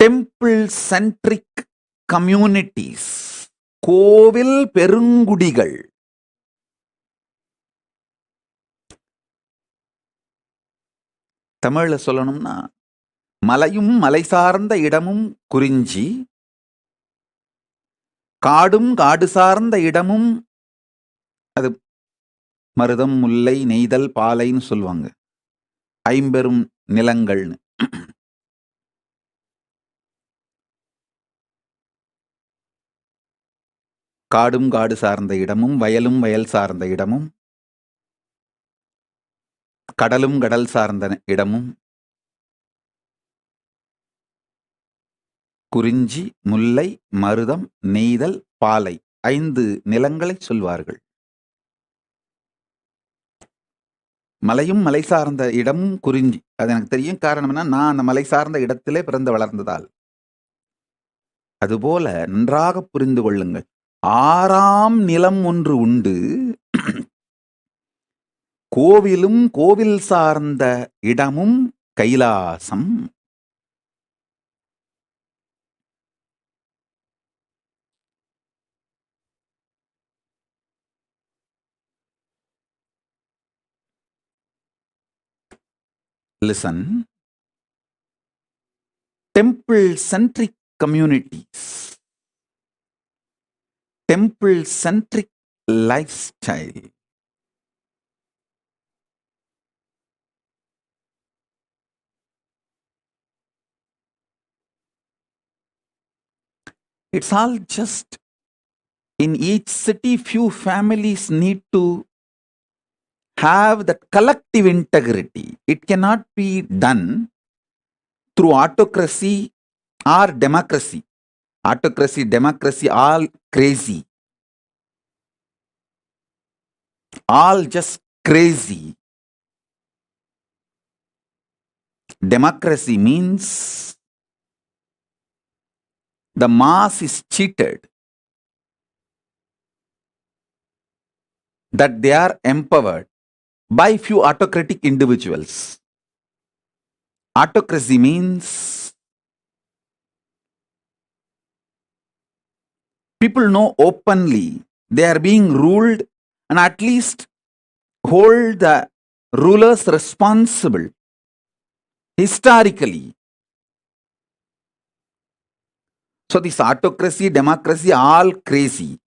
Temple-centric communities, கோவில் பெருங்குடிகள். தமிழ்ல சொல்லணும்னா மலையும் மலை சார்ந்த இடமும் குறிஞ்சி, காடும் காடு சார்ந்த இடமும் அது மருதம், முல்லை, நெய்தல், பாலைன்னு சொல்லுவாங்க. ஐம்பெரும் நிலங்கள்னு. காடும் காடு சார்ந்த இடமும், வயலும் வயல் சார்ந்த இடமும், கடலும் கடல் சார்ந்த இடமும், குறிஞ்சி, முல்லை, மருதம், நெய்தல், பாலை 5 நிலங்களை சொல்வார்கள். மலையும் மலை சார்ந்த இடமும் குறிஞ்சி. அது எனக்கு தெரியும். காரணம் என்ன? நான் அந்த மலை சார்ந்த இடத்திலே பிறந்து வளர்ந்ததால். அதுபோல நன்றாக புரிந்து கொள்ளுங்கள். 6ஆம் நிலம் ஒன்று உண்டு. கோவிலும் கோவில் சார்ந்த இடமும் Kailasam. Listen. Temple-centric communities, temple-centric lifestyle. It's all just in each city, few families need to have that collective integrity. It cannot be done through autocracy or democracy. Autocracy, democracy, all crazy. All just crazy. Democracy means the mass is cheated, that they are empowered by few autocratic individuals. Autocracy means people know openly they are being ruled and at least hold the rulers responsible historically. So this autocracy, democracy, all crazy.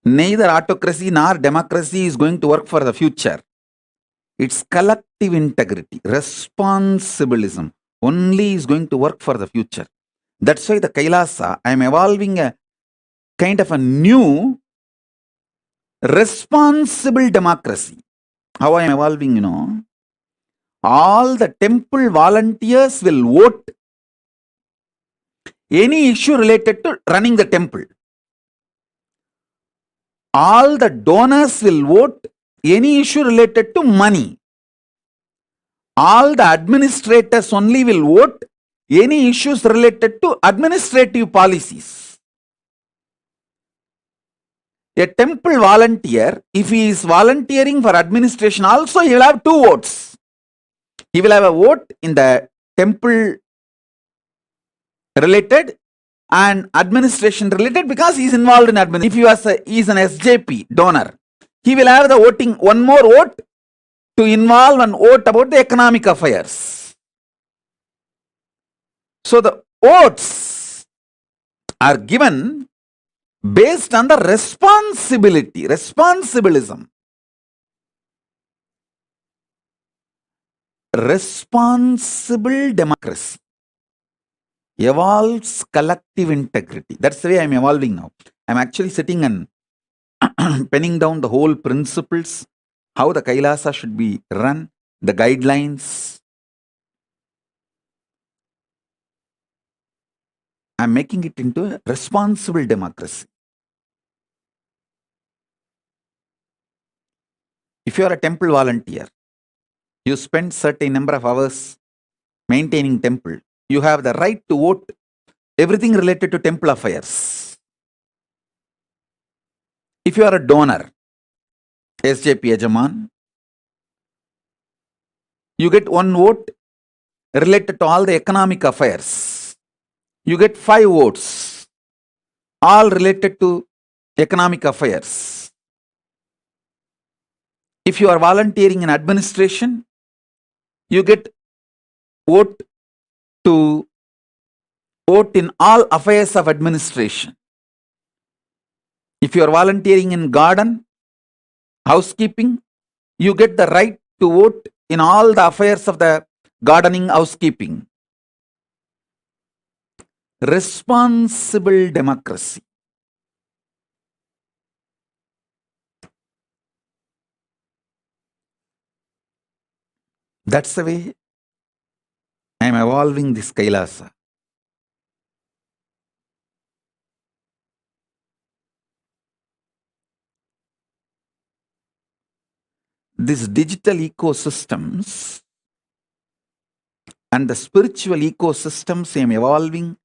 Neither autocracy nor democracy is going to work for the future. It's collective integrity, responsibilism only is going to work for the future. That's why the Kailasa, I am evolving a kind of a new responsible democracy. How I am evolving, you know? All the temple volunteers will vote any issue related to running the temple. All the donors will vote any issue related to money. All the administrators only will vote any issues related to administrative policies. A temple volunteer, if he is volunteering for administration, also he will have 2 votes. He will have a vote in the temple related and administration related because he is involved in administration. If he is an SJP donor, he will have the voting, one more vote to involve and vote about the economic affairs. So the votes are given based on the responsibility, responsibilism. Responsible democracy evolves collective integrity. That's the way I'm evolving now. I'm actually sitting and penning down the whole principles, how the Kailasa should be run, the guidelines. I'm making it into a responsible democracy. If you are a temple volunteer, you spend certain number of hours maintaining temple, you have the right to vote everything related to temple affairs. If you are a donor, SJP Yajaman, you get 1 vote related to all the economic affairs. You get 5 votes, all related to economic affairs. If you are volunteering in administration, you get vote to vote in all affairs of administration. If you are volunteering in garden, housekeeping, you get the right to vote in all the affairs of the gardening, housekeeping. Responsible democracy. That's the way I am evolving this Kailasa. These digital ecosystems and the spiritual ecosystems I am evolving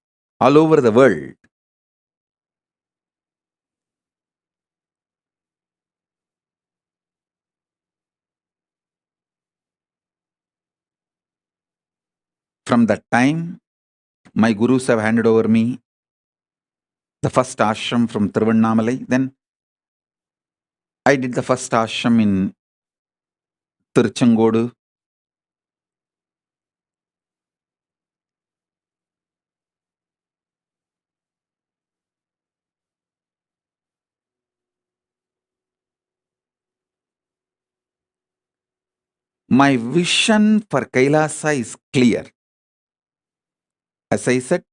all over the world. From that time, my gurus have handed over me the first ashram from Tiruvannamalai. Then I did the first ashram in Tiruchengodu. My vision for Kailasa is clear. As I said,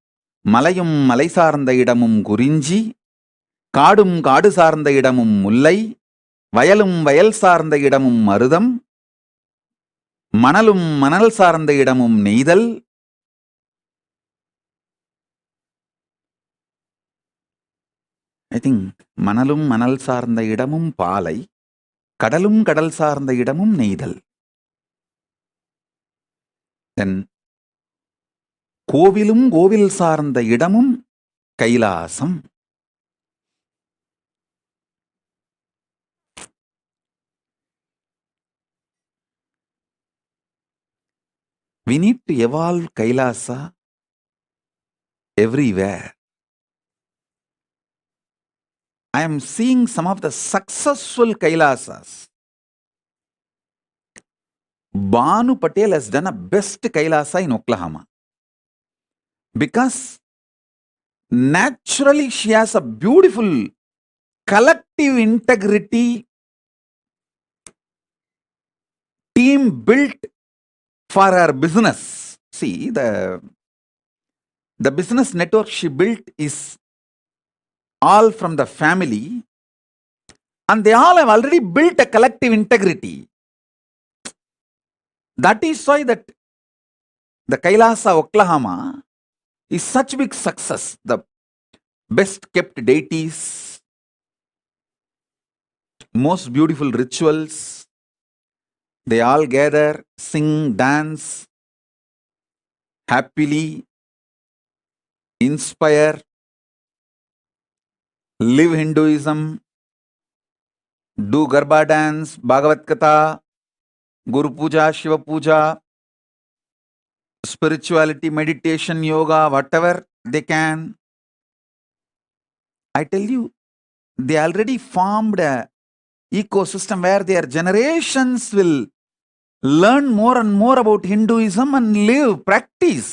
மலையும் மலை சார்ந்த இடமும் குறிஞ்சி, காடும் காடு சார்ந்த இடமும் முல்லை, வயலும் வயல் சார்ந்த இடமும் மருதம், மணலும் மணல் சார்ந்த இடமும் நெய்தல், I think மணலும் மணல் சார்ந்த இடமும் பாலை, கடலும் கடல் சார்ந்த இடமும் நெய்தல். Then கோவிலும் கோவில் சார்ந்த இடமும் Kailasam. We need to evolve Kailasa everywhere. I am seeing some of the successful Kailasas. Banu Patel has done a best Kailasa in Oklahoma. Because naturally she has a beautiful collective integrity team built for her business. See, the business network she built is all from the family, and they all have already built a collective integrity. That is why that the Kailasa Oklahoma is such big success. The best kept deities, most beautiful rituals, they all gather, sing, dance, happily, inspire, live Hinduism, do Garba dance, Bhagavad Gita, Guru Puja, Shiva Puja, spirituality, meditation, yoga, whatever they can. I tell you, they already formed a ecosystem where their generations will learn more and more about Hinduism and live, practice.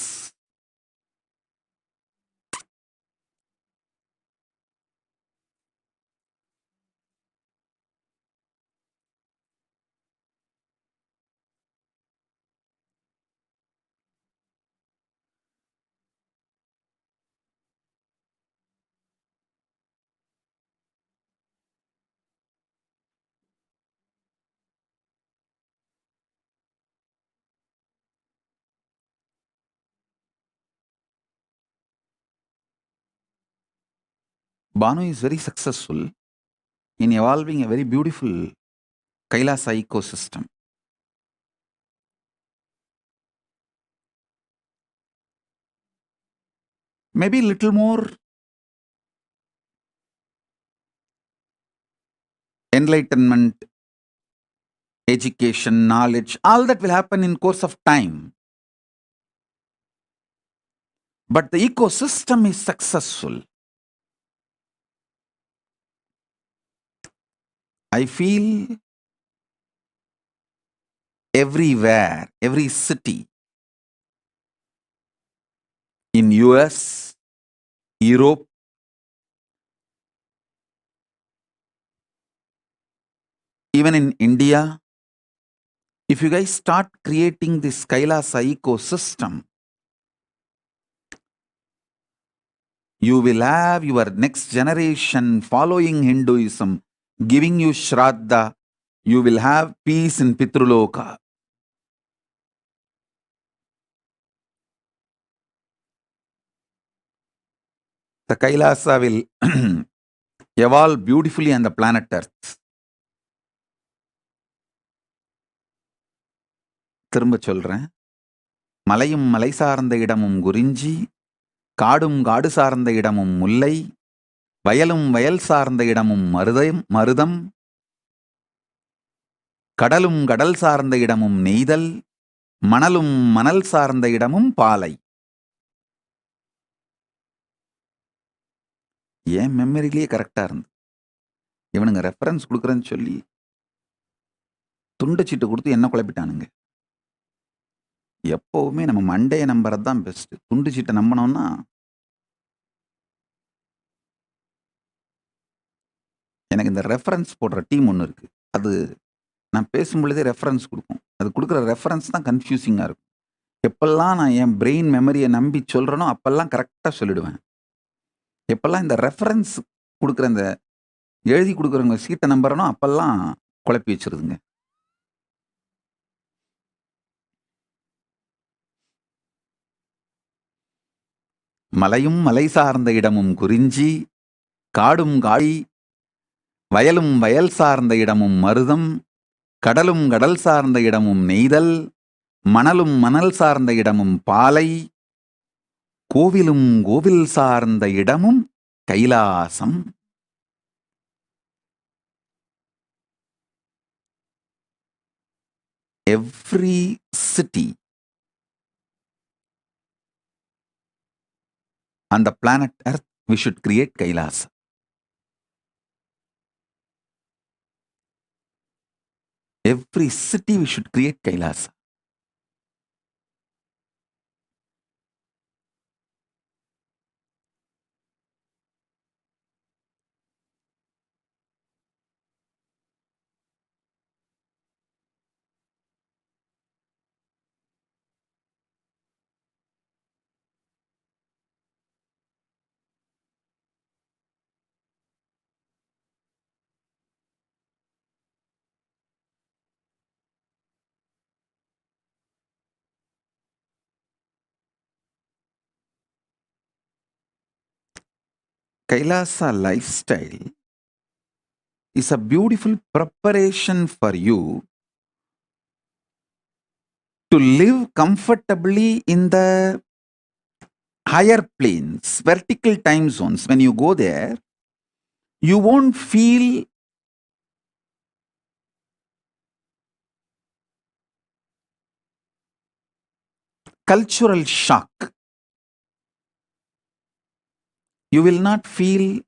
Banu is very successful in evolving a very beautiful Kailasa ecosystem. Maybe little more enlightenment, education, knowledge, all that will happen in course of time. But the ecosystem is successful. I feel everywhere, every city, in US, Europe, even in India, if you guys start creating this Kailasa ecosystem, you will have your next generation following Hinduism, giving you Shraddha. You will have peace in Pitruloka. The Kailasa will evolve beautifully on the planet Earth. திரும்ப சொல்றேன், மலையும் மலை சார்ந்த இடமும் குறிஞ்சி, காடும் காடு சார்ந்த இடமும் முல்லை, வயலும் வயல் சார்ந்த இடமும் மருதம், கடலும் கடல் சார்ந்த இடமும் நெய்தல், மணலும் மணல் சார்ந்த இடமும் பாலை. ஏன் மெமரிலேயே கரெக்டா இருந்து, இவனுங்க ரெஃபரன்ஸ் கொடுக்குறேன்னு சொல்லி துண்டு சீட்டு கொடுத்து என்ன குழப்பிட்டானுங்க. எப்பவுமே நம்ம மண்டைய நம்புறது தான் பெஸ்ட். துண்டு சீட்டை நம்பினோம்னா எனக்கு இந்த ரெஃபரன்ஸ் போடுற டீம் ஒன்று இருக்கு. அது நான் பேசும் பொழுதே ரெஃபரன்ஸ் கொடுக்கும். அது கொடுக்குற ரெஃபரன்ஸ் தான் கன்ஃபியூசிங்காக இருக்கும். எப்பெல்லாம் நான் என் பிரெயின் மெமரியை நம்பி சொல்கிறேனோ அப்பெல்லாம் கரெக்டாக சொல்லிடுவேன். எப்பெல்லாம் இந்த ரெஃபரன்ஸ் கொடுக்குற இந்த எழுதி கொடுக்குறவங்க சீட்டை நம்புறனோ அப்பெல்லாம் குழப்பி வச்சிருதுங்க. மலையும் மலை சார்ந்த இடமும் குறிஞ்சி, காடும் காடி, வயலும் வயல் சார்ந்த இடமும் மருதம், கடலும் கடல் சார்ந்த இடமும் நெய்தல், மணலும் மணல் சார்ந்த இடமும் பாலை, கோவிலும் கோவில் சார்ந்த இடமும் Kailasam. Every city on the planet Earth, we should create Kailasa. Every city we should create Kailasa. Kailasa lifestyle is a beautiful preparation for you to live comfortably in the higher planes, vertical time zones. When you go there, you won't feel cultural shock. You will not feel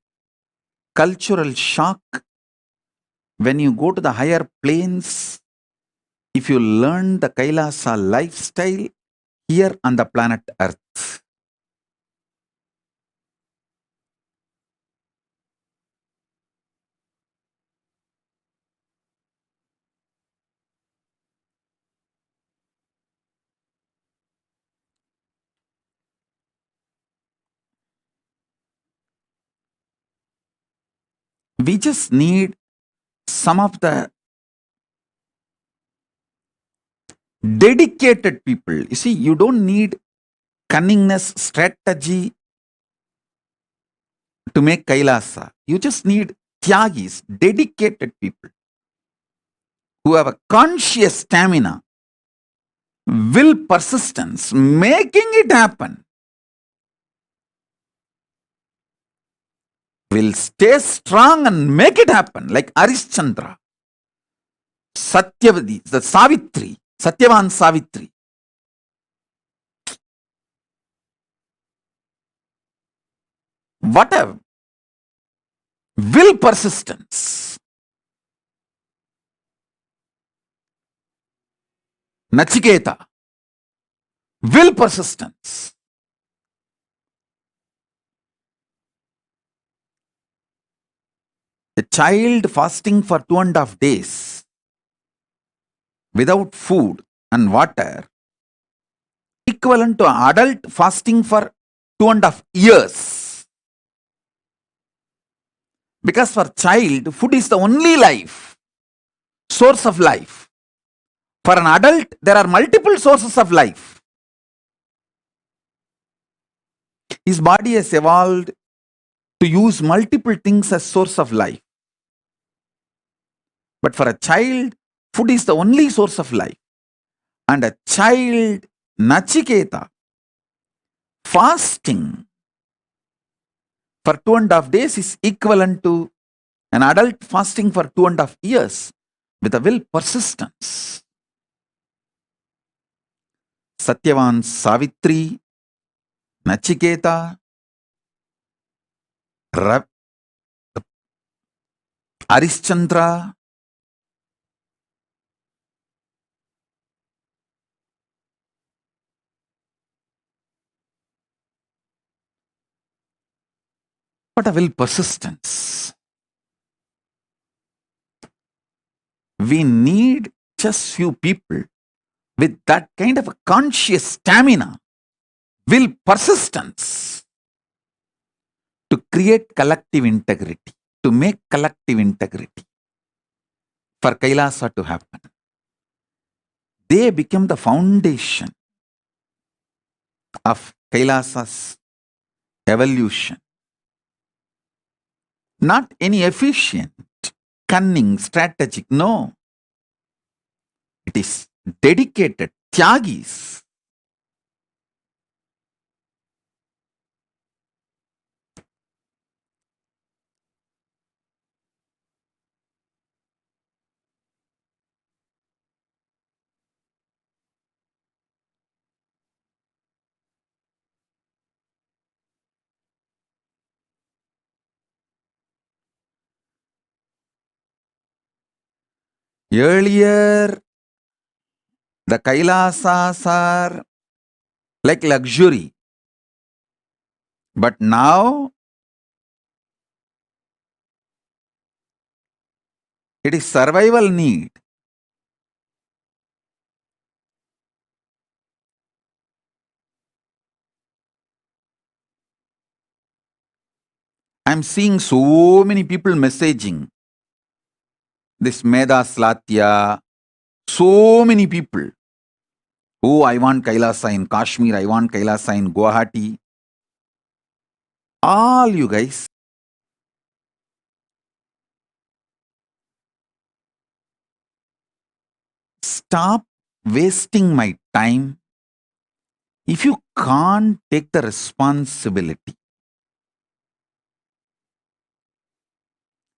cultural shock when you go to the higher planes if you learn the Kailasa lifestyle here on the planet Earth. We just need some of the dedicated people. You see, you don't need cunningness, strategy to make Kailasa. You just need Tyagis, dedicated people who have a conscious stamina, will, persistence, making it happen. Will stay strong and make it happen, like Arishchandra, Satyavadi, the Savitri, Satyavan Savitri. What a will, persistence. Nachiketa, will, persistence. A child fasting for 2.5 days without food and water equivalent to an adult fasting for 2.5 years. Because for child, food is the only life, source of life. For an adult, there are multiple sources of life. His body has evolved to use multiple things as source of life. But for a child, food is the only source of life. And a child, Nachiketa, fasting for 2.5 days is equivalent to an adult fasting for 2.5 years with a will, persistence. Satyavan Savitri, Nachiketa, Arishchandra, what a will, persistence. We need just few people with that kind of a conscious stamina, will, persistence to create collective integrity, to make collective integrity for Kailasa to happen. They become the foundation of Kailasa's evolution. Not any efficient, cunning, strategic, no. It is dedicated, tyagis. Earlier, the Kailasas are like luxury. But now, it is survival need. I'm seeing so many people messaging this Meda Slatya, so many people. Oh, I want Kailasa in Kashmir, I want Kailasa in Guwahati. All you guys, stop wasting my time if you can't take the responsibility.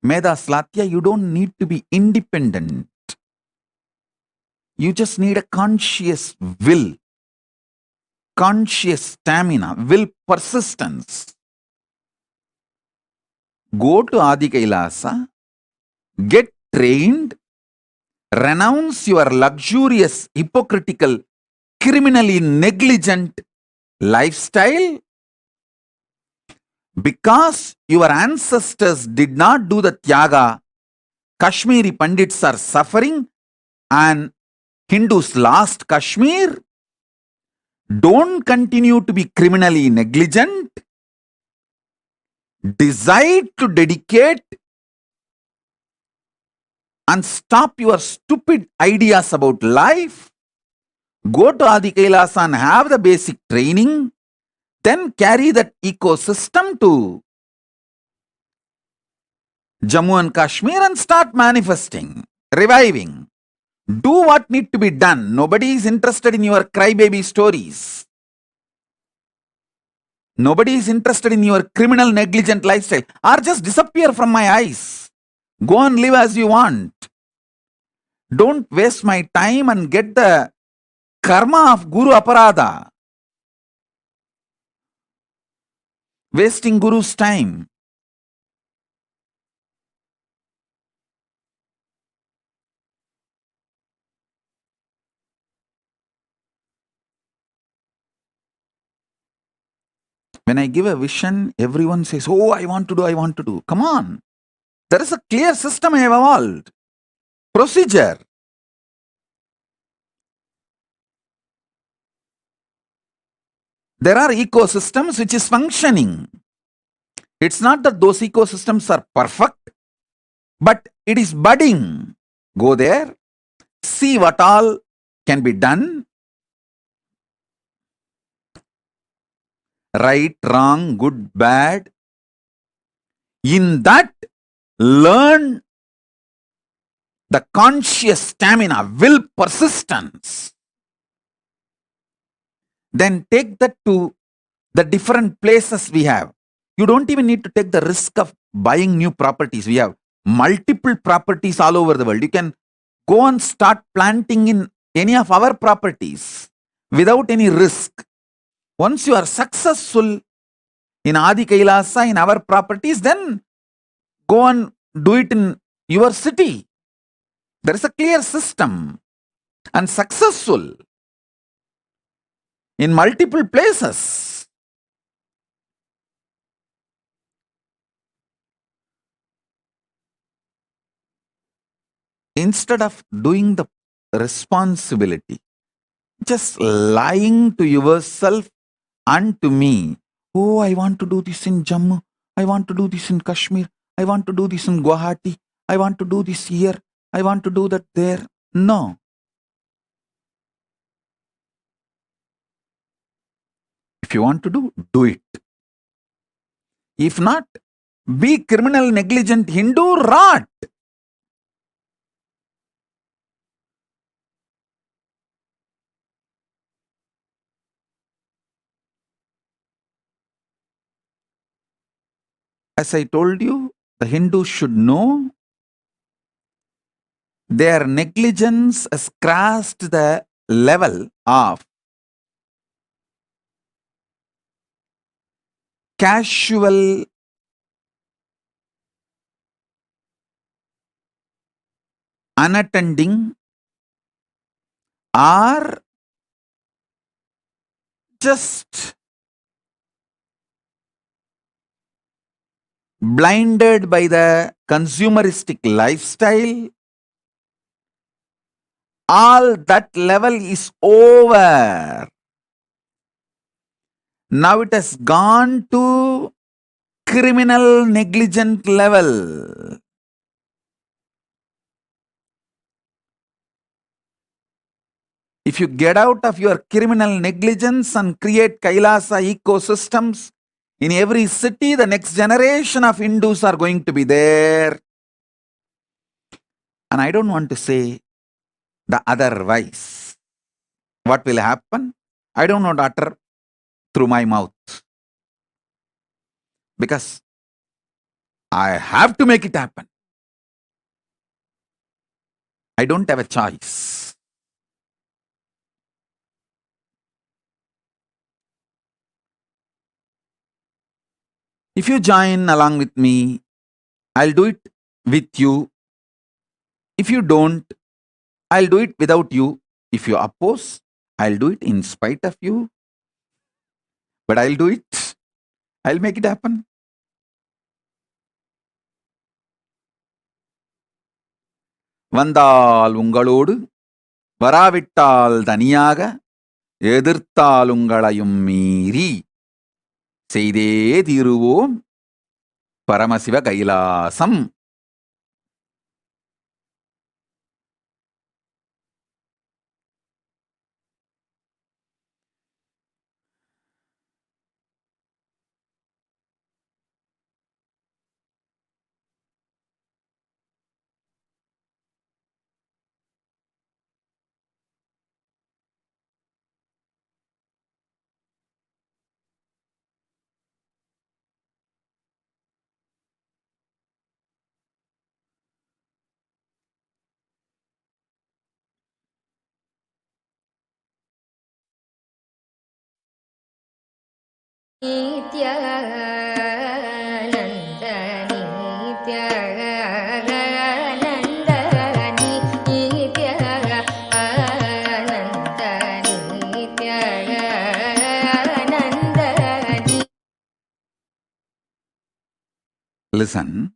Meda Slatya, you don't need to be independent. You just need a conscious will, conscious stamina, will, persistence. Go to Adi Kailasa, get trained, renounce your luxurious, hypocritical, criminally negligent lifestyle. Because your ancestors did not do the tyaga, Kashmiri Pandits are suffering and Hindus lost Kashmir. Don't continue to be criminally negligent. Decide to dedicate and stop your stupid ideas about life. Go to Adi Kailasa and have the basic training. Then carry that ecosystem to Jammu and Kashmir and start manifesting, reviving. Do what need to be done. Nobody is interested in your crybaby stories. Nobody is interested in your criminal negligent lifestyle. Or just disappear from my eyes. Go and live as you want. Don't waste my time and get the karma of Guru Aparada. Wasting Guru's time. When I give a vision, everyone says, oh, I want to do, I want to do. Come on. There is a clear system I have evolved. Procedure. There are ecosystems which is functioning. It's not that those ecosystems are perfect, but it is budding. Go there, see what all can be done. Right, wrong, good, bad. In that, learn the conscious stamina, will, persistence. Then take that to the different places we have. You don't even need to take the risk of buying new properties. We have multiple properties all over the world. You can go and start planting in any of our properties without any risk. Once you are successful in Adi Kailasa, in our properties, then go and do it in your city. There is a clear system and successful in multiple places. Instead of doing the responsibility, just lying to yourself and to me. Oh, I want to do this in Jammu. I want to do this in Kashmir. I want to do this in Guwahati. I want to do this here. I want to do that there. No. If you want to do it. If not, be criminal, negligent Hindu, rot. As I told you, the Hindus should know their negligence has crossed the level of casual unattending or just blinded by the consumeristic lifestyle. All that level is over. Now it has gone to criminal negligent level. If you get out of your criminal negligence and create Kailasa ecosystems in every city, the next generation of Hindus are going to be there. And I don't want to say the otherwise. What will happen? I don't want to utter through my mouth. Because I have to make it happen. I don't have a choice. If you join along with me, I'll do it with you. If you don't, I'll do it without you. If you oppose, I'll do it in spite of you. But I'll do it. I'll make it happen. வந்தால் உங்களோடு வராவிட்டால் தனியாக எதிர்த்தால் உங்களையும் மீறி செய்தே தீருவோம் Paramasiva Kailasam. Listen.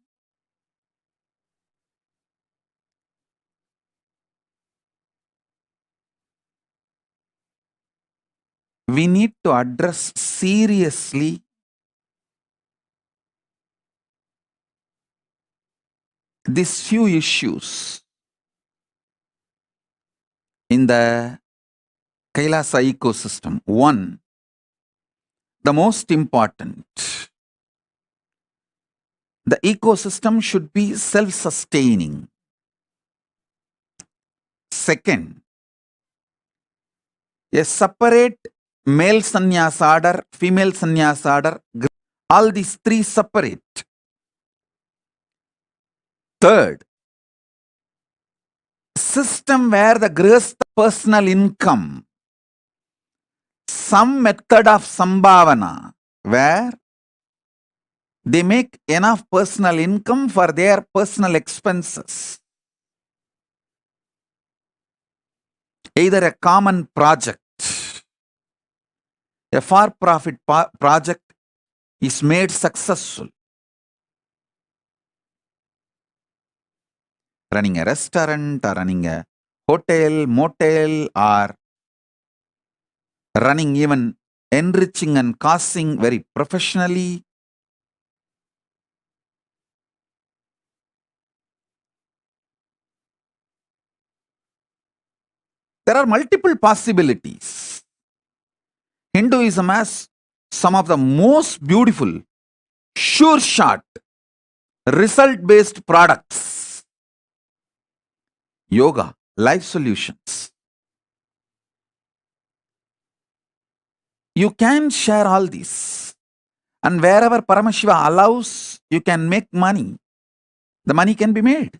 We need to address seriously these few issues in the Kailasa ecosystem. One, the most important, the ecosystem should be self-sustaining. Second, a separate male sannyas order, female sannyas order, all these three separate. Third, system where the grihastha personal income, some method of sambhavana where they make enough personal income for their personal expenses. Either a common project, a for-profit project is made successful. Running a restaurant or running a hotel, motel or running even enriching and causing very professionally. There are multiple possibilities. Hinduism has some of the most beautiful, sure shot, result based products. Yoga, life solutions. You can share all these. And wherever Paramashiva allows, you can make money. The money can be made.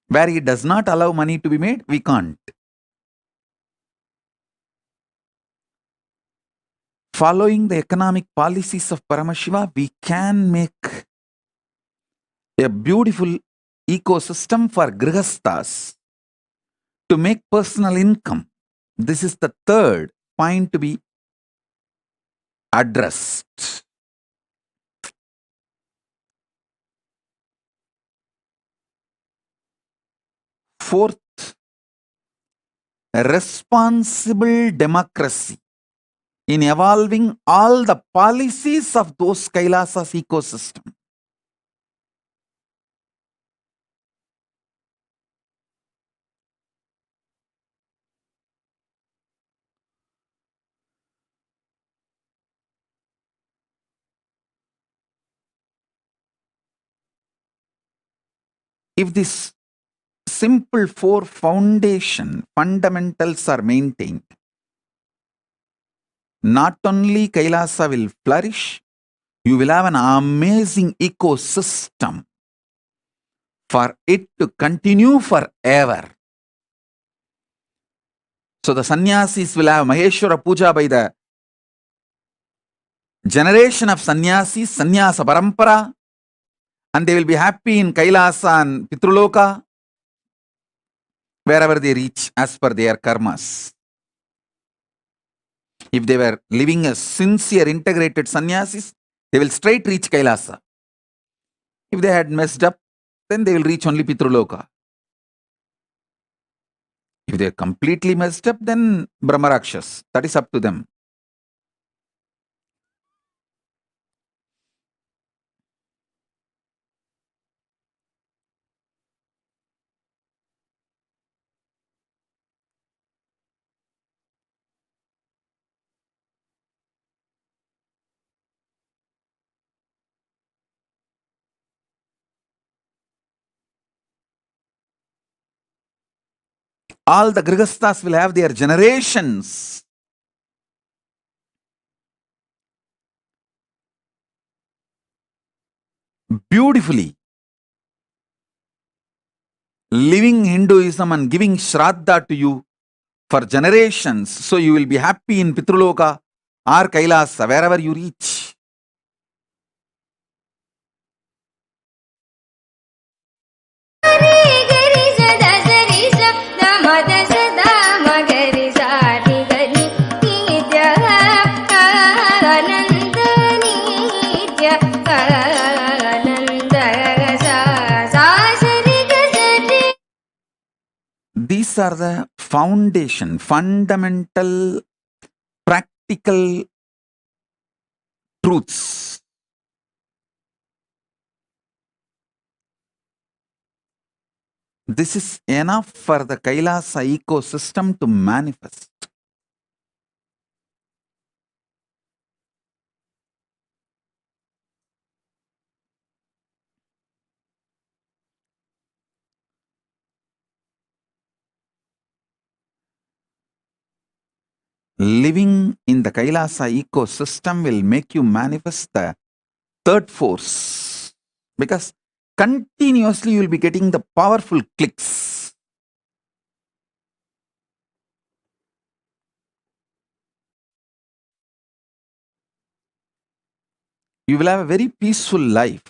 Where he does not allow money to be made, we can't. Following the economic policies of Paramashiva, we can make a beautiful ecosystem for grihasthas to make personal income. This is the third point to be addressed. Fourth, responsible democracy in evolving all the policies of those Kailasas ecosystem. If this simple four fundamentals are maintained, not only Kailasa will flourish, you will have an amazing ecosystem for it to continue forever. So the sannyasis will have Maheshwara Puja by the generation of sannyasis, sannyasa parampara, and they will be happy in Kailasa and Pitruloka, wherever they reach as per their karmas. If they were living as sincere, integrated sannyasis, they will straight reach Kailasa. If they had messed up, then they will reach only Pitruloka. If they are completely messed up, then Brahmarakshas. That is up to them. All the Grihasthas will have their generations beautifully living Hinduism and giving Shraddha to you for generations. So you will be happy in Pitruloka or Kailasa, wherever you reach. These are the foundation, fundamental, practical truths. This is enough for the Kailasa ecosystem to manifest. Living in the Kailasa ecosystem will make you manifest the third force, because continuously you will be getting the powerful clicks. You will have a very peaceful life.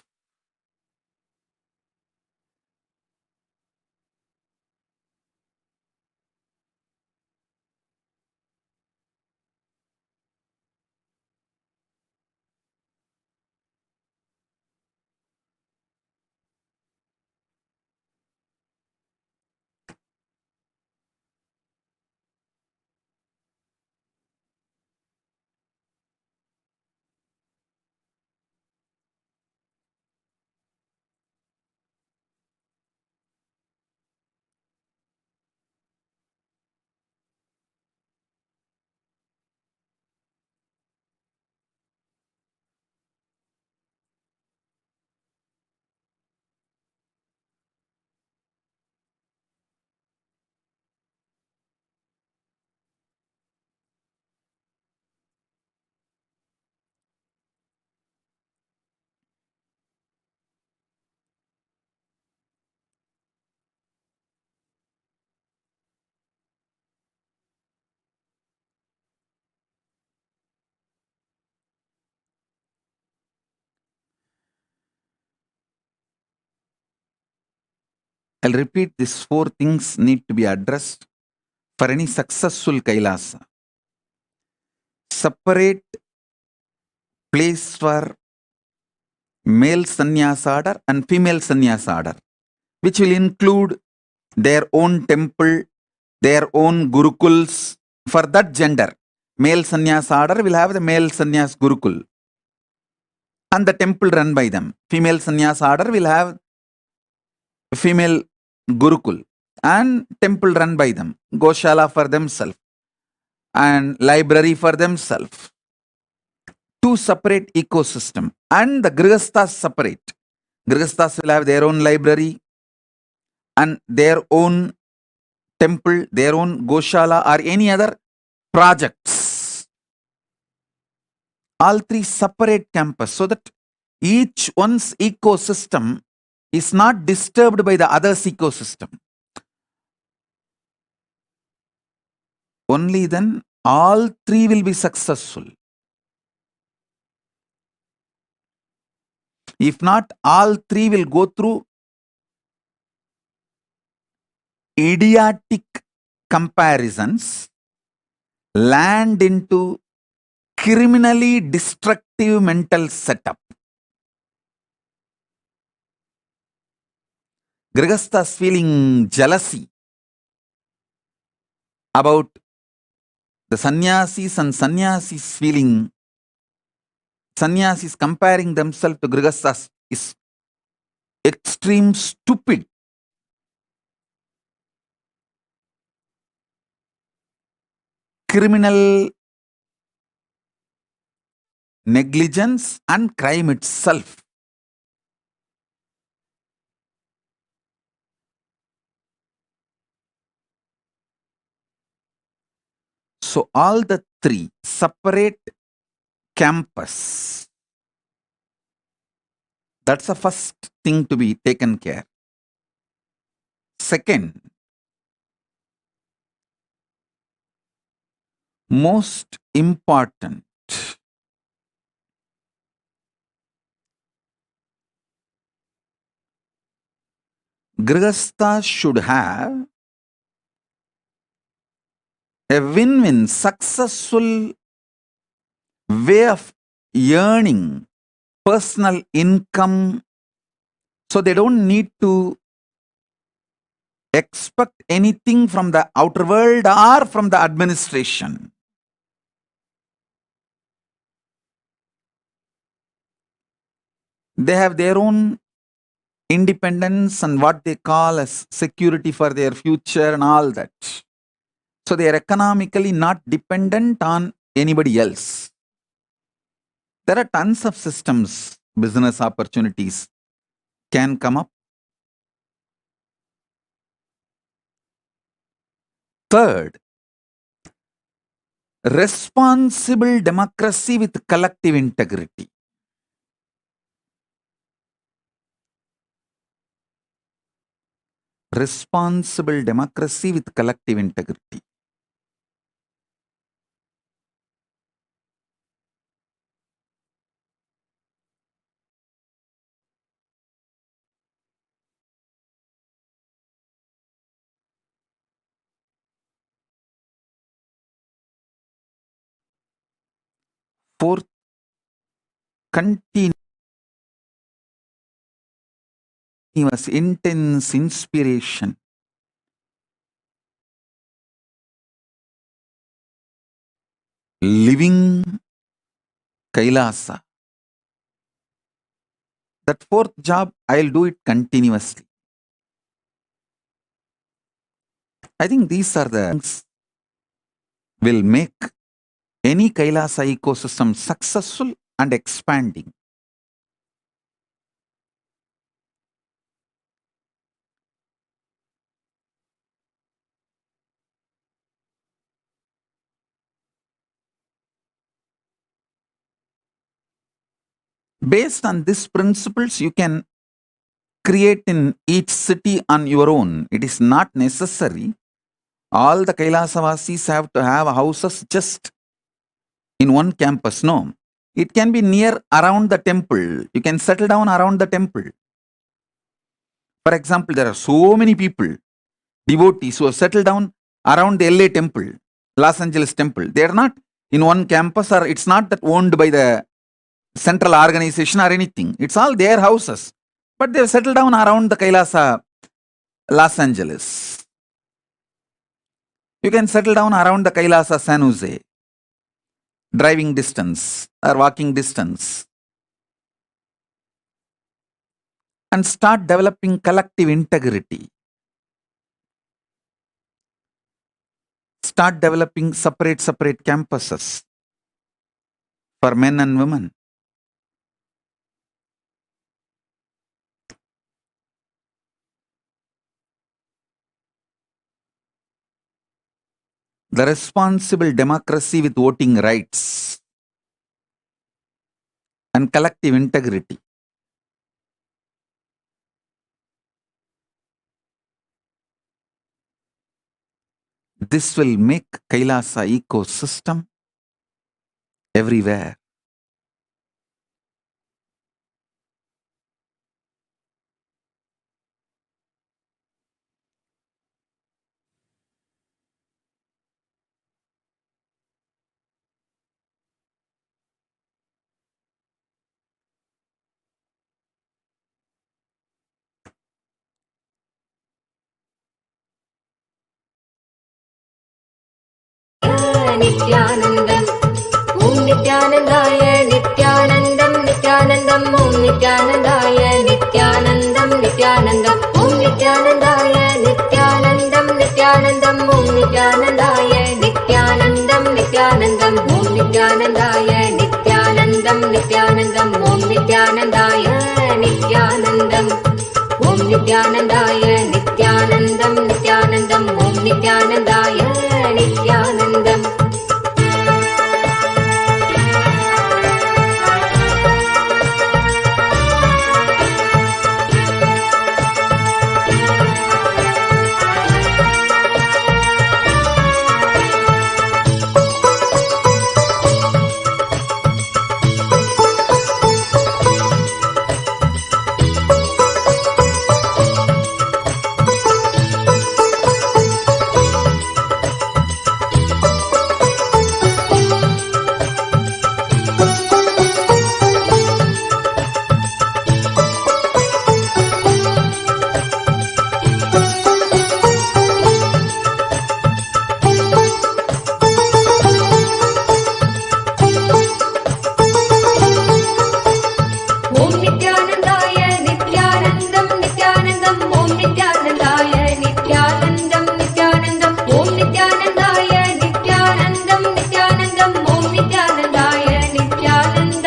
I'll repeat, these 4 things need to be addressed for any successful Kailasa. Separate place for male sannyasa order and female sannyasa order, which will include their own temple, their own gurukuls for that gender. Male sannyasa order will have the male sannyas gurukul and the temple run by them. Female sannyasa order will have female gurukul and temple run by them. Goshala for themselves and library for themselves. 2 separate ecosystem, and the grihasthas separate. Grihasthas will have their own library and their own temple, their own goshala or any other projects. All 3 separate campus so that each one's ecosystem is not disturbed by the other's ecosystem. Only then all 3 will be successful. If not, all 3 will go through idiotic comparisons, land into criminally destructive mental setup. Grihasthas feeling jealousy about the sannyasis and sannyasis feeling, sannyasis comparing themselves to grihasthas is extreme stupid. Criminal negligence and crime itself. So all the 3 separate campus. That's the first thing to be taken care. Second, most important, grihasthas should have a win-win, successful way of earning personal income, so they don't need to expect anything from the outer world or from the administration. They have their own independence and what they call as security for their future and all that. So they are economically not dependent on anybody else. There are tons of systems, business opportunities can come up. Third, responsible democracy with collective integrity. Responsible democracy with collective integrity. Fourth, continuous intense inspiration. Living Kailasa. That 4th job, I'll do it continuously. I think these are the things will make any Kailasa ecosystem successful and expanding. Based on these principles, you can create in each city on your own. It is not necessary all the Kailasavasis have to have houses just in one campus. No. It can be near around the temple. You can settle down around the temple. For example, there are so many people, devotees, who have settled down around the LA temple, Los Angeles temple. They are not in one campus, or it's not that owned by the central organization or anything. It's all their houses. But they have settled down around the Kailasa, Los Angeles. You can settle down around the Kailasa, San Jose, driving distance or walking distance, and start developing collective integrity. Start developing separate campuses for men and women. The responsible democracy with voting rights and collective integrity. This will make Kailasa ecosystem everywhere. Nithyanandam, Om Nithyanandaya, Nithyanandam, Nithyanandam, Om Nithyanandaya, Nithyanandam, Nithyanandam, Om Nithyanandaya, Nithyanandam, Nithyanandam, Om Nithyanandaya, Nithyanandam, Nithyanandam, Om Nithyanandaya, Nithyanandam, Nithyanandam, Om Nithyanandaya, Nithyanandam, Om Nithyanandaya, Nithyanandam, Nithyanandam, Om Nithyanandaya, Nithyanandam. Nithyanandaya, Nithyanandam, Nithyanandam, Om Nithyanandaya, Nithyanandam, Om Nithyanandaya, Nithyanandam,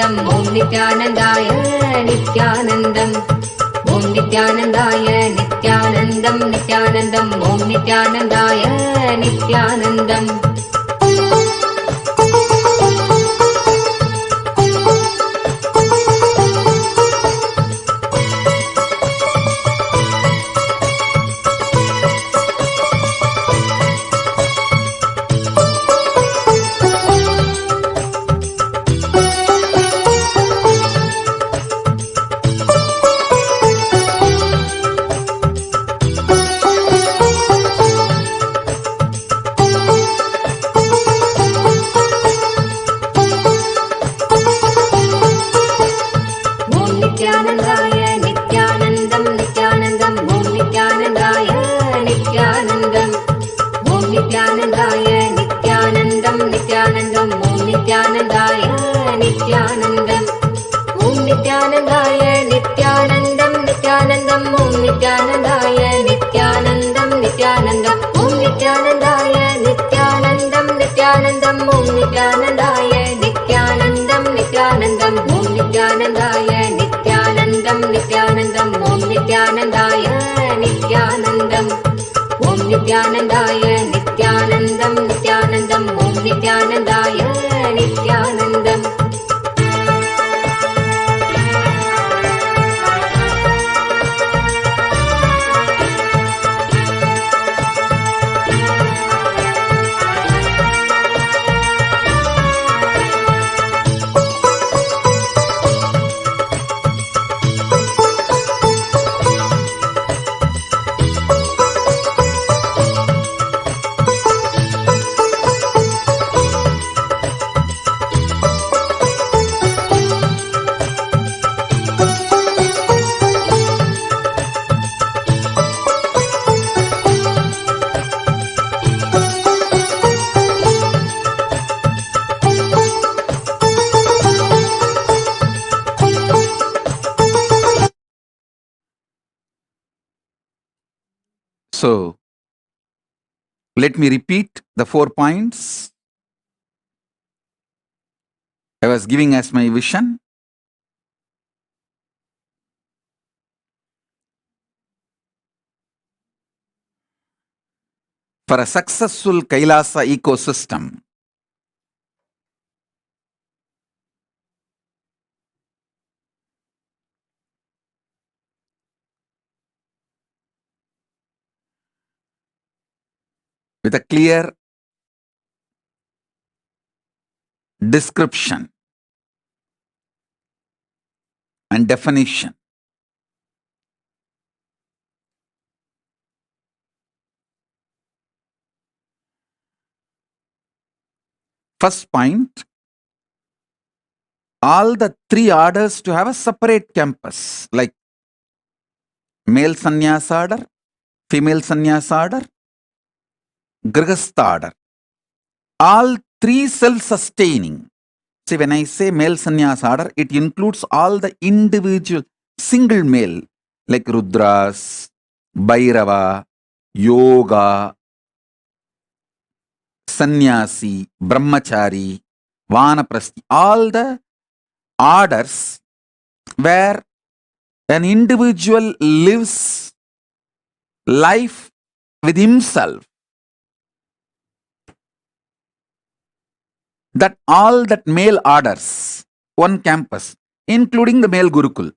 Nithyanandam, Om Nithyanandaya, Nithyanandam. Nithyanandam, नित्यानन्दाय नित्यानन्दम् Om नित्यानन्दाय नित्यानन्दं नित्यानन्दम् Om नित्यानन्दाय नित्यानन्दम् So, let me repeat the 4 points I was giving as my vision. For a successful Kailasa ecosystem, with a clear description and definition, first point, all the 3 orders to have a separate campus, like male sannyasa order, female sannyasa order, grihastha order. All 3 self-sustaining. See, when I say male sannyasa order, it includes all the individual single male, like Rudras, Bhairava, Yoga, Sannyasi, Brahmachari, Vanaprasthi, all the orders where an individual lives life with himself. That all that male orders, one campus, including the male Gurukul.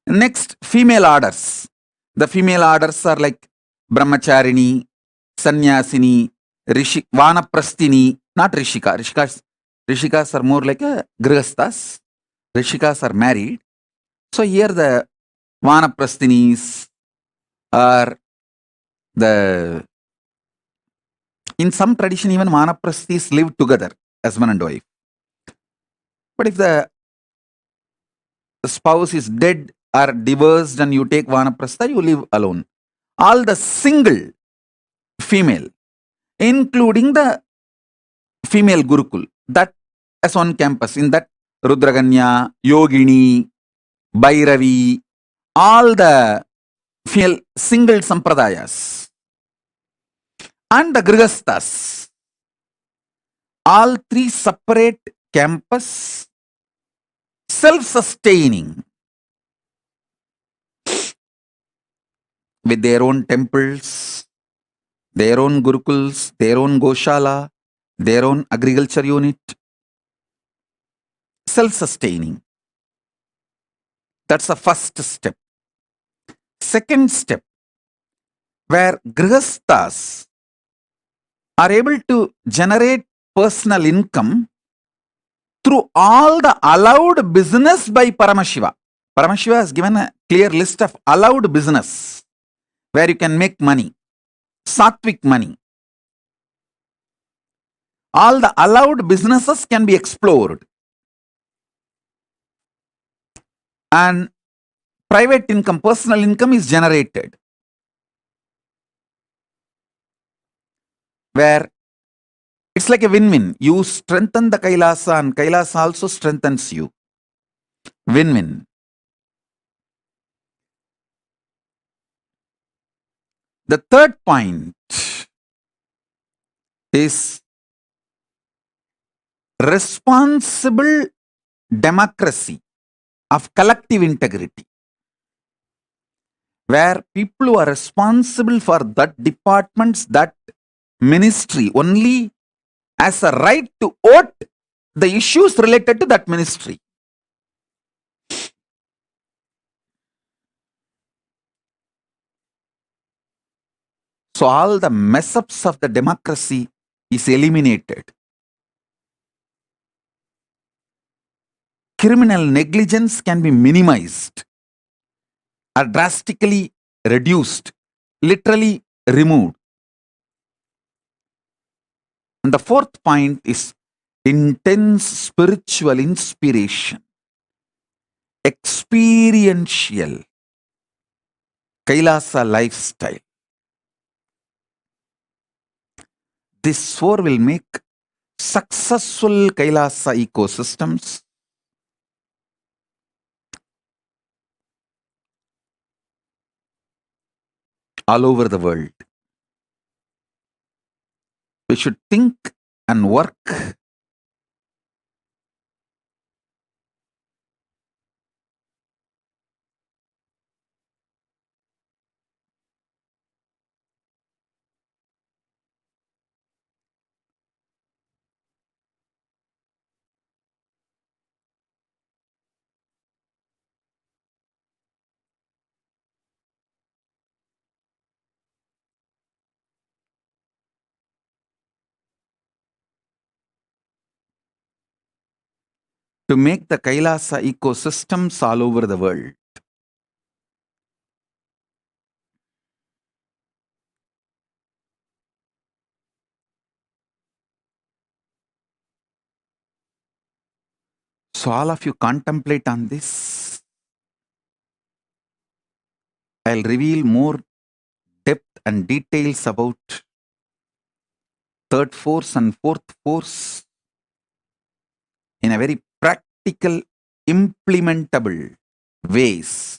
Next, female orders. The female orders are like Brahmacharini, Sannyasini, Vanaprasthini, not Rishika. Rishikas are more like a Grihasthas. Rishikas are married. So here the Vanaprasthinis are the... In some tradition, even Vanaprasthis live together as man and wife. But if the spouse is dead or divorced and you take Vanaprastha, you live alone. All the single female, including the female Gurukul, that as on campus, in that Rudraganya, Yogini, Bhairavi, all the female single sampradayas, and the Grihasthas, all 3 separate campus, self-sustaining, with their own temples, their own Gurukuls, their own Goshala, their own agriculture unit, self-sustaining. That's the first step. Second step, where Grihasthas are able to generate personal income through all the allowed business by Paramashiva. Paramashiva has given a clear list of allowed business where you can make money, sattvic money. All the allowed businesses can be explored. And private income, personal income is generated. Where it's like a win-win. You strengthen the Kailasa and Kailasa also strengthens you. Win-win. The third point is responsible democracy of collective integrity. where people who are responsible for that departments, that ministry, only has a right to vote the issues related to that ministry. So all the mess ups of the democracy is eliminated. Criminal negligence can be minimized or drastically reduced, literally removed. And the fourth point is intense spiritual inspiration, experiential Kailasa lifestyle. This four will make successful Kailasa ecosystems all over the world. We should think and work to make the Kailasa ecosystems all over the world. So all of you contemplate on this. I'll reveal more depth and details about third force and fourth force in a very practical, implementable ways.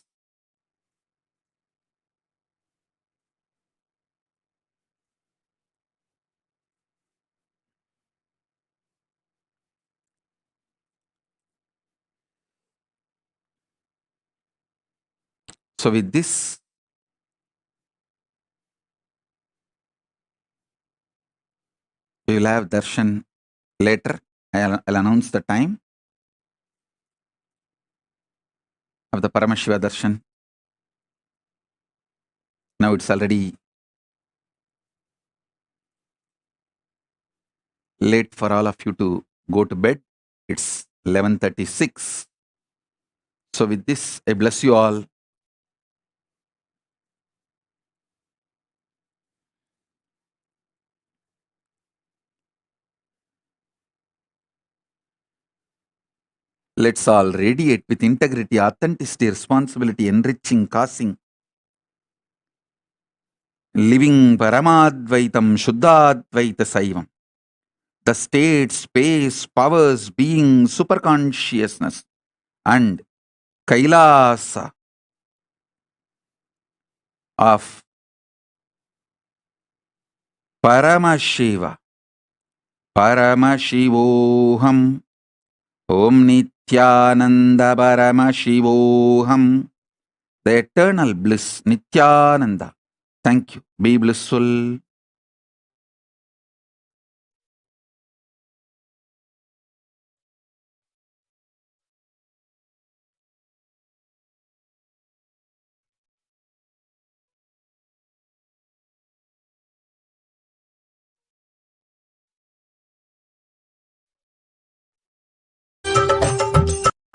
So with this, we will have darshan later. I'll announce the time of the Paramashiva darshan. Now it's already late for all of you to go to bed. It's 11:36. So with this, I bless you all. Let's all radiate with integrity, authenticity, responsibility, enriching, causing, living Paramadvaitam, Shuddhadvaita Saivam. The state, space, powers, being, superconsciousness, and Kailasa of Paramashiva, Paramashivoham, Om Nithyananda Paramashivoham, the eternal bliss, Nithyananda. Thank you. Be blissful.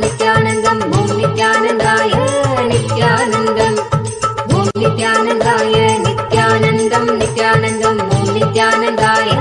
Nithyanandam, Om Nithyanandaya, Nithyanandam, Om Nithyanandaya, Nithyanandam, Nithyanandam, Om Nithyanandaya,